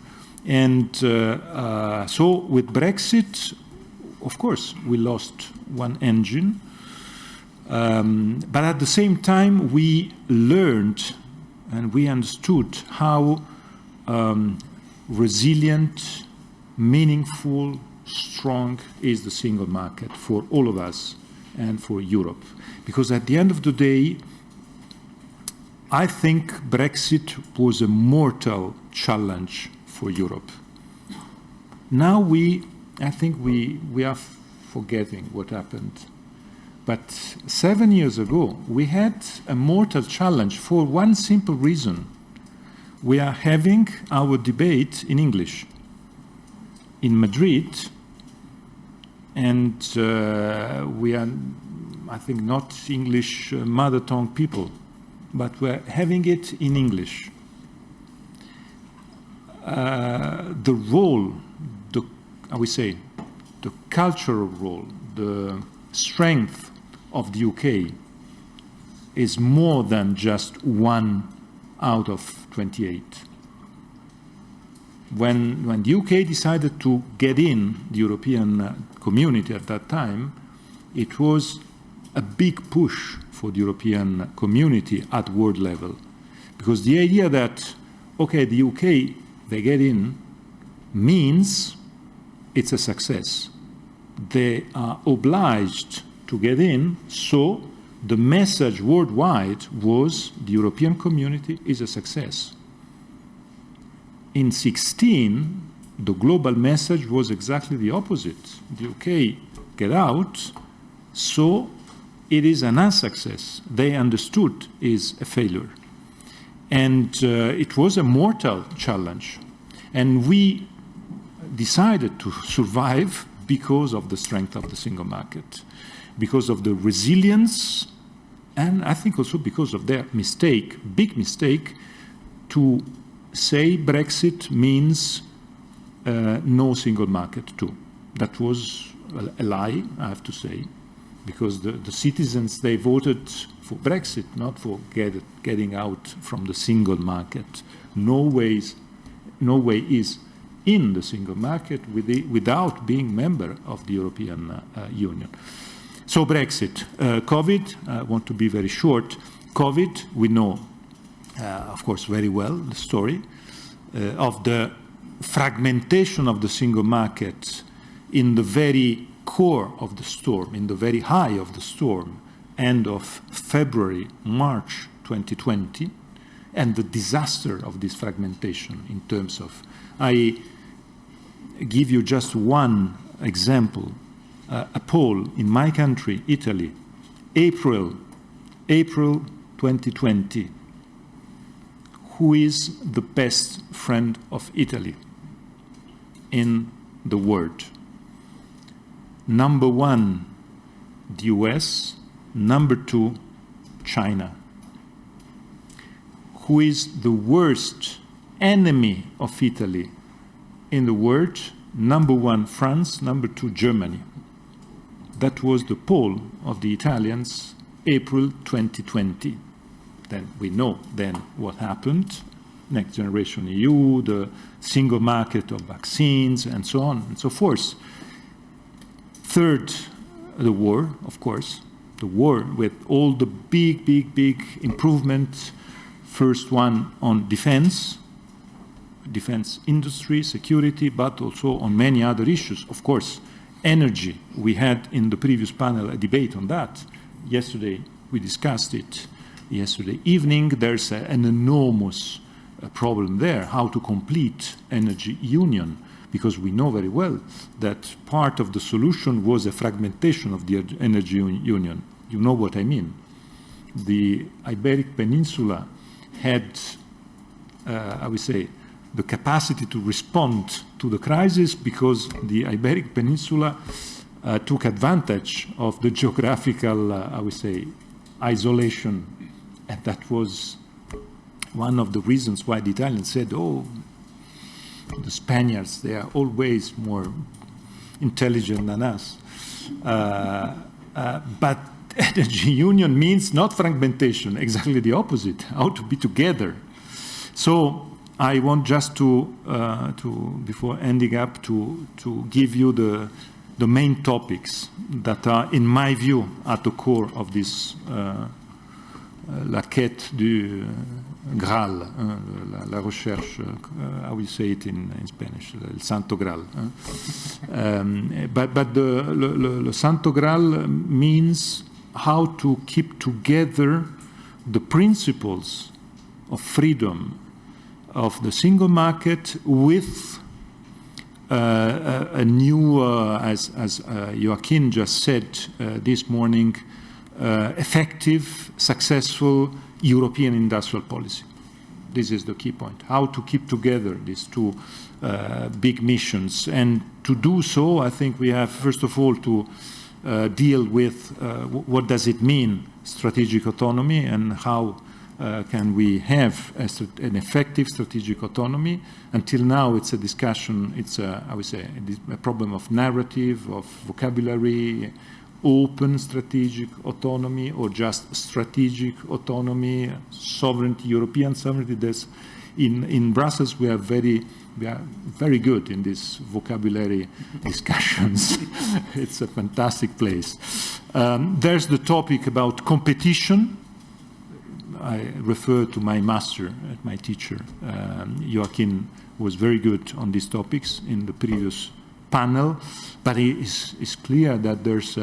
And so with Brexit, of course, we lost one engine. But at the same time, we learned and we understood how resilient, meaningful, strong is the single market for all of us and for Europe. Because at the end of the day, I think Brexit was a mortal challenge for Europe. Now I think we are forgetting what happened. But 7 years ago, we had a mortal challenge for one simple reason. We are having our debate in English in Madrid, and we are, I think, not English mother tongue people, but we're having it in English. The role, I would say, the cultural role, the strength of the UK is more than just 1 out of 28. when the UK decided to get in the European community at that time, it was a big push for the European community at world level. Because the idea that, okay, the UK, they get in, means it's a success. They are obliged to get in, so the message worldwide was the European community is a success. In 2016, the global message was exactly the opposite. The UK get out, so it is an unsuccess. They understood is a failure. And it was a mortal challenge. And we decided to survive because of the strength of the single market, because of the resilience, and I think also because of their mistake, big mistake, to say Brexit means no single market too. That was a lie, I have to say, because the citizens, they voted for Brexit, not for getting out from the single market. No way is in the single market without being member of the European Union. So Brexit, COVID, I want to be very short. COVID, we know, of course, very well the story of the fragmentation of the single market in the very core of the storm, in the very high of the storm, end of February, March 2020, and the disaster of this fragmentation in terms of, I give you just one example, a poll in my country, Italy, April 2020, who is the best friend of Italy in the world? Number one, the US. Number two, China. Who is the worst enemy of Italy in the world? Number one, France. Number two, Germany. That was the poll of the Italians, April 2020. Then we know then what happened. Next Generation EU, the single market of vaccines, and so on and so forth. Third, the war, of course. The war with all the big improvements. First one on defense industry, security, but also on many other issues. Of course, energy. We had in the previous panel a debate on that. Yesterday, we discussed it. Yesterday evening, there's an enormous problem there, how to complete energy union, because we know very well that part of the solution was a fragmentation of the energy union. You know what I mean. The Iberic Peninsula had, I would say, the capacity to respond to the crisis because the Iberic Peninsula took advantage of the geographical, I would say, isolation. And that was one of the reasons why the Italians said, oh, the Spaniards, they are always more intelligent than us. But energy union means not fragmentation, exactly the opposite, how to be together. So I want just to before ending up, to give you the main topics that are, in my view, at the core of this la quête du Graal, la recherche, how we say it in Spanish, el Santo Graal. But the Santo Graal means how to keep together the principles of freedom of the single market with a new, as Joaquin just said this morning, effective, successful European industrial policy. This is the key point. How to keep together these two big missions. And to do so, I think we have, first of all, to deal with what does it mean, strategic autonomy, and how can we have an effective strategic autonomy. Until now, it's a discussion, it's I would say, a problem of narrative, of vocabulary, open strategic autonomy, or just strategic autonomy, sovereignty, European sovereignty. There's In Brussels, we are very good in this vocabulary discussions. It's a fantastic place. There's the topic about competition. I refer to my master, my teacher. Joaquin was very good on these topics in the previous panel, but it's clear that there's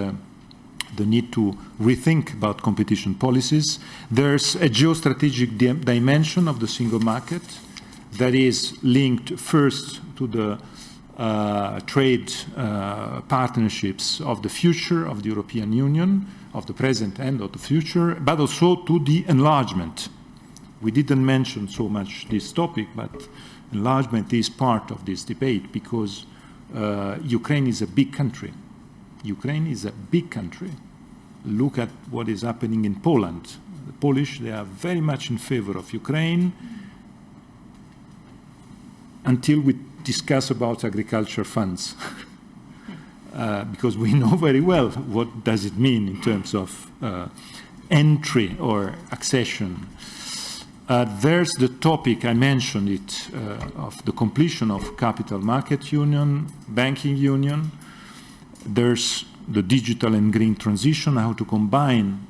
the need to rethink about competition policies. There's a geostrategic dimension of the single market that is linked first to the trade partnerships of the future of the European Union, of the present and of the future, but also to the enlargement. We didn't mention so much this topic, but enlargement is part of this debate because Ukraine is a big country. Ukraine is a big country. Look at what is happening in Poland. The Polish, they are very much in favor of Ukraine until we discuss about agriculture funds. Because we know very well what does it mean in terms of entry or accession. There's the topic, I mentioned it, of the completion of capital market union, banking union. There's the digital and green transition, how to combine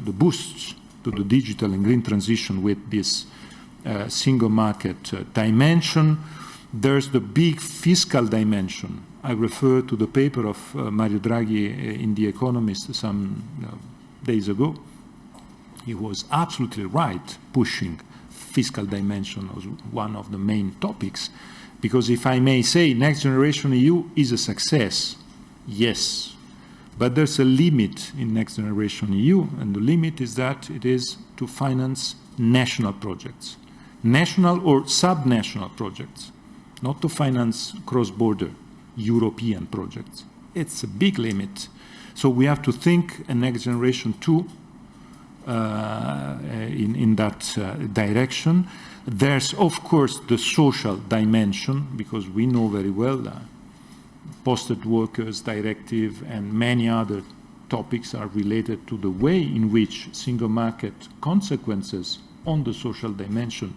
the boosts to the digital and green transition with this single market dimension. There's the big fiscal dimension. I refer to the paper of Mario Draghi in The Economist some days ago. He was absolutely right, pushing fiscal dimension as one of the main topics, because if I may say, Next Generation EU is a success, yes, but there's a limit in Next Generation EU, and the limit is that it is to finance national projects, national or subnational projects, not to finance cross-border European projects. It's a big limit. So we have to think a Next Generation 2 in that direction. There's, of course, the social dimension, because we know very well that posted workers directive and many other topics are related to the way in which single market consequences on the social dimension.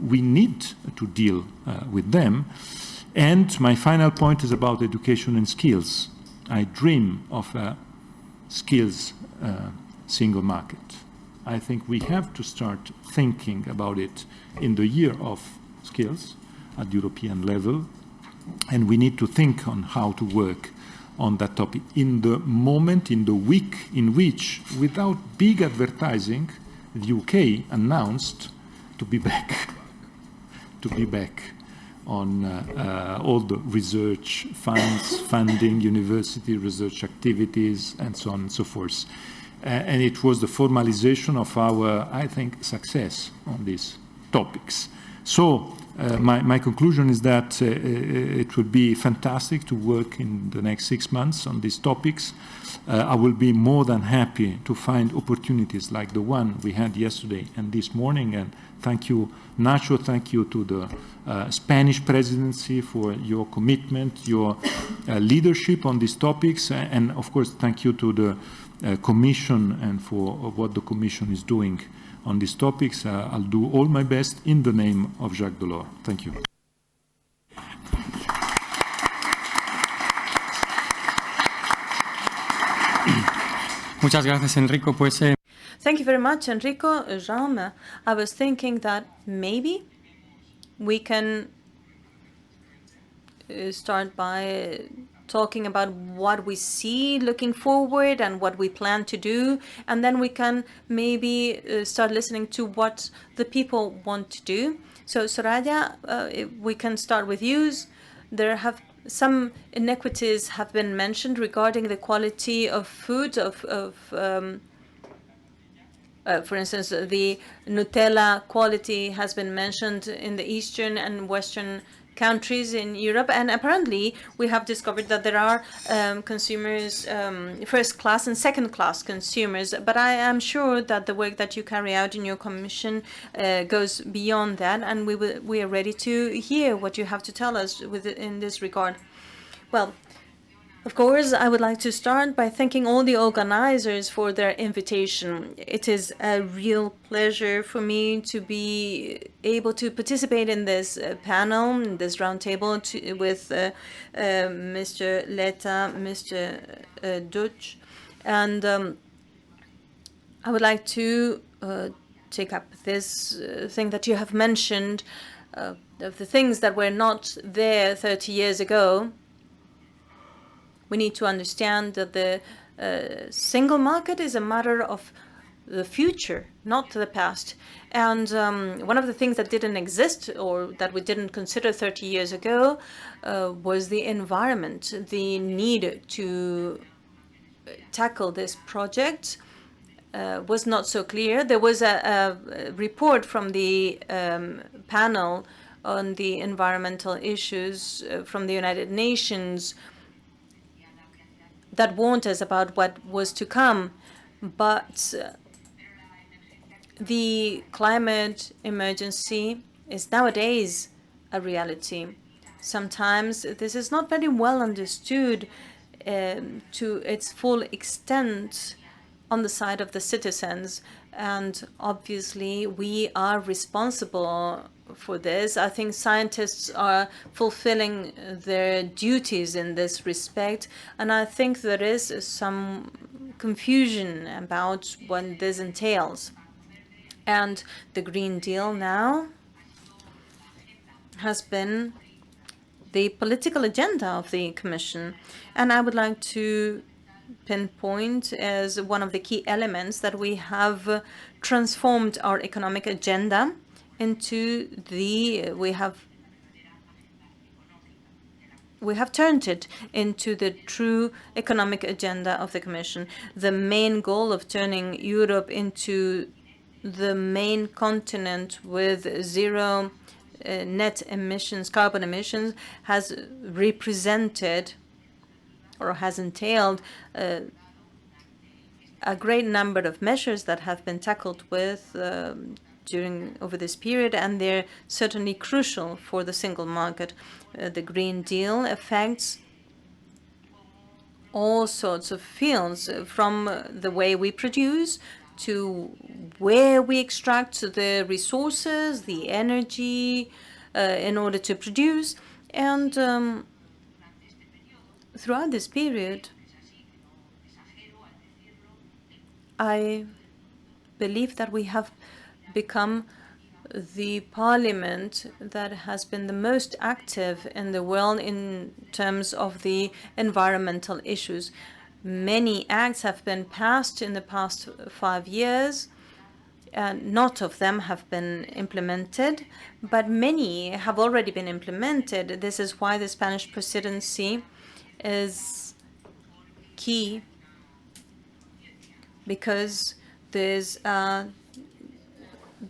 We need to deal with them. And my final point is about education and skills. I dream of a skills single market. I think we have to start thinking about it in the year of skills at European level, and we need to think on how to work on that topic in the moment, in the week in which, without big advertising, the UK announced to be back on all the research funds, funding, university research activities, and so on and so forth. And it was the formalization of our, I think, success on these topics. So my conclusion is that it would be fantastic to work in the next 6 months on these topics. I will be more than happy to find opportunities like the one we had yesterday and this morning. And thank you, Ignacio, thank you to the Spanish presidency for your commitment, your leadership on these topics. And of course, thank you to the Commission and for what the Commission is doing on these topics. I'll do all my best in the name of Jacques Delors. Thank you. Muchas gracias, Enrico. Pues, Thank you very much, Enrico. Jaume, I was thinking that maybe we can start by talking about what we see looking forward and what we plan to do, and then we can maybe start listening to what the people want to do. So Soraya, we can start with you. There have some inequities have been mentioned regarding the quality of food, for instance, the Nutella quality has been mentioned in the Eastern and Western countries in Europe, and apparently we have discovered that there are consumers, first-class and second-class consumers, but I am sure that the work that you carry out in your commission goes beyond that, and we are ready to hear what you have to tell us in this regard. Well, Of course, I would like to start by thanking all the organizers for their invitation. It is a real pleasure for me to be able to participate in this panel, in this roundtable with Mr. Leta, Mr. Dutch, and I would like to take up this thing that you have mentioned of the things that were not there 30 years ago. We need to understand that the single market is a matter of the future, not the past. And one of the things that didn't exist or that we didn't consider 30 years ago was the environment, the need to tackle this project was not so clear. There was a report from the panel on the environmental issues from the United Nations that warned us about what was to come. But the climate emergency is nowadays a reality. Sometimes this is not very well understood to its full extent on the side of the citizens. And obviously, we are responsible for this. I think scientists are fulfilling their duties in this respect. And I think there is some confusion about what this entails. And the Green Deal now has been the political agenda of the Commission. And I would like to pinpoint as one of the key elements that we have transformed our economic agenda into we have turned it into the true economic agenda of the Commission. The main goal of turning Europe into the main continent with zero net emissions, carbon emissions, has represented or has entailed a great number of measures that have been tackled with over this period, and they're certainly crucial for the single market. The Green Deal affects all sorts of fields, from the way we produce to where we extract the resources, the energy in order to produce. And throughout this period, I believe that we have become the parliament that has been the most active in the world in terms of the environmental issues. Many acts have been passed in the past 5 years. Not of them have been implemented, but many have already been implemented. This is why the Spanish presidency is key, because there's a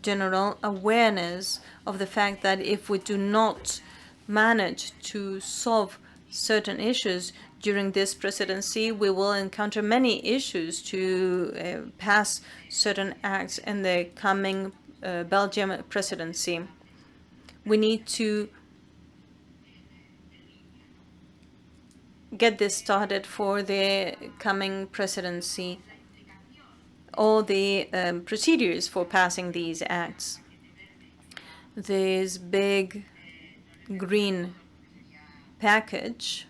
general awareness of the fact that if we do not manage to solve certain issues during this presidency, we will encounter many issues to pass certain acts in the coming Belgium presidency. We need to get this started for the coming presidency. All the procedures for passing these acts. This big green package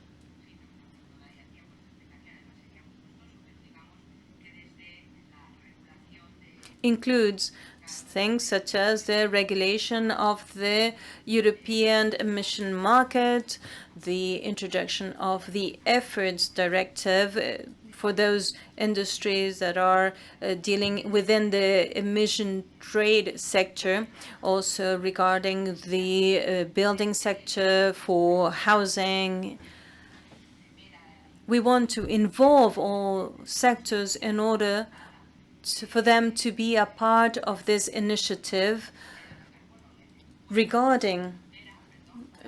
includes things such as the regulation of the European emission market, the introduction of the efforts directive for those industries that are dealing within the emission trade sector, also regarding the building sector for housing. We want to involve all sectors in order for them to be a part of this initiative regarding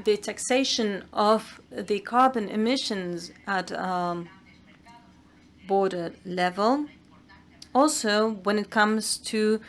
the taxation of the carbon emissions at border level. Also, when it comes to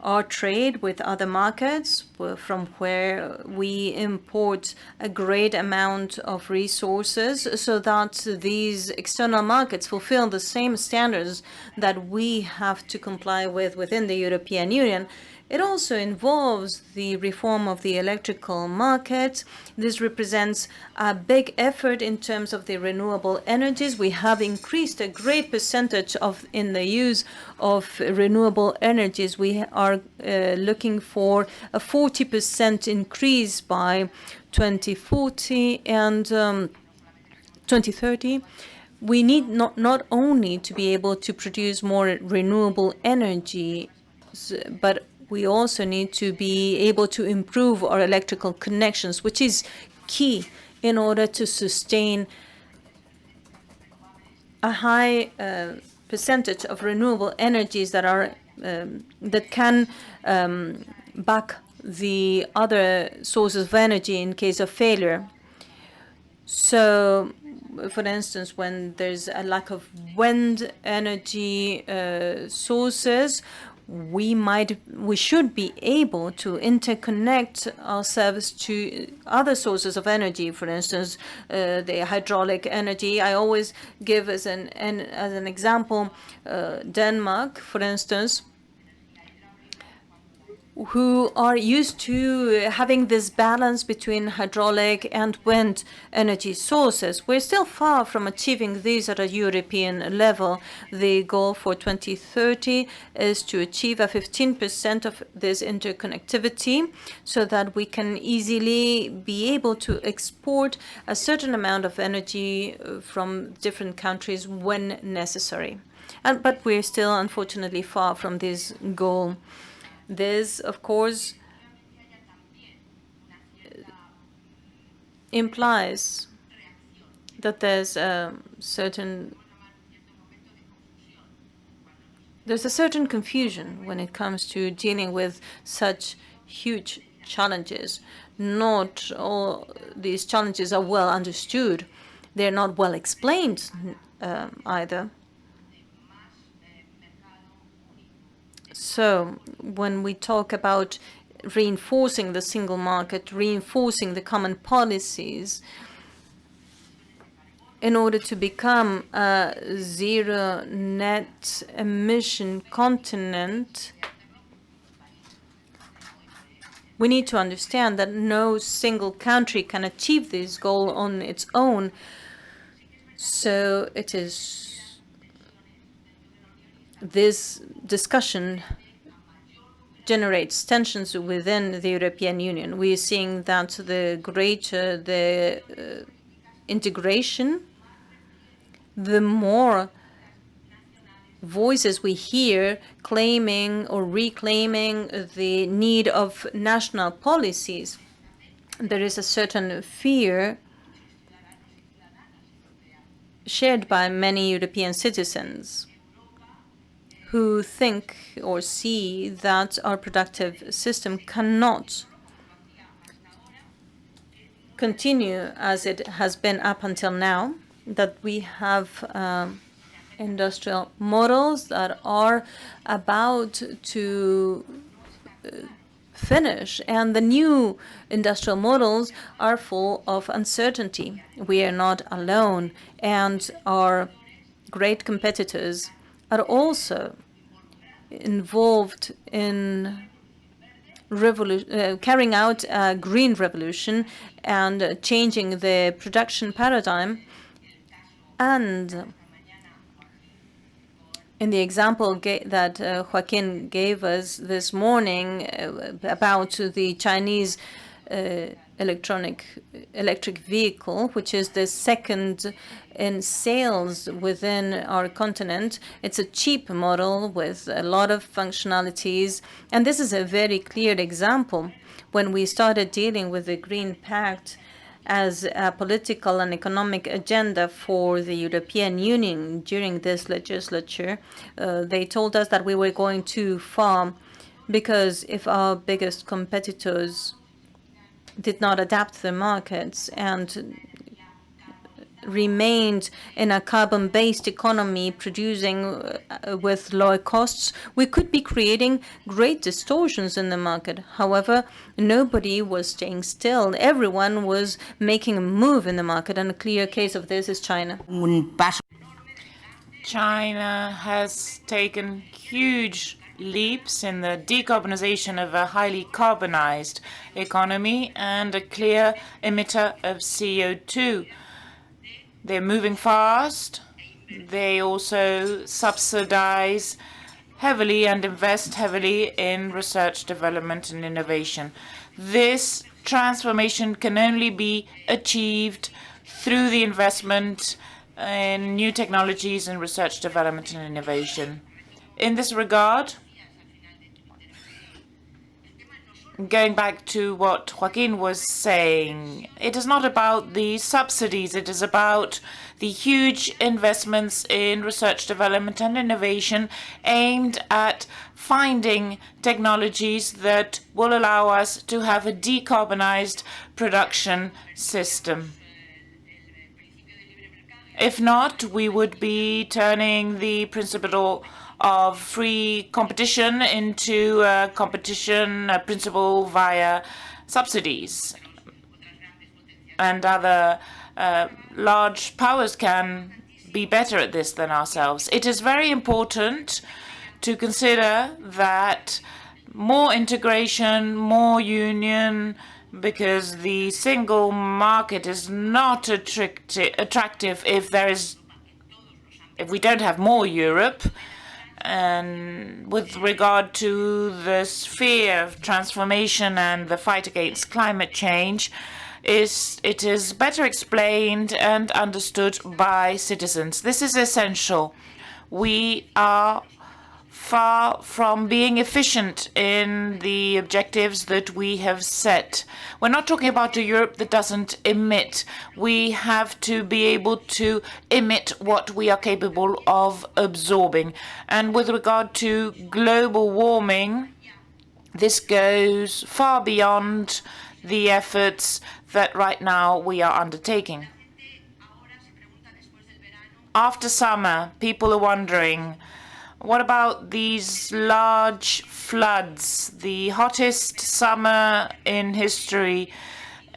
our trade with other markets from where we import a great amount of resources so that these external markets fulfill the same standards that we have to comply with within the European Union. It also involves the reform of the electrical market. This represents a big effort in terms of the renewable energies. We have increased a great percentage in the use of renewable energies. We are looking for a 40% increase by 2040 and 2030. We need not only to be able to produce more renewable energy, but we also need to be able to improve our electrical connections, which is key in order to sustain a high percentage of renewable energies that are that can back the other sources of energy in case of failure. So, for instance, when there's a lack of wind energy sources, we should be able to interconnect ourselves to other sources of energy. For instance, the hydraulic energy. I always give as an example Denmark, for instance, who are used to having this balance between hydraulic and wind energy sources. We're still far from achieving these at a European level. The goal for 2030 is to achieve a 15% of this interconnectivity so that we can easily be able to export a certain amount of energy from different countries when necessary. But we're still, unfortunately, far from this goal. This, of course, implies that there's a certain confusion when it comes to dealing with such huge challenges. Not all these challenges are well understood. They're not well explained either. So when we talk about reinforcing the single market, reinforcing the common policies, in order to become a zero net emission continent, we need to understand that no single country can achieve this goal on its own. So it is this discussion generates tensions within the European Union. We are seeing that the greater the integration, the more voices we hear claiming or reclaiming the need of national policies. There is a certain fear shared by many European citizens who think or see that our productive system cannot continue as it has been up until now, that we have industrial models that are about to finish, and the new industrial models are full of uncertainty. We are not alone, and our great competitors are also involved in carrying out a green revolution and changing the production paradigm. And in the example that Joaquin gave us this morning about the Chinese electric vehicle, which is the second in sales within our continent. It's a cheap model with a lot of functionalities. And this is a very clear example. When we started dealing with the Green Pact as a political and economic agenda for the European Union during this legislature, they told us that we were going too far, because if our biggest competitors did not adapt their markets and remained in a carbon-based economy producing with lower costs, we could be creating great distortions in the market. However, nobody was staying still. Everyone was making a move in the market, and a clear case of this is China. China has taken huge leaps in the decarbonization of a highly carbonized economy and a clear emitter of CO2. They're moving fast. They also subsidize heavily and invest heavily in research, development, and innovation. This transformation can only be achieved through the investment in new technologies and research, development, and innovation. In this regard, going back to what Joaquin was saying, it is not about the subsidies, it is about the huge investments in research, development, and innovation aimed at finding technologies that will allow us to have a decarbonized production system. If not, we would be turning the principle of free competition into a competition principle via subsidies. And other large powers can be better at this than ourselves. It is very important to consider that more integration, more union, because the single market is not attractive if we don't have more Europe. And with regard to the sphere of transformation and the fight against climate change, it is better explained and understood by citizens. This is essential. We are far from being efficient in the objectives that we have set. We're not talking about a Europe that doesn't emit. We have to be able to emit what we are capable of absorbing. And with regard to global warming, this goes far beyond the efforts that right now we are undertaking. After summer, people are wondering, what about these large floods, the hottest summer in history,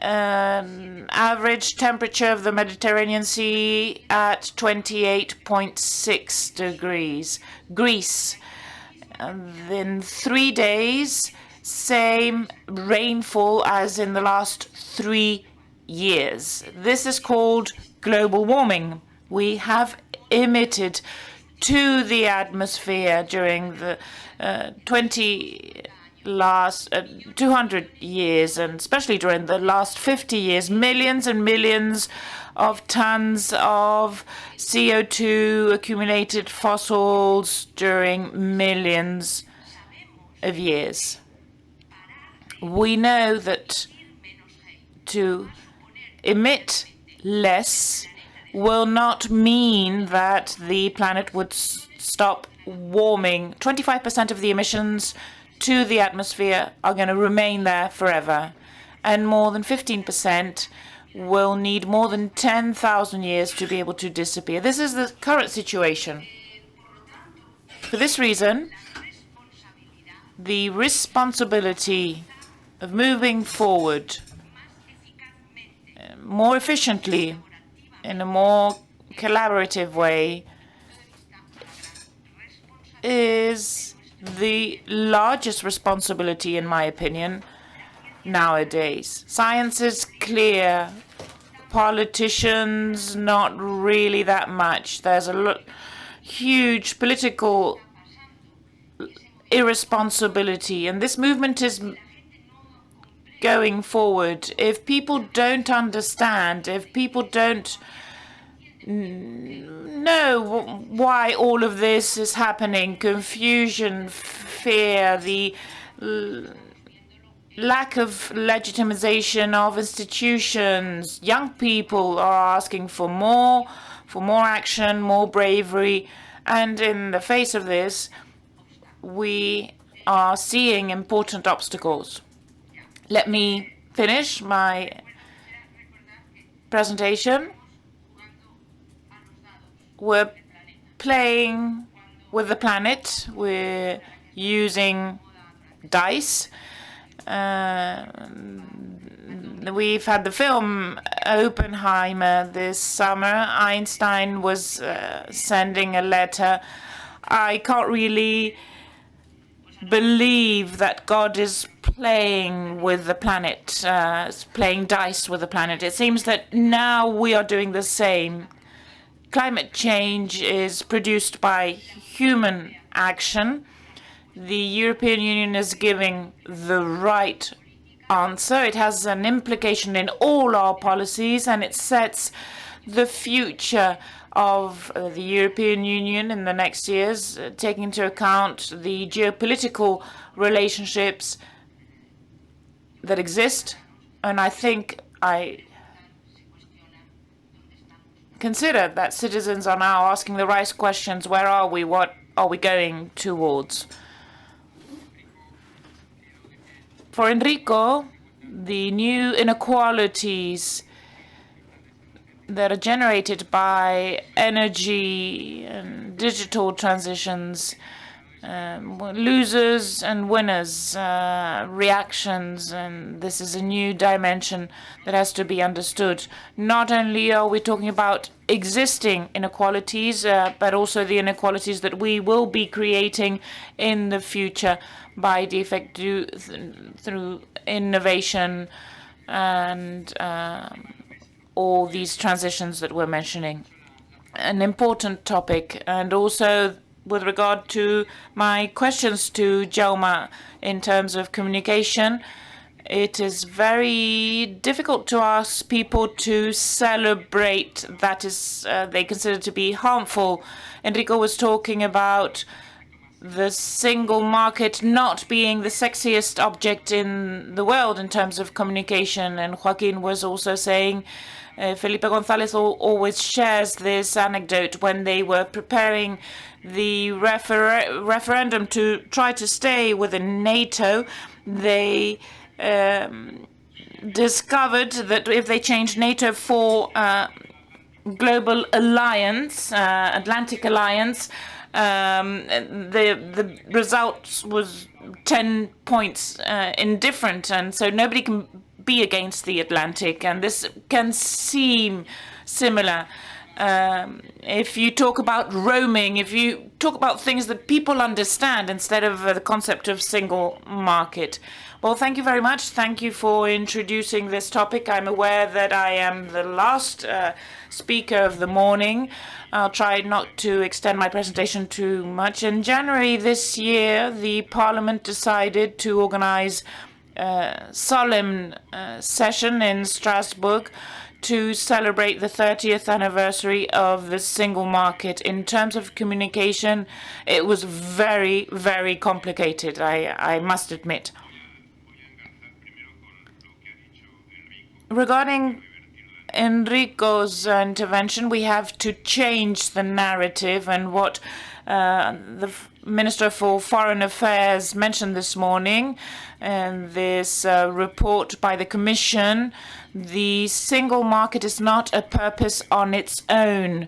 average temperature of the Mediterranean Sea at 28.6 degrees. Greece, in 3 days, same rainfall as in the last 3 years. This is called global warming. We have emitted to the atmosphere during the 200 years, and especially during the last 50 years, millions and millions of tons of CO2 accumulated fossils during millions of years. We know that to emit less will not mean that the planet would stop warming. 25% of the emissions to the atmosphere are going to remain there forever, and more than 15% will need more than 10,000 years to be able to disappear. This is the current situation. For this reason, the responsibility of moving forward more efficiently, in a more collaborative way, is the largest responsibility, in my opinion, nowadays. Science is clear. Politicians, not really that much. There's a huge political irresponsibility, and this movement is going forward. If people don't understand, if people don't know why all of this is happening, confusion, fear, the lack of legitimization of institutions, young people are asking for more action, more bravery, and in the face of this, we are seeing important obstacles. Let me finish my presentation we're playing with the planet. We're using dice. We've had the film Oppenheimer this summer. Einstein was sending a letter. I can't really believe that God is playing with the planet, playing dice with the planet. It seems that now we are doing the same. Climate change is produced by human action. The European Union is giving the right answer. It has an implication in all our policies, and it sets the future of the European Union in the next years, taking into account the geopolitical relationships that exist. And I think I consider that citizens are now asking the right questions. Where are we? What are we going towards? For Enrico, the new inequalities that are generated by energy and digital transitions, losers and winners, reactions, and this is a new dimension that has to be understood. Not only are we talking about existing inequalities, but also the inequalities that we will be creating in the future by defect through innovation and all these transitions that we're mentioning. An important topic, and also with regard to my questions to Jaume in terms of communication, it is very difficult to ask people to celebrate that is they consider to be harmful. Enrico was talking about the single market not being the sexiest object in the world in terms of communication, and Joaquin was also saying Felipe González always shares this anecdote. When they were preparing the referendum to try to stay within NATO, they discovered that if they changed NATO for Global Alliance, Atlantic Alliance, the results was 10 points indifferent, and so nobody can be against the Atlantic, and this can seem similar. If you talk about roaming, if you talk about things that people understand instead of the concept of single market. Well, thank you very much. Thank you for introducing this topic. I'm aware that I am the last speaker of the morning. I'll try not to extend my presentation too much. In January this year, the Parliament decided to organize a solemn session in Strasbourg to celebrate the 30th anniversary of the single market. In terms of communication, it was very, very complicated, I must admit. Regarding Enrico's intervention, we have to change the narrative, and what the Minister for Foreign Affairs mentioned this morning, and this report by the Commission, the single market is not a purpose on its own.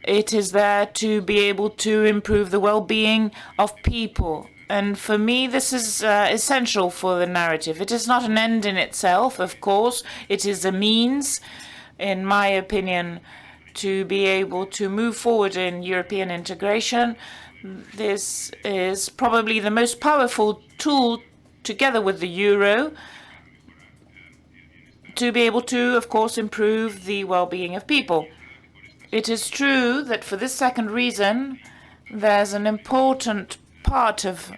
It is there to be able to improve the well-being of people. And for me, this is essential for the narrative. It is not an end in itself, of course. It is a means, in my opinion, to be able to move forward in European integration. This is probably the most powerful tool, together with the euro, to be able to, of course, improve the well-being of people. It is true that for this second reason, there's an important part of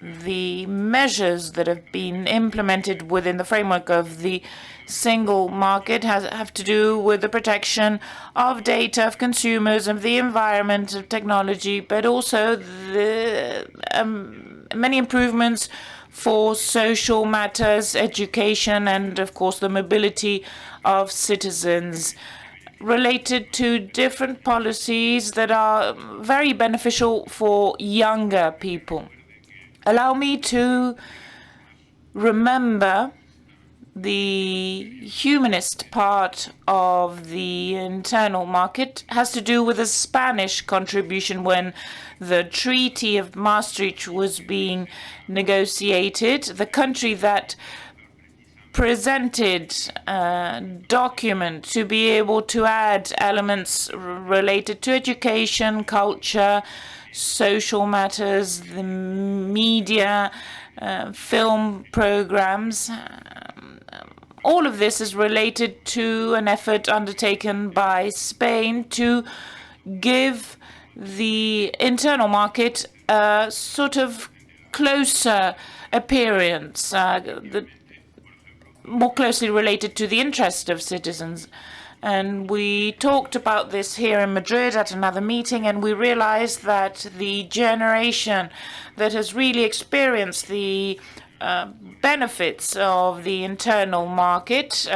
the measures that have been implemented within the framework of the single market have to do with the protection of data, of consumers, of the environment, of technology, but also the many improvements for social matters, education, and of course the mobility of citizens, related to different policies that are very beneficial for younger people. Allow me to remember the humanist part of the internal market has to do with the Spanish contribution when the Treaty of Maastricht was being negotiated. The country that presented a document to be able to add elements related to education, culture, social matters, the media, film programs. All of this is related to an effort undertaken by Spain to give the internal market a sort of closer appearance, more closely related to the interest of citizens. And we talked about this here in Madrid at another meeting, and we realized that the generation that has really experienced the benefits of the internal market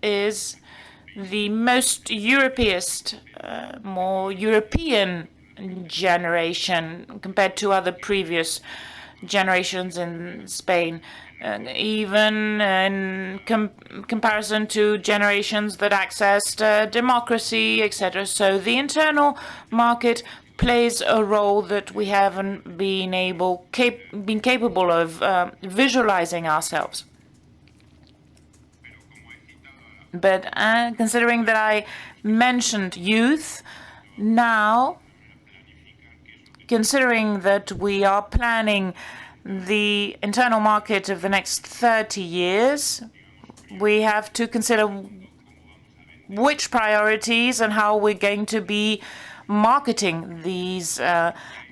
is the most Europeist, more European generation compared to other previous generations in Spain, even in comparison to generations that accessed democracy, etc. So the internal market plays a role that we haven't been capable of visualizing ourselves. But considering that I mentioned youth, now, considering that we are planning the internal market of the next 30 years, we have to consider which priorities and how we're going to be marketing these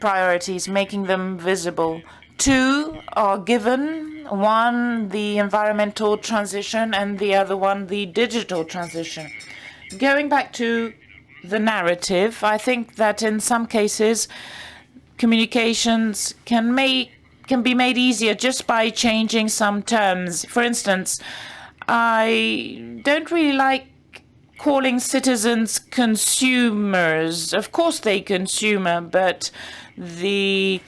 priorities, making them visible. Two are given, one the environmental transition and the other one the digital transition. Going back to the narrative, I think that in some cases communications can be made easier just by changing some terms. For instance, I don't really like calling citizens consumers. Of course they consumer, but the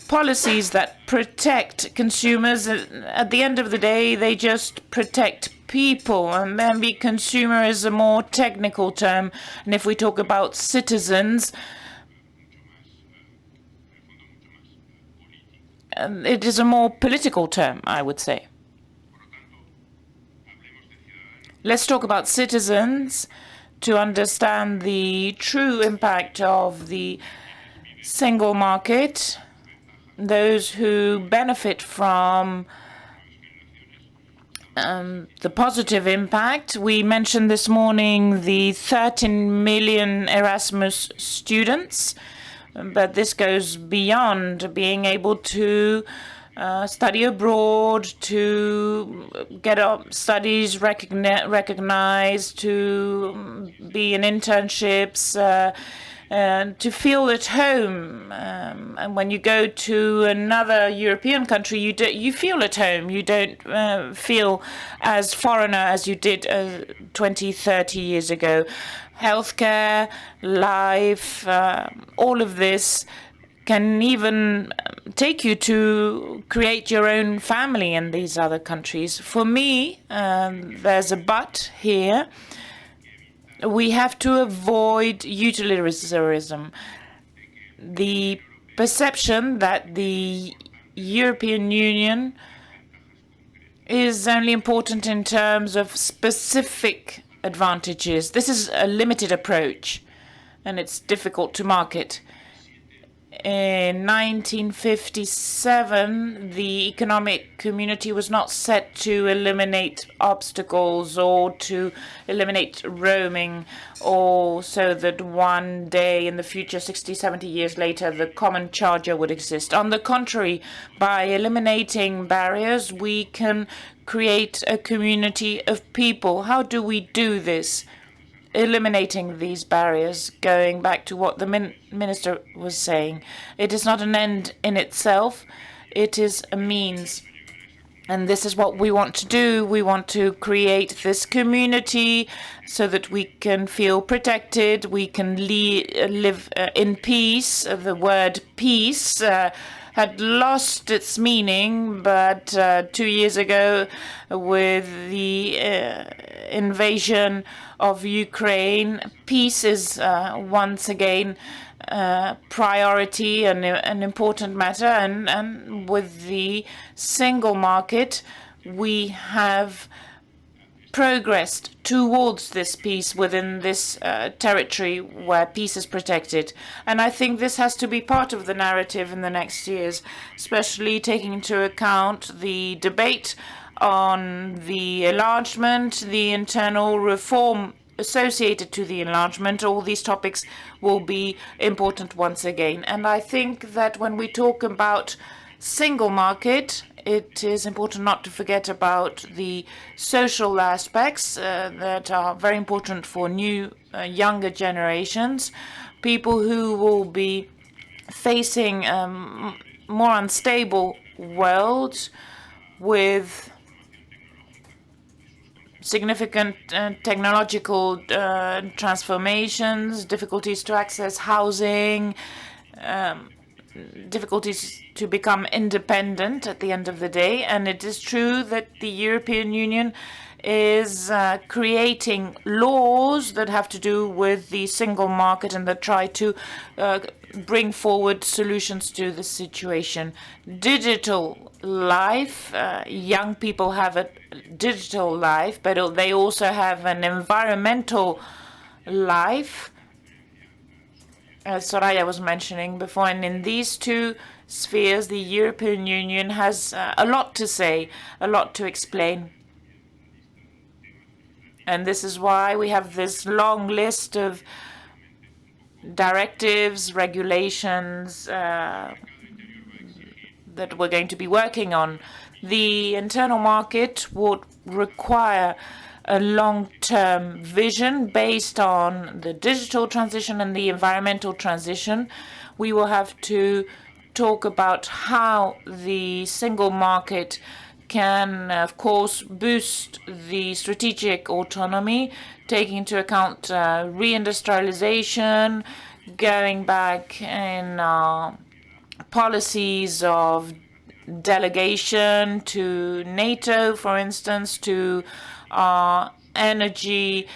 policies that protect consumers, at the end of the day, they just protect people. And maybe consumer is a more technical term. And if we talk about citizens, it is a more political term, I would say. Let's talk about citizens to understand the true impact of the single market, those who benefit from the positive impact. We mentioned this morning the 13 million Erasmus students, but this goes beyond being able to study abroad, to get studies recognized, to be in internships, and to feel at home. And when you go to another European country, you feel at home. You don't feel as foreigner as you did 20, 30 years ago. Healthcare, life, all of this can even take you to create your own family in these other countries. For me, there's a but here. We have to avoid utilitarianism. The perception that the European Union is only important in terms of specific advantages. This is a limited approach, and it's difficult to market. In 1957, the economic community was not set to eliminate obstacles or to eliminate roaming, or so that one day in the future, 60, 70 years later, the common charger would exist. On the contrary, by eliminating barriers, we can create a community of people. How do we do this? Eliminating these barriers, going back to what the minister was saying. It is not an end in itself, it is a means. And this is what we want to do. We want to create this community so that we can feel protected, we can live in peace. The word peace had lost its meaning, but 2 years ago, with the invasion of Ukraine, peace is once again priority and an important matter. And with the single market, we have progressed towards this peace within this territory where peace is protected. And I think this has to be part of the narrative in the next years, especially taking into account the debate on the enlargement, the internal reform associated to the enlargement. All these topics will be important once again. And I think that when we talk about single market, it is important not to forget about the social aspects that are very important for younger generations, people who will be facing a more unstable world with significant technological transformations, difficulties to access housing, difficulties to become independent at the end of the day. And it is true that the European Union is creating laws that have to do with the single market and that try to bring forward solutions to the situation. Digital life, young people have a digital life, but they also have an environmental life, as Soraya was mentioning before. And in these two spheres, the European Union has a lot to say, a lot to explain. And this is why we have this long list of directives, regulations that we're going to be working on. The internal market would require a long-term vision based on the digital transition and the environmental transition. We will have to talk about how the single market can, of course, boost the strategic autonomy, taking into account reindustrialization, going back in policies of delegation to NATO, for instance, to energy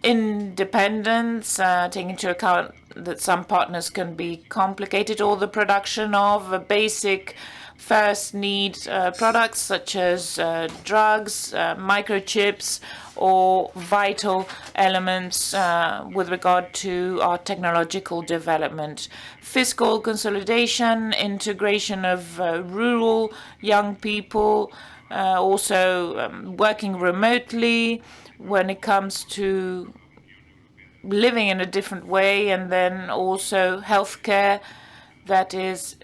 independence, taking into account that some partners can be complicated, or the production of basic first need products such as drugs, microchips, or vital elements with regard to our technological development. Fiscal consolidation, integration of rural young people, also working remotely when it comes to living in a different way, and then also healthcare that is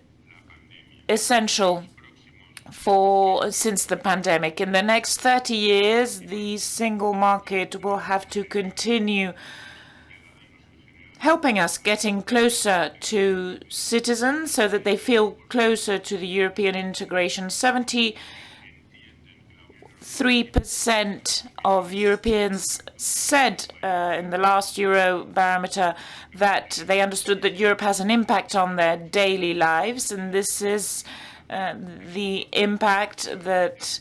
essential since the pandemic. In the next 30 years, the single market will have to continue helping us getting closer to citizens so that they feel closer to the European integration. 73% of Europeans said in the last Eurobarometer that they understood that Europe has an impact on their daily lives, and this is the impact that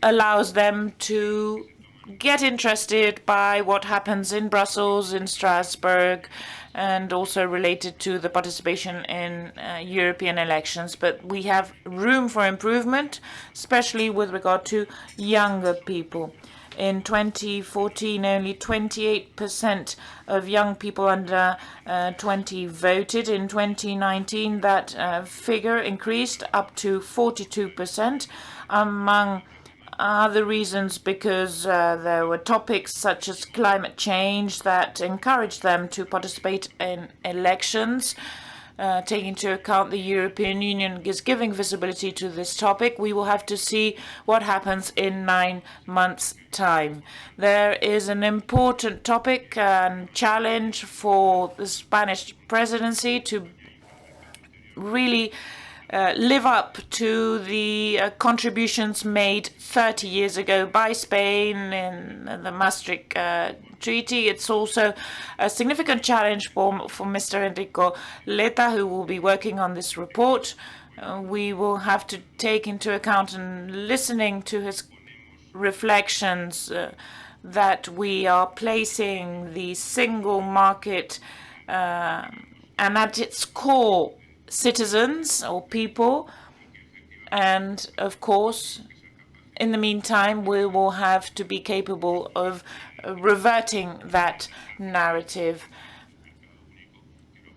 allows them to get interested by what happens in Brussels, in Strasbourg, and also related to the participation in European elections. But we have room for improvement, especially with regard to younger people. In 2014, only 28% of young people under 20 voted. In 2019, that figure increased up to 42%, among other reasons because there were topics such as climate change that encouraged them to participate in elections. Taking into account the European Union is giving visibility to this topic, we will have to see what happens in 9 months' time. There is an important topic and challenge for the Spanish presidency to really live up to the contributions made 30 years ago by Spain in the Maastricht Treaty. It's also a significant challenge for Mr. Enrico Leta, who will be working on this report. We will have to take into account, and listening to his reflections, that we are placing the single market and at its core citizens or people, and of course in the meantime we will have to be capable of reverting that narrative.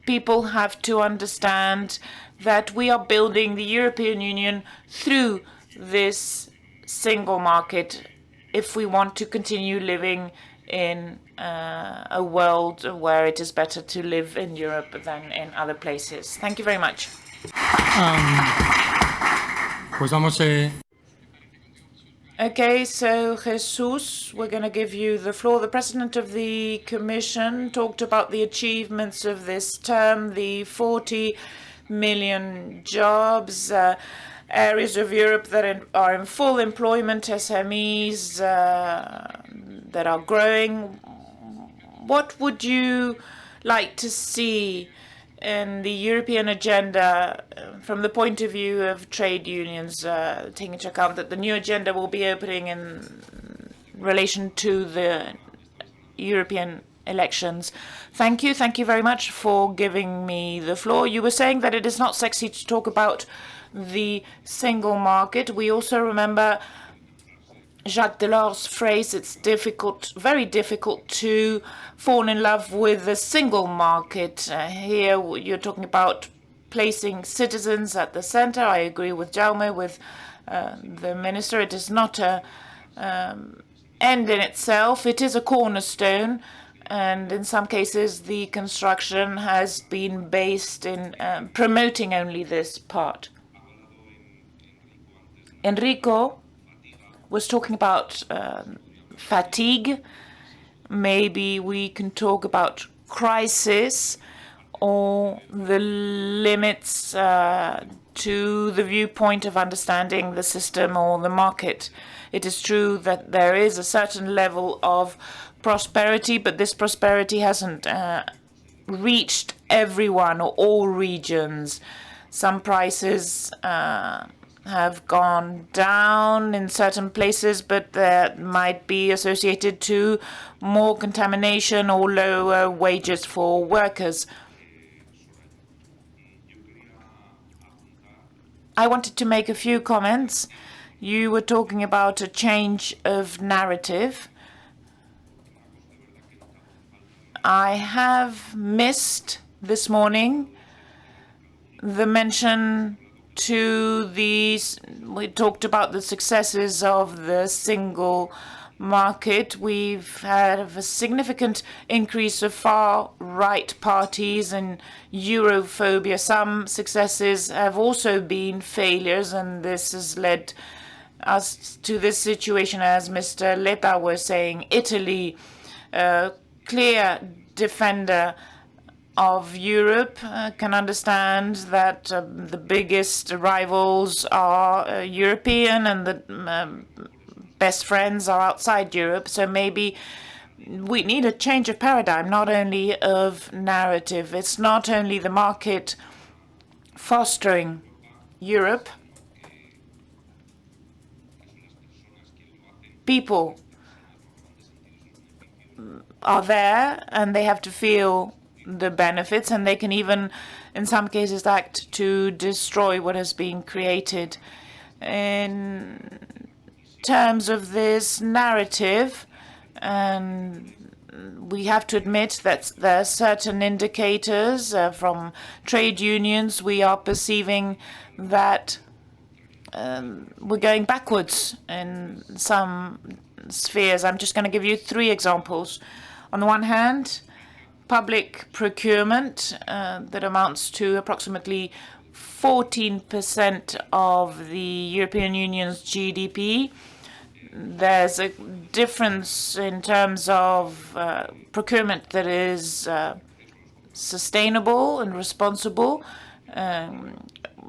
People have to understand that we are building the European Union through this single market if we want to continue living in a world where it is better to live in Europe than in other places. Thank you very much. Pues vamos Okay, so Jesus, we're going to give you the floor. The President of the Commission talked about the achievements of this term, the 40 million jobs, areas of Europe that are in full employment, SMEs that are growing. What would you like to see in the European agenda from the point of view of trade unions, taking into account that the new agenda will be opening in relation to the European elections? Thank you. Thank you very much for giving me the floor. You were saying that it is not sexy to talk about the single market. We also remember Jacques Delors' phrase, it's difficult, very difficult to fall in love with the single market. Here you're talking about placing citizens at the center. I agree with Jaume, with the minister. It is not an end in itself. It is a cornerstone. And in some cases, the construction has been based in promoting only this part. Enrico was talking about fatigue. Maybe we can talk about crisis or the limits to the viewpoint of understanding the system or the market. It is true that there is a certain level of prosperity, but this prosperity hasn't reached everyone or all regions. Some prices have gone down in certain places, but that might be associated to more contamination or lower wages for workers. I wanted to make a few comments. You were talking about a change of narrative. I have missed this morning the mention to these. We talked about the successes of the single market. We've had a significant increase of far-right parties and Europhobia. Some successes have also been failures, and this has led us to this situation, as Mr. Leta was saying. Italy, clear defender of Europe, can understand that the biggest rivals are European and the best friends are outside Europe. So maybe we need a change of paradigm, not only of narrative. It's not only the market fostering Europe. People are there and they have to feel the benefits, and they can even, in some cases, act to destroy what has been created. In terms of this narrative, and we have to admit that there are certain indicators from trade unions. We are perceiving that we're going backwards in some spheres. I'm just going to give you 3 examples. On the one hand, public procurement that amounts to approximately 14% of the European Union's GDP. There's a difference in terms of procurement that is sustainable and responsible.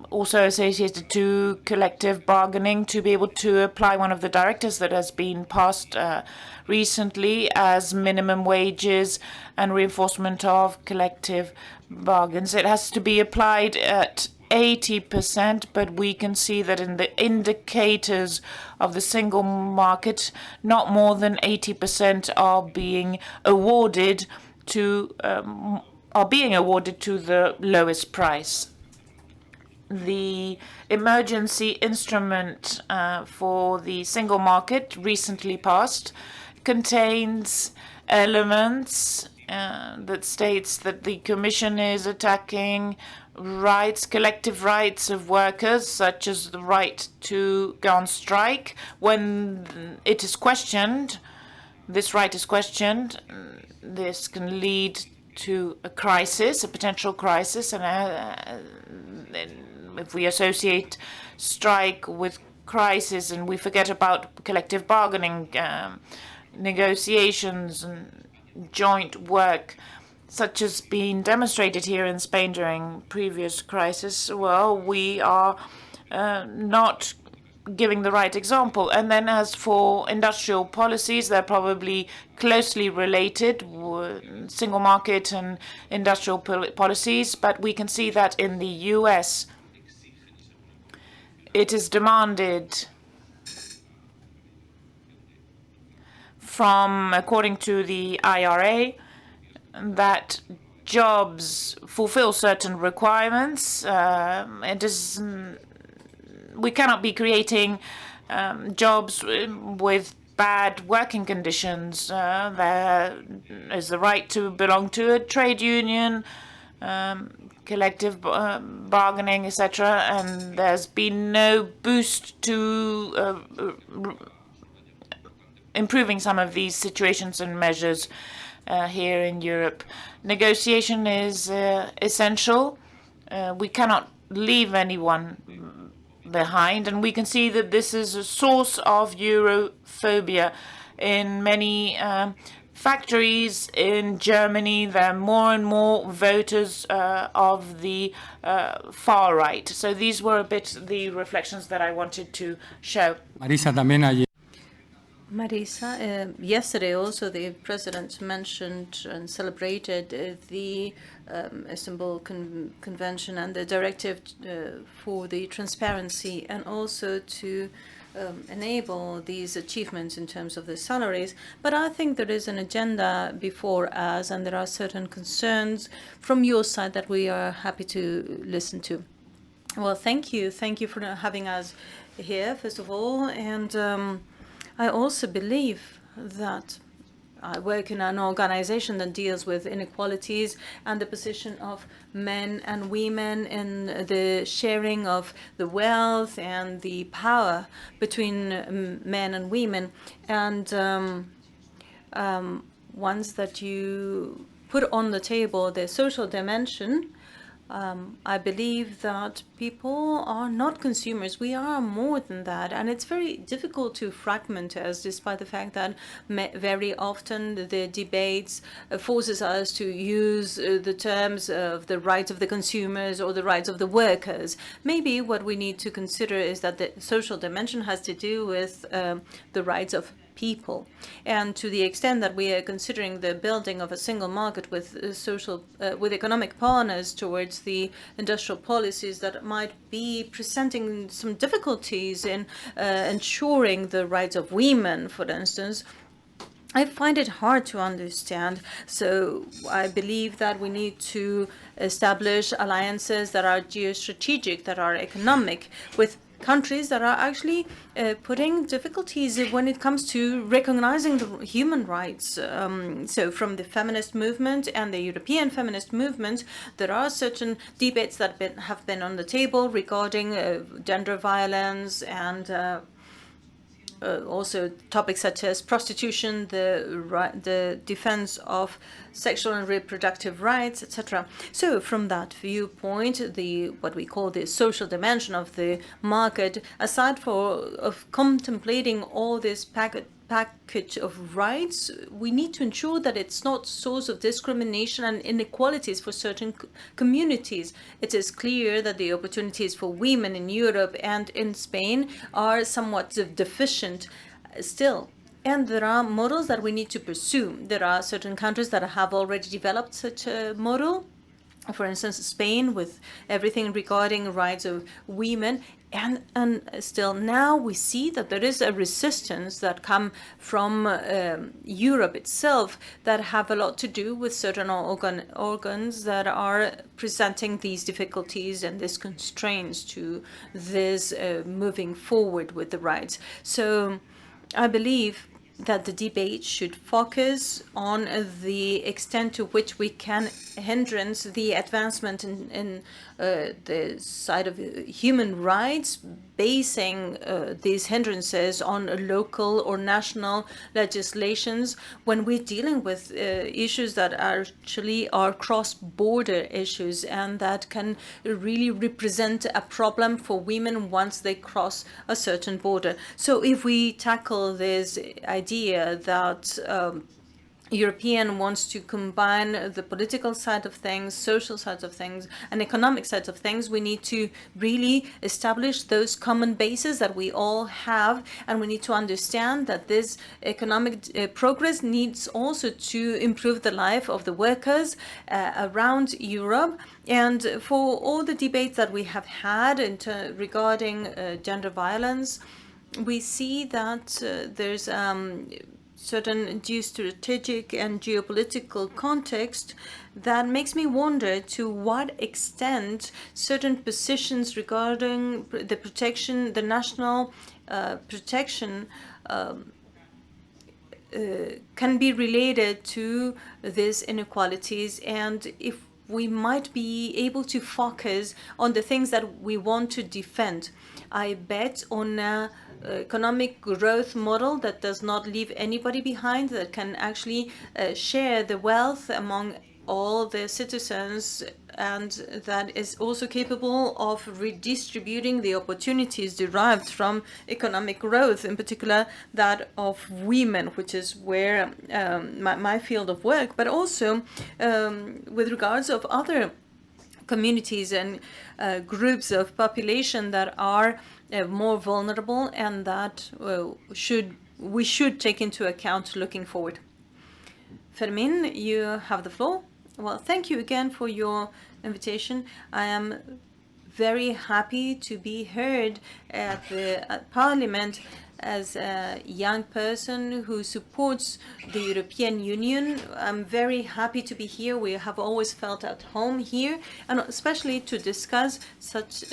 also associated to collective bargaining, to be able to apply one of the directives that has been passed recently as minimum wages and reinforcement of collective bargains. It has to be applied at 80%, but we can see that in the indicators of the single market, not more than 80% are being awarded to the lowest price. The emergency instrument for the single market, recently passed, contains elements that states that the Commission is attacking collective rights of workers, such as the right to go on strike. When it is questioned, this right is questioned, this can lead to a crisis, a potential crisis, and if we associate strike with crisis and we forget about collective bargaining, negotiations and joint work, such as being demonstrated here in Spain during previous crisis, well, we are not giving the right example. And then as for industrial policies, they're probably closely related, single market and industrial policies, but we can see that in the US, it is demanded according to the IRA, that jobs fulfill certain requirements. We cannot be creating jobs with bad working conditions. There is the right to belong to a trade union, collective bargaining, etc. And there's been no boost to improving some of these situations and measures here in Europe. Negotiation is essential. We cannot leave anyone behind, and we can see that this is a source of Europhobia. In many factories in Germany, there are more and more voters of the far right. So these were a bit the reflections that I wanted to show. Marisa, yesterday also the President mentioned and celebrated the Istanbul Convention and the directive for the transparency, and also to enable these achievements in terms of the salaries. But I think there is an agenda before us, and there are certain concerns from your side that we are happy to listen to. Well, thank you. Thank you for having us here, first of all. And I also believe that I work in an organization that deals with inequalities and the position of men and women in the sharing of the wealth and the power between men and women. And once that you put on the table the social dimension, I believe that people are not consumers. We are more than that. And it's very difficult to fragment us, despite the fact that very often the debates forces us to use the terms of the rights of the consumers or the rights of the workers. Maybe what we need to consider is that the social dimension has to do with the rights of people. And to the extent that we are considering the building of a single market with with economic partners towards the industrial policies that might be presenting some difficulties in ensuring the rights of women, for instance, I find it hard to understand. So I believe that we need to establish alliances that are geostrategic, that are economic, with countries that are actually putting difficulties when it comes to recognizing the human rights. So from the feminist movement and the European feminist movement, there are certain debates that have been on the table regarding gender violence and also topics such as prostitution, the defense of sexual and reproductive rights, etc. So from that viewpoint, what we call the social dimension of the market, aside of contemplating all these package of rights, we need to ensure that it's not source of discrimination and inequalities for certain communities. It is clear that the opportunities for women in Europe and in Spain are somewhat deficient still. And there are models that we need to pursue. There are certain countries that have already developed such a model. For instance, Spain, with everything regarding rights of women, and still now we see that there is a resistance that come from Europe itself that have a lot to do with certain organs that are presenting these difficulties and these constraints to this moving forward with the rights. So I believe that the debate should focus on the extent to which we can hindrance the advancement in the side of human rights, basing these hindrances on local or national legislations when we're dealing with issues that actually are cross-border issues and that can really represent a problem for women once they cross a certain border. So if we tackle this idea that European wants to combine the political side of things, social side of things, and economic side of things, we need to really establish those common bases that we all have, and we need to understand that this economic progress needs also to improve the life of the workers around Europe. And for all the debates that we have had regarding gender violence, we see that there's certain geostrategic and geopolitical context that makes me wonder to what extent certain positions regarding the protection, the national protection can be related to these inequalities, and if we might be able to focus on the things that we want to defend. I bet on a economic growth model that does not leave anybody behind, that can actually share the wealth among all the citizens, and that is also capable of redistributing the opportunities derived from economic growth, in particular that of women, which is where my field of work, but also with regards of other communities and groups of population that are more vulnerable, and that we should take into account looking forward. Fermin, you have the floor. Well, thank you again for your invitation. I am very happy to be heard at Parliament as a young person who supports the European Union. I'm very happy to be here. We have always felt at home here, and especially to discuss such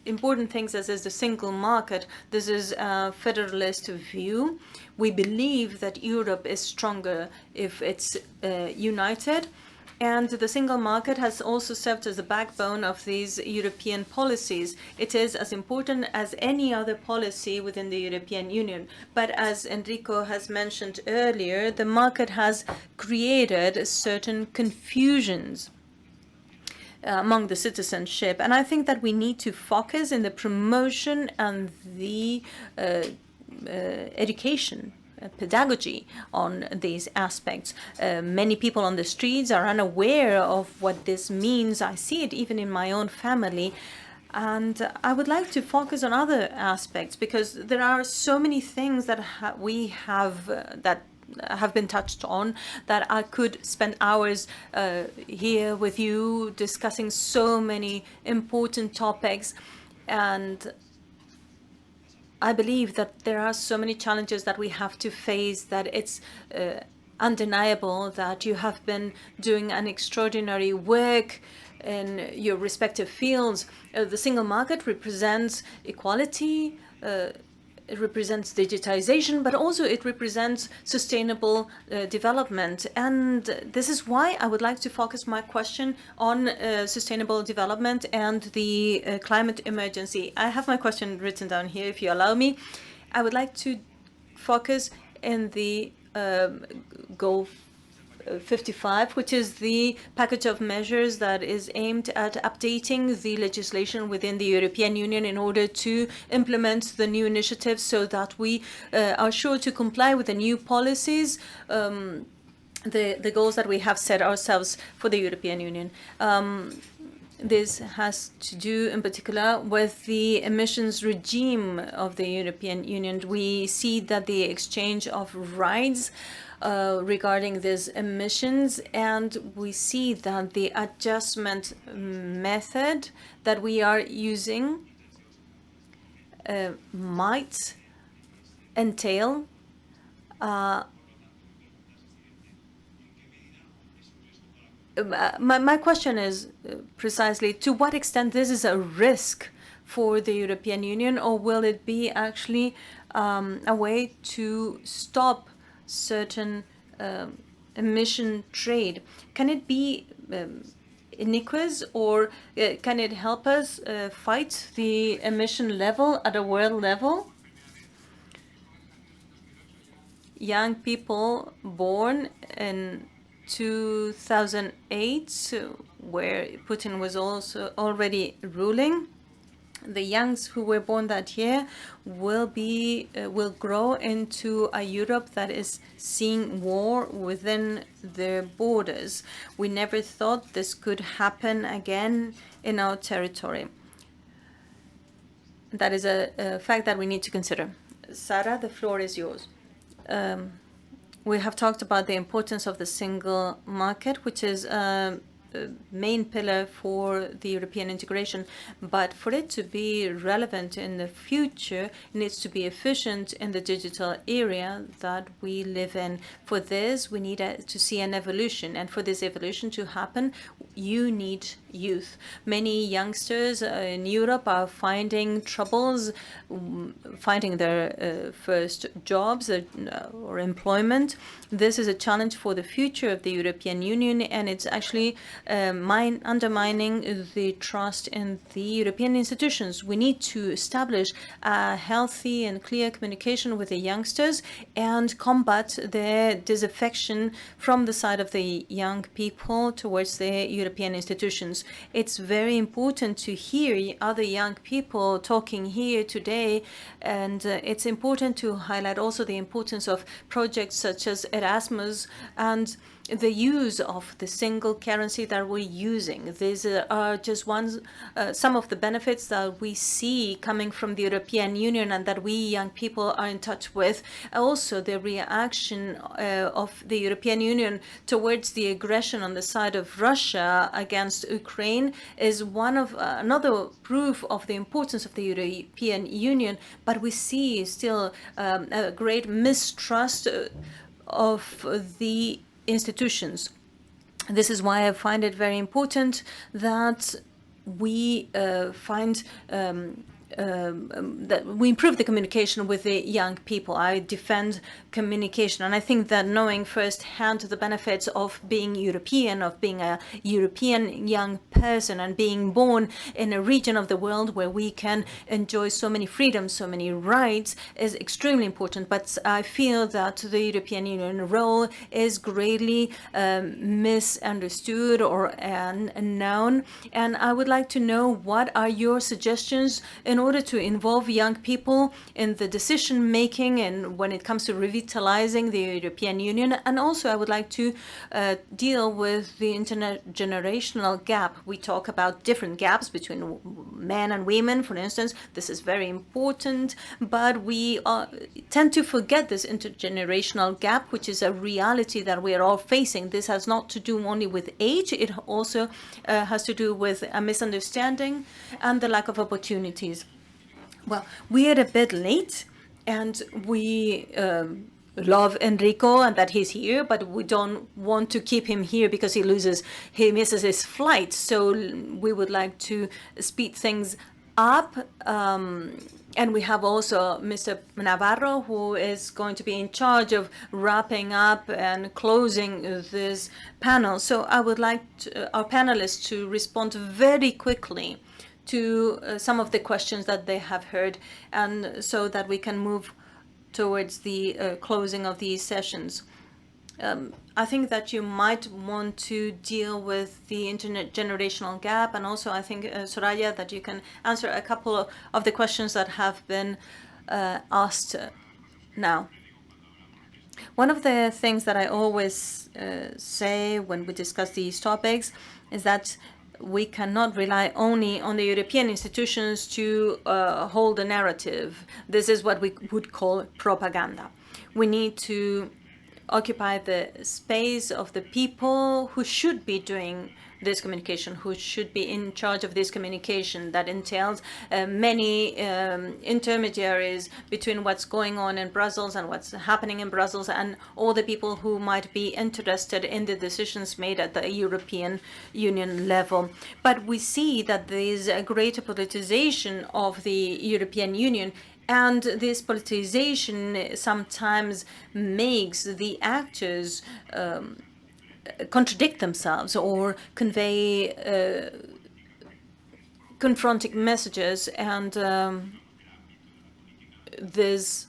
important things as is the single market. This is a federalist view. We believe that Europe is stronger if it's united. And the single market has also served as the backbone of these European policies. It is as important as any other policy within the European Union. But as Enrico has mentioned earlier, the market has created certain confusions among the citizenship. And I think that we need to focus in the promotion and the education pedagogy on these aspects. Many people on the streets are unaware of what this means. I see it even in my own family. And I would like to focus on other aspects, because there are so many things that we have that have been touched on, that I could spend hours here with you discussing so many important topics. And I believe that there are so many challenges that we have to face, that it's undeniable that you have been doing an extraordinary work in your respective fields. The single market represents equality, it represents digitization, but also it represents sustainable development. And this is why I would like to focus my question on sustainable development and the climate emergency. I have my question written down here, if you allow me. I would like to focus in the goal 55, which is the package of measures that is aimed at updating the legislation within the European Union in order to implement the new initiatives so that we are sure to comply with the new policies, the goals that we have set ourselves for the European Union. This has to do in particular with the emissions regime of the European Union. We see that the exchange of rights regarding these emissions, and we see that the adjustment method that we are using might entail my question is precisely to what extent this is a risk for the European Union, or will it be actually a way to stop certain emission trade? Can it be iniquitous, or can it help us fight the emission level at a world level? Young people born in 2008, where Putin was also already ruling, the youngs who were born that year will grow into a Europe that is seeing war within their borders. We never thought this could happen again in our territory. That is a fact that we need to consider. Sara, the floor is yours. We have talked about the importance of the single market, which is a main pillar for the European integration. But for it to be relevant in the future, it needs to be efficient in the digital area that we live in. For this, we need to see an evolution. And for this evolution to happen, you need youth. Many youngsters in Europe are finding troubles finding their first jobs or employment. This is a challenge for the future of the European Union, and it's actually undermining the trust in the European institutions. We need to establish a healthy and clear communication with the youngsters and combat their disaffection from the side of the young people towards the European institutions. It's very important to hear other young people talking here today, and it's important to highlight also the importance of projects such as Erasmus and the use of the single currency that we're using. These are just some of the benefits that we see coming from the European Union and that we young people are in touch with. Also, the reaction of the European Union towards the aggression on the side of Russia against Ukraine is another proof of the importance of the European Union. But we see still a great mistrust of the institutions. This is why I find it very important that we that we improve the communication with the young people. I defend communication, and I think that knowing firsthand the benefits of being European, of being a European young person and being born in a region of the world where we can enjoy so many freedoms, so many rights, is extremely important. But I feel that the European Union role is greatly misunderstood or unknown, and I would like to know what are your suggestions in order to involve young people in the decision making and when it comes to revitalizing the European Union. And also I would like to deal with the intergenerational gap. We talk about different gaps between men and women, for instance. This is very important, but we tend to forget this intergenerational gap, which is a reality that we are all facing. This has not to do only with age, it also has to do with a misunderstanding and the lack of opportunities. Well, we are a bit late, and we love Enrico and that he's here, but we don't want to keep him here because he misses his flight. So we would like to speed things up. And we have also Mr. Navarro, who is going to be in charge of wrapping up and closing this panel. So I would like our panelists to respond very quickly to some of the questions that they have heard, and so that we can move towards the closing of these sessions. I think that you might want to deal with the intergenerational gap, and also I think, Soraya, that you can answer a couple of the questions that have been asked now. One of the things that I always say when we discuss these topics is that we cannot rely only on the European institutions to hold a narrative. This is what we would call propaganda. We need to occupy the space of the people who should be doing this communication, who should be in charge of this communication. That entails many intermediaries between what's going on in Brussels and what's happening in Brussels, and all the people who might be interested in the decisions made at the European Union level. But we see that there is a greater politicization of the European Union, and this politicization sometimes makes the actors contradict themselves or convey confronting messages, and this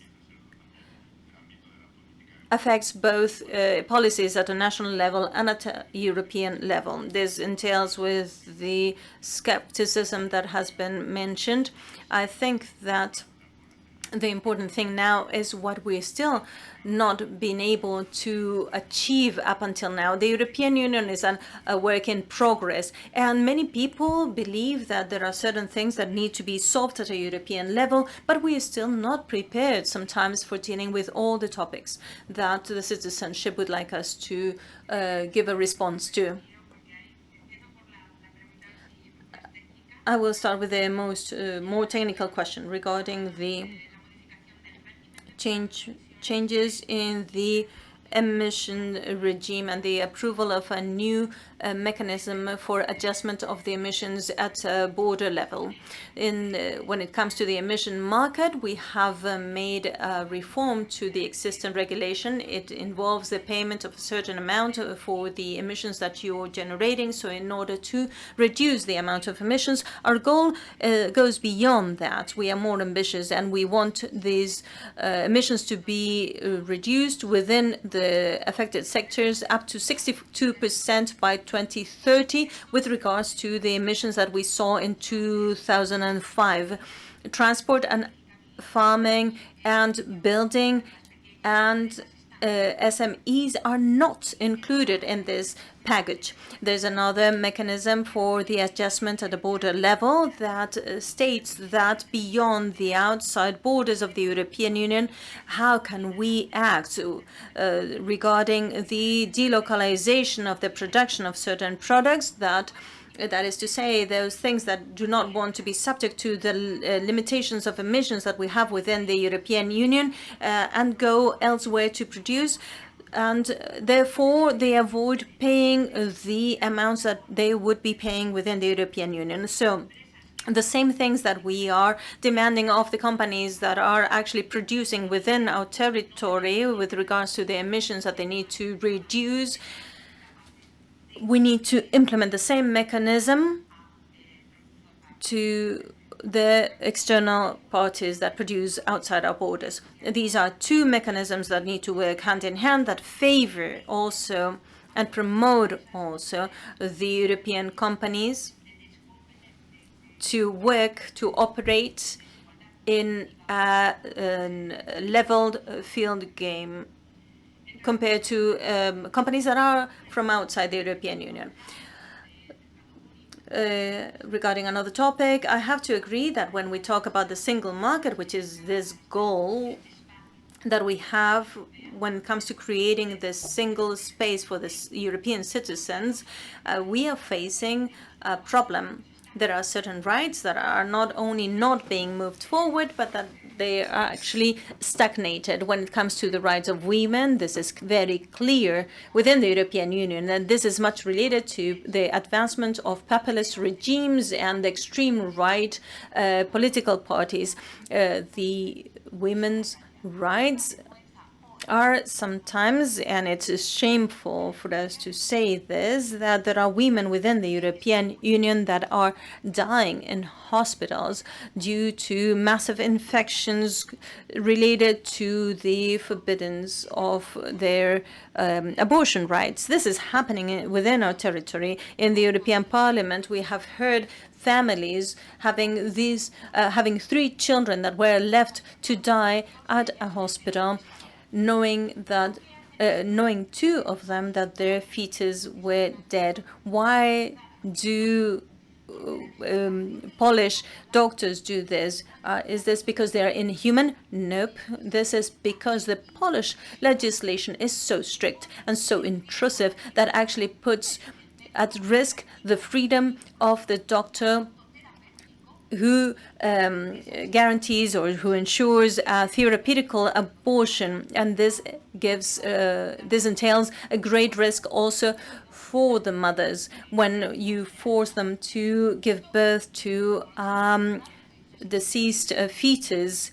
affects both policies at a national level and at a European level. This entails with the skepticism that has been mentioned. I think that the important thing now is what we're still not been able to achieve up until now. The European Union is a work in progress, and many people believe that there are certain things that need to be solved at a European level, but we are still not prepared sometimes for dealing with all the topics that the citizenship would like us to give a response to. I will start with the more technical question regarding the changes in the emission regime and the approval of a new mechanism for adjustment of the emissions at a border level. When it comes to the emission market, we have made a reform to the existing regulation. It involves the payment of a certain amount for the emissions that you're generating. So in order to reduce the amount of emissions, our goal goes beyond that. We are more ambitious, and we want these emissions to be reduced within the affected sectors up to 62% by 2030 with regards to the emissions that we saw in 2005. Transport and farming and building and SMEs are not included in this package. There's another mechanism for the adjustment at the border level that states that beyond the outside borders of the European Union, how can we act regarding the delocalization of the production of certain products, that is to say, those things that do not want to be subject to the limitations of emissions that we have within the European Union and go elsewhere to produce. And therefore, they avoid paying the amounts that they would be paying within the European Union. So the same things that we are demanding of the companies that are actually producing within our territory with regards to the emissions that they need to reduce, we need to implement the same mechanism to the external parties that produce outside our borders. These are two mechanisms that need to work hand in hand, that favor also and promote also the European companies to work, to operate in a leveled field game compared to companies that are from outside the European Union. Regarding another topic, I have to agree that when we talk about the single market, which is this goal that we have when it comes to creating this single space for the European citizens, we are facing a problem. There are certain rights that are not only not being moved forward, but that they are actually stagnated. When it comes to the rights of women, this is very clear within the European Union, and this is much related to the advancement of populist regimes and extreme right political parties. The women's rights are sometimes, and it's shameful for us to say this, that there are women within the European Union that are dying in hospitals due to massive infections related to the forbiddance of their abortion rights. This is happening within our territory. In the European Parliament, we have heard families having 3 children that were left to die at a hospital, knowing 2 of them that their fetus were dead. Why do Polish doctors do this? Is this because they are inhuman? Nope. This is because the Polish legislation is so strict and so intrusive that actually puts at risk the freedom of the doctor who guarantees or who ensures a theoretical abortion, and this entails a great risk also for the mothers when you force them to give birth to deceased fetus.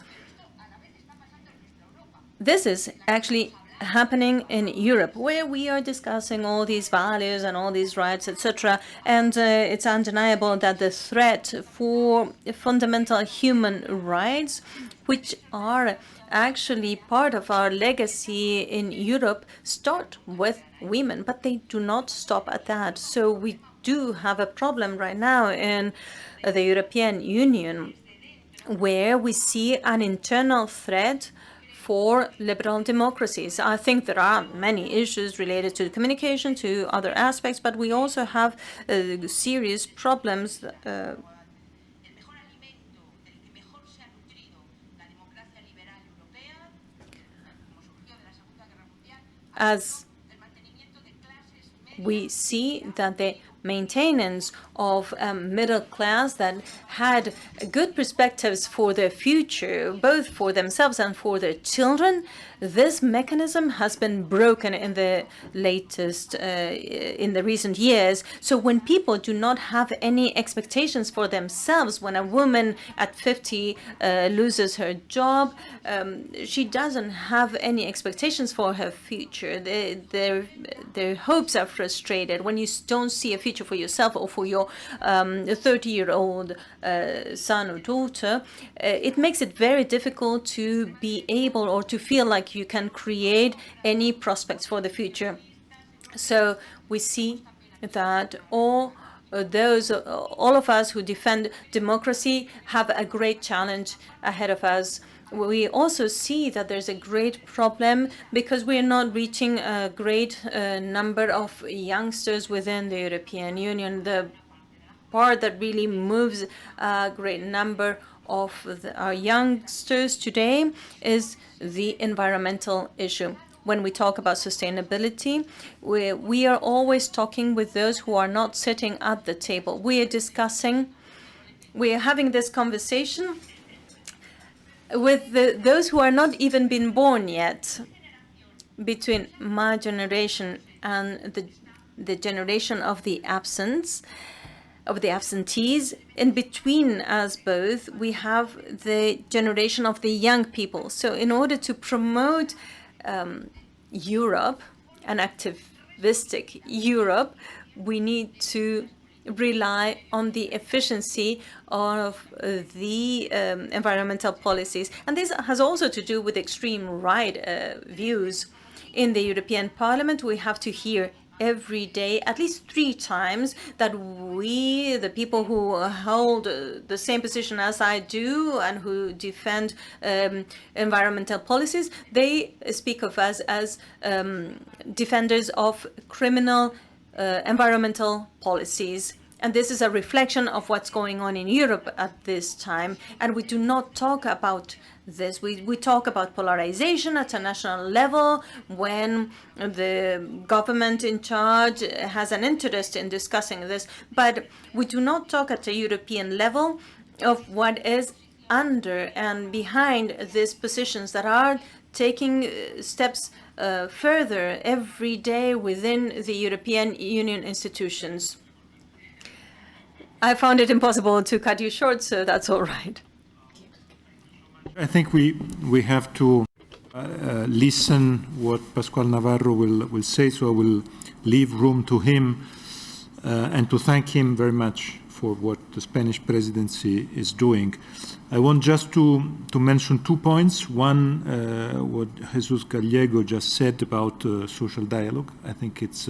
This is actually happening in Europe, where we are discussing all these values and all these rights, etc. And it's undeniable that the threat for fundamental human rights, which are actually part of our legacy in Europe, start with women, but they do not stop at that. So we do have a problem right now in the European Union, where we see an internal threat for liberal democracies. I think there are many issues related to communication, to other aspects, but we also have serious problems as we see that the maintenance of a middle class that had good perspectives for their future, both for themselves and for their children, this mechanism has been broken in the recent years. So when people do not have any expectations for themselves, when a woman at 50 loses her job, she doesn't have any expectations for her future. Their hopes are frustrated. When you don't see a future for yourself or for your 30-year-old son or daughter, it makes it very difficult to be able or to feel like you can create any prospects for the future. So we see that all of us who defend democracy have a great challenge ahead of us. We also see that there's a great problem because we are not reaching a great number of youngsters within the European Union. The part that really moves a great number of our youngsters today is the environmental issue. When we talk about sustainability, we are always talking with those who are not sitting at the table. We are having this conversation with those who are not even been born yet, between my generation and the generation of the absentees. In between us both, we have the generation of the young people. So in order to promote Europe, an activistic Europe, we need to rely on the efficiency of the environmental policies. And this has also to do with extreme right views. In the European Parliament, we have to hear every day, at least 3 times, that we, the people who hold the same position as I do and who defend environmental policies, they speak of us as defenders of criminal environmental policies. And this is a reflection of what's going on in Europe at this time. And we do not talk about this. We talk about polarization at a national level when the government in charge has an interest in discussing this. But we do not talk at a European level of what is under and behind these positions that are taking steps further every day within the European Union institutions. I found it impossible to cut you short, so that's all right. I think we have to listen what Pascual Navarro will say, so I will leave room to him and to thank him very much for what the Spanish presidency is doing. I want just to mention 2 points. One, what Jesus Gallego just said about social dialogue. I think it's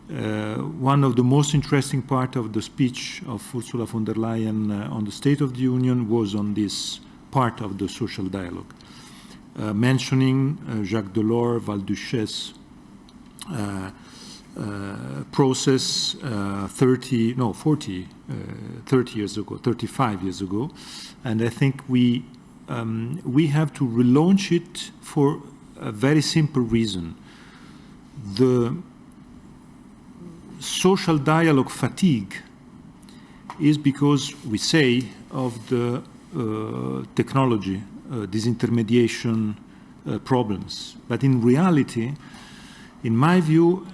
one of the most interesting part of the speech of Ursula von der Leyen on the State of the Union was on this part of the social dialogue, mentioning Jacques Delors, Val-Duchesse process 30 years ago, 35 years ago, and I think we have to relaunch it for a very simple reason. The social dialogue fatigue is because we say of the technology, disintermediation problems. But in reality, in my view,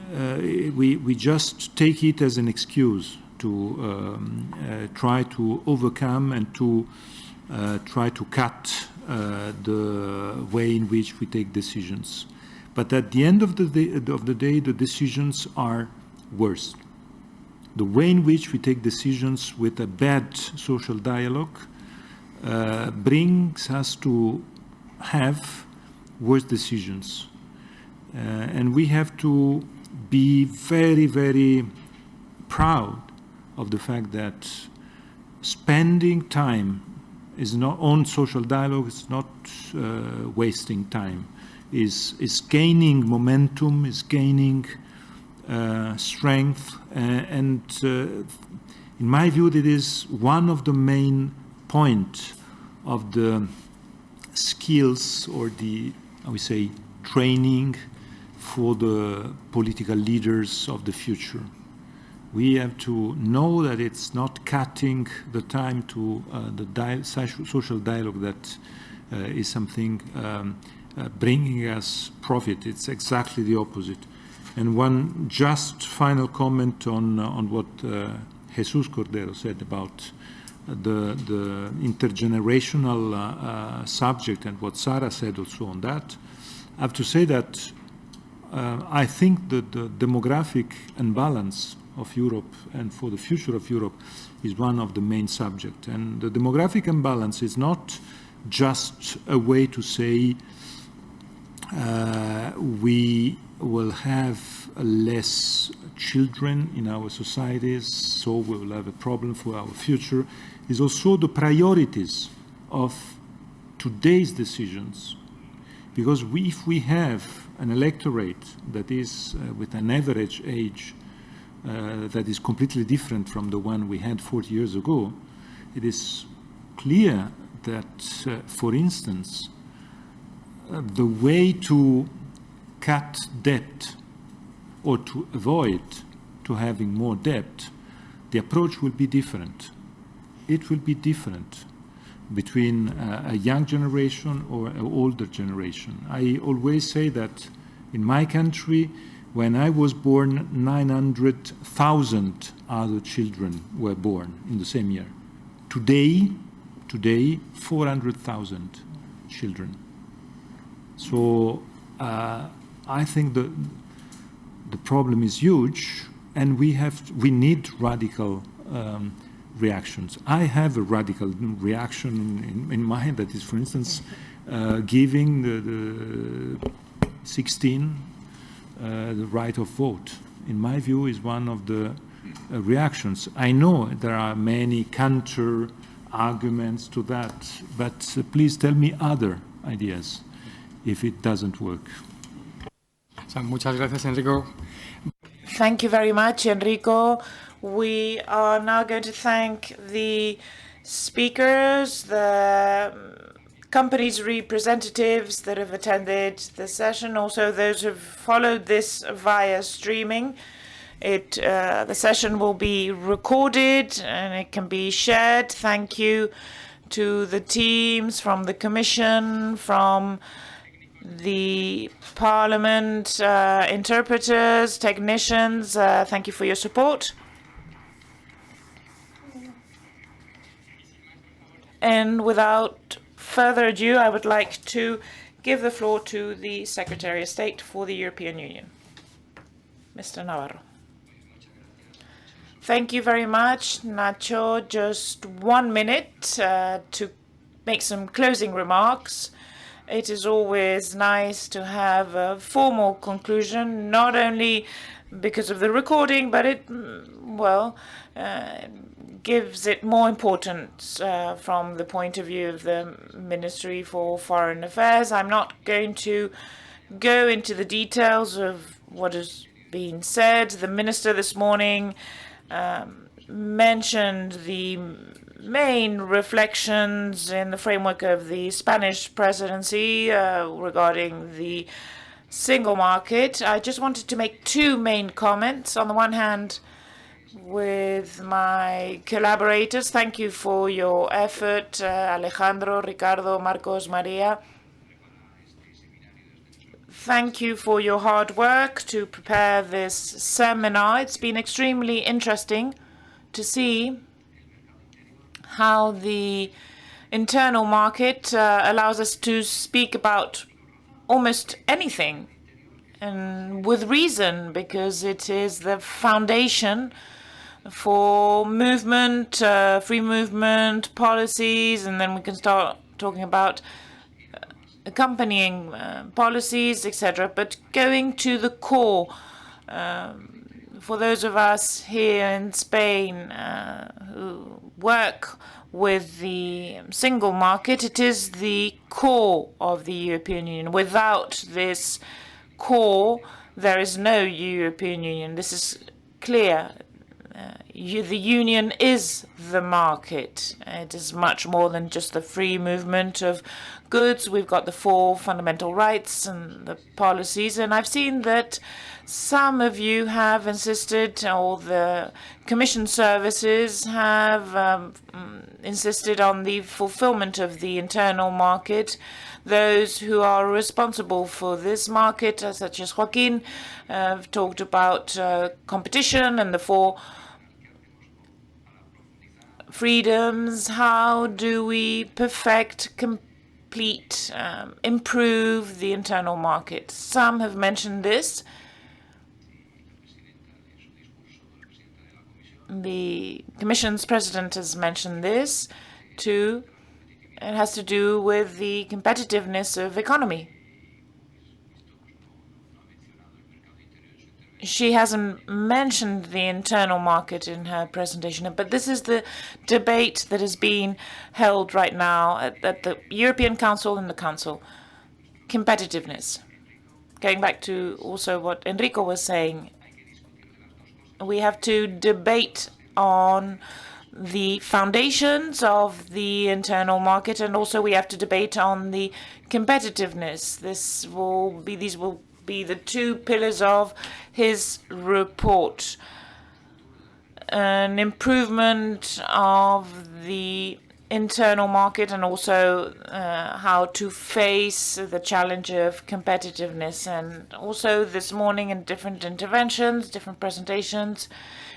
we just take it as an excuse to try to overcome and to try to cut the way in which we take decisions. But at the end of the day, the decisions are worse. The way in which we take decisions with a bad social dialogue brings us to have worse decisions. And we have to be very, very proud of the fact that spending time is not on social dialogue, is not wasting time, is gaining momentum, is gaining strength, and in my view, it is one of the main points of the skills or the, I would say, training for the political leaders of the future. We have to know that it's not cutting the time to the social dialogue that is something bringing us profit. It's exactly the opposite. And one just final comment on what Jesus Cordero said about the intergenerational subject and what Sarah said also on that. I have to say that I think that the demographic imbalance of Europe and for the future of Europe is one of the main subjects. And the demographic imbalance is not just a way to say we will have less children in our societies, so we will have a problem for our future. Is also the priorities of today's decisions. Because if we have an electorate that is with an average age that is completely different from the one we had 40 years ago, it is clear that, for instance, the way to cut debt or to avoid to having more debt, the approach will be different. It will be different between a young generation or an older generation. I always say that in my country, when I was born, 900,000 other children were born in the same year. Today, 400,000 children. So I think the problem is huge, and we need radical reactions. I have a radical reaction in mind that is, for instance, giving the 16 the right of vote. In my view, is one of the reactions. I know there are many counter arguments to that, but please tell me other ideas if it doesn't work. Muchas gracias, Enrico. Thank you very much, Enrico. We are now going to thank the speakers, the companies' representatives that have attended the session, also those who have followed this via streaming. The session will be recorded and it can be shared. Thank you to the teams from the Commission, from the Parliament, interpreters, technicians. Thank you for your support. And without further ado, I would like to give the floor to the Secretary of State for the European Union, Mr. Navarro. Thank you very much, Nacho. Just 1 minute to make some closing remarks. It is always nice to have a formal conclusion, not only because of the recording, but it, gives it more importance from the point of view of the Ministry for Foreign Affairs. I'm not going to go into the details of what has been said. The Minister this morning mentioned the main reflections in the framework of the Spanish presidency regarding the single market. I just wanted to make two main comments. On the one hand, with my collaborators, thank you for your effort, Alejandro, Ricardo, Marcos, Maria. Thank you for your hard work to prepare this seminar. It's been extremely interesting to see how the internal market allows us to speak about almost anything, and with reason, because it is the foundation for movement, free movement, policies, and then we can start talking about accompanying policies, etc. But going to the core, for those of us here in Spain who work with the single market, it is the core of the European Union. Without this core, there is no European Union. This is clear. The Union is the market. It is much more than just the free movement of goods. We've got the 4 fundamental rights and the policies. And I've seen that some of you have insisted, or the Commission services have insisted on the fulfillment of the internal market. Those who are responsible for this market, such as Joaquin, have talked about competition and the 4 freedoms. How do we perfect, complete, improve the internal market? Some have mentioned this. The Commission's president has mentioned this too. It has to do with the competitiveness of economy. She hasn't mentioned the internal market in her presentation, but this is the debate that is being held right now at the European Council and the Council. Competitiveness. Going back to also what Enrico was saying, we have to debate on the foundations of the internal market, and also we have to debate on the competitiveness. These will be the 2 pillars of his report. An improvement of the internal market, and also how to face the challenge of competitiveness. And also this morning in different interventions, different presentations,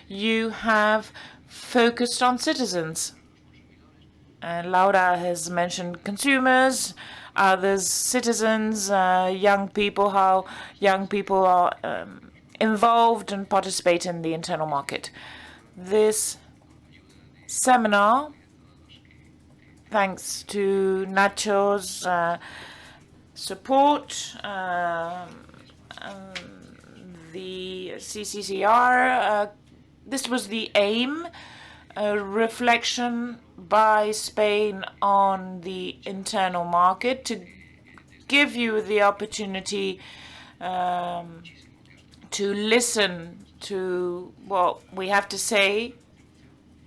you have focused on citizens. Laura has mentioned consumers, others citizens, young people, how young people are involved and participate in the internal market. This seminar, thanks to Nacho's support, the CCCR, this was the aim, a reflection by Spain on the internal market, to give you the opportunity to listen to what we have to say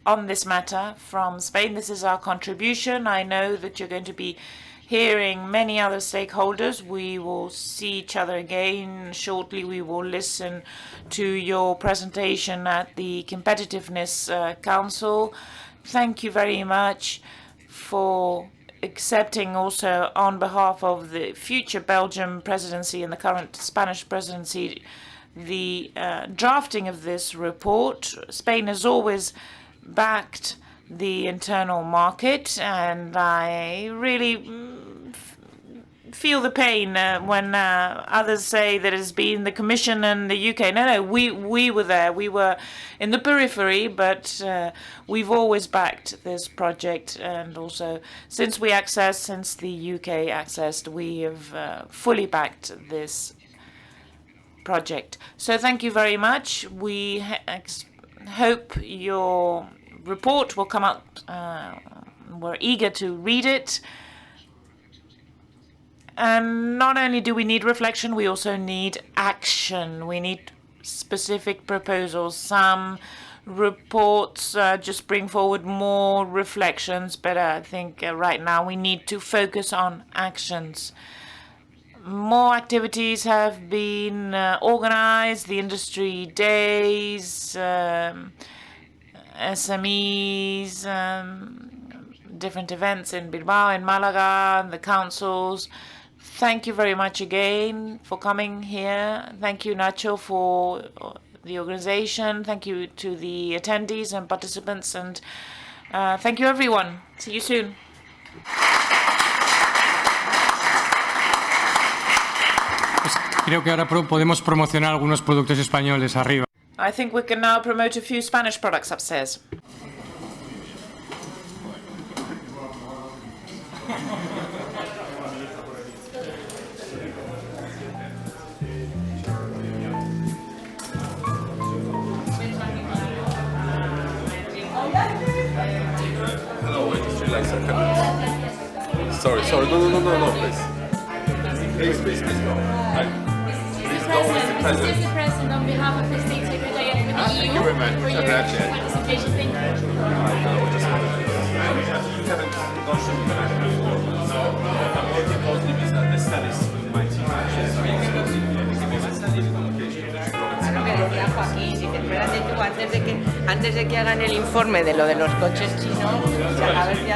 on this matter from Spain. This is our contribution. I know that you're going to be hearing many other stakeholders. We will see each other again shortly. We will listen to your presentation at the Competitiveness Council. Thank you very much for accepting also on behalf of the future Belgian presidency and the current Spanish presidency the drafting of this report. Spain has always backed the internal market, and I really feel the pain when others say that it's been the Commission and the UK. No, we were there. We were in the periphery, but we've always backed this project. And also, since the UK accessed, we have fully backed this project. So thank you very much. We hope your report will come out. We're eager to read it. And not only do we need reflection, we also need action. We need specific proposals. Some reports just bring forward more reflections, but I think right now we need to focus on actions. More activities have been organized, the industry days, SMEs, different events in Bilbao, in Malaga, the councils. Thank you very much again for coming here. Thank you, Nacho, for the organization. Thank you to the attendees and participants. And thank you, everyone. See you soon. Creo que ahora podemos promocionar algunos productos españoles arriba. I think we can now promote a few Spanish products upstairs. Sorry, no, please. Please go. Please go with the president. Mr. President, on behalf of the State Secretariat for the EU, Thank you very much. for your participation. Thank you. You haven't gone through the I'm working closely with the studies with my team. Lo que decía Joaquín, si te esperan de tú antes de que hagan el informe de lo de los coches chinos, a ver si